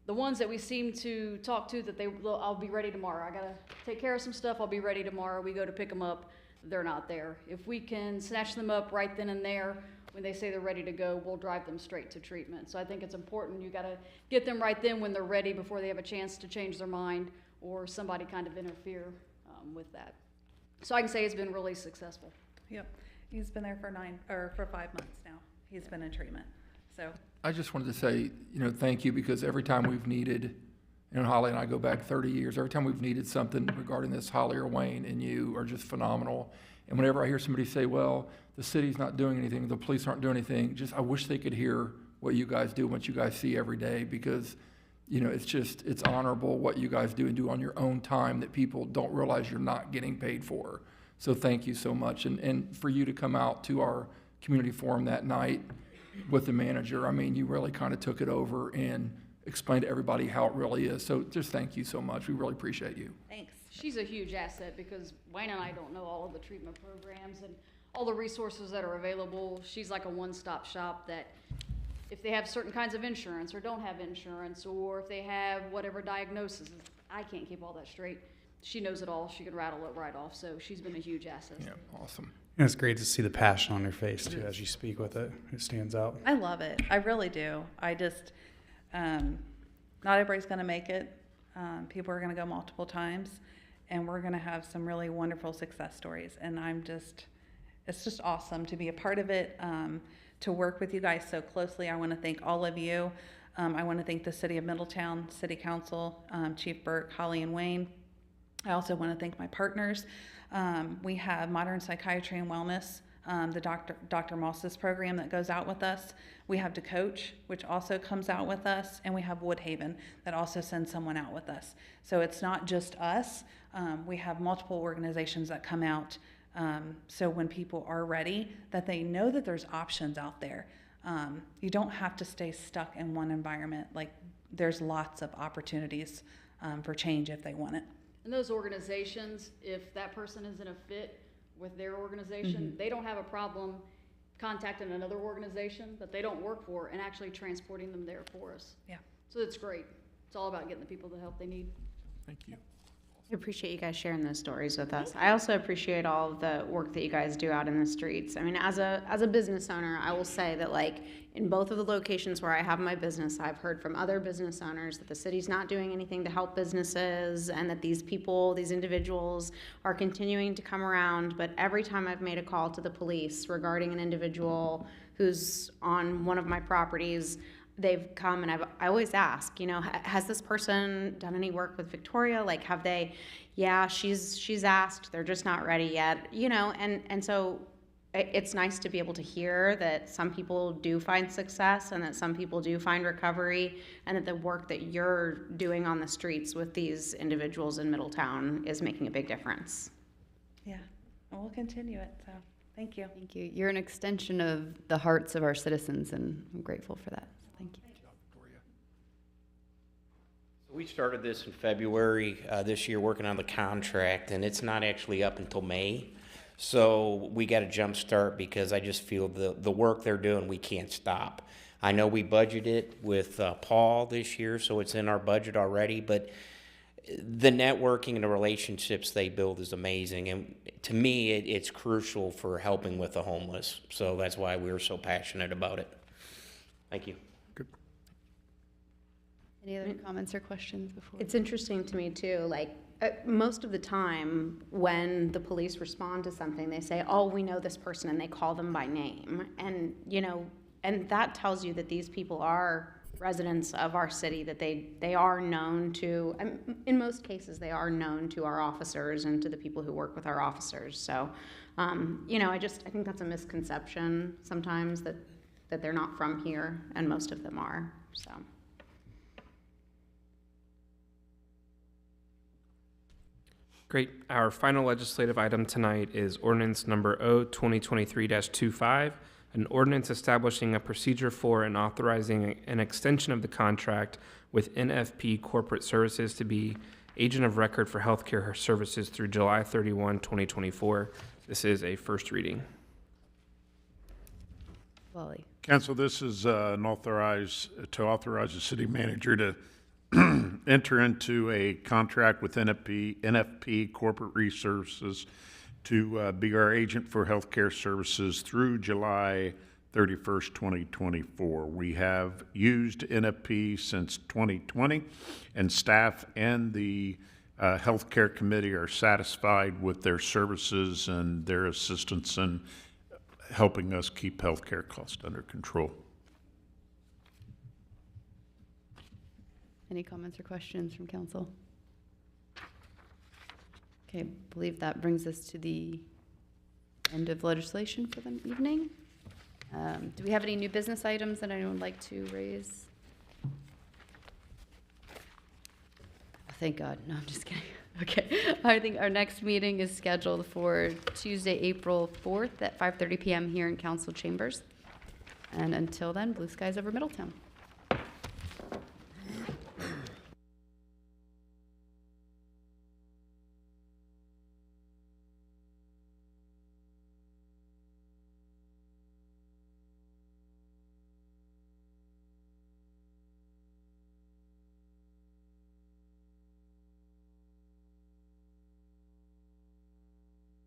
the ones that we seem to talk to that I'll be ready tomorrow. I gotta take care of some stuff, I'll be ready tomorrow. We go to pick them up, they're not there. If we can snatch them up right then and there, when they say they're ready to go, we'll drive them straight to treatment. So I think it's important, you gotta get them right then when they're ready before they have a chance to change their mind or somebody kind of interfere with that. So I can say it's been really successful. Yep, he's been there for 5 months now. He's been in treatment, so. I just wanted to say, thank you, because every time we've needed, Holly and I go back 30 years, every time we've needed something regarding this, Holly or Wayne and you are just phenomenal. And whenever I hear somebody say, well, the city's not doing anything, the police aren't doing anything, I wish they could hear what you guys do, what you guys see every day, because, it's honorable what you guys do and do on your own time that people don't realize you're not getting paid for. So thank you so much. And for you to come out to our community forum that night with the manager, you really kind of took it over and explained to everybody how it really is. So just thank you so much. We really appreciate you. Thanks. She's a huge asset because Wayne and I don't know all of the treatment programs and all the resources that are available. She's like a one-stop shop that if they have certain kinds of insurance or don't have insurance, or if they have whatever diagnosis, I can't keep all that straight. She knows it all. She can rattle it right off. So she's been a huge asset. Yeah, awesome. And it's great to see the passion on your face too as you speak with it. It stands out. I love it. I really do. I just, not everybody's going to make it. People are going to go multiple times, and we're going to have some really wonderful success stories. And it's just awesome to be a part of it. to work with you guys so closely. I want to thank all of you. I want to thank the City of Middletown, City Council, Chief Burke, Holly, and Wayne. I also want to thank my partners. We have Modern Psychiatry and Wellness, the Dr. Moss's program that goes out with us. We have DeCoach, which also comes out with us, and we have Woodhaven that also sends someone out with us. So it's not just us. We have multiple organizations that come out. So when people are ready, that they know that there's options out there. You don't have to stay stuck in one environment. Like, there's lots of opportunities for change if they want it. And those organizations, if that person isn't a fit with their organization, they don't have a problem contacting another organization that they don't work for and actually transporting them there for us. Yeah. So it's great. It's all about getting the people the help they need. Thank you. I appreciate you guys sharing those stories with us. I also appreciate all of the work that you guys do out in the streets. I mean, as a business owner, I will say that, like, in both of the locations where I have my business, I've heard from other business owners that the city's not doing anything to help businesses, and that these people, these individuals, are continuing to come around. But every time I've made a call to the police regarding an individual who's on one of my properties, they've come, and I always ask, you know, has this person done any work with Victoria? Like, have they? Yeah, she's asked. They're just not ready yet, you know. And so it's nice to be able to hear that some people do find success, and that some people do find recovery, and that the work that you're doing on the streets with these individuals in Middletown is making a big difference. Yeah, and we'll continue it. So thank you. Thank you. You're an extension of the hearts of our citizens, and I'm grateful for that. Thank you. We started this in February this year, working on the contract, and it's not actually up until May. So we got a jump start, because I just feel the work they're doing, we can't stop. I know we budgeted with Paul this year, so it's in our budget already, but the networking and the relationships they build is amazing. And to me, it's crucial for helping with the homeless. So that's why we're so passionate about it. Thank you. Any other comments or questions before? It's interesting to me too, like, most of the time when the police respond to something, they say, oh, we know this person, and they call them by name. And, you know, and that tells you that these people are residents of our city, that they are known to, in most cases, they are known to our officers and to the people who work with our officers. So, you know, I think that's a misconception sometimes, that they're not from here, and most of them are, so. Great. Our final legislative item tonight is ordinance number O-2023-25, an ordinance establishing a procedure for and authorizing an extension of the contract with NFP Corporate Services to be agent of record for healthcare services through July 31, 2024. This is a first reading. Wally. Council, this is to authorize the city manager to enter into a contract with NFP Corporate Resources to be our agent for healthcare services through July 31st, 2024. We have used NFP since 2020, and staff and the healthcare committee are satisfied with their services and their assistance in helping us keep healthcare costs under control. Any comments or questions from council? Okay, I believe that brings us to the end of legislation for the evening. Do we have any new business items that anyone would like to raise? Oh, thank God. No, I'm just kidding. Okay, I think our next meeting is scheduled for Tuesday, April 4th at 5:30 p.m. here in council chambers. And until then, blue skies over Middletown.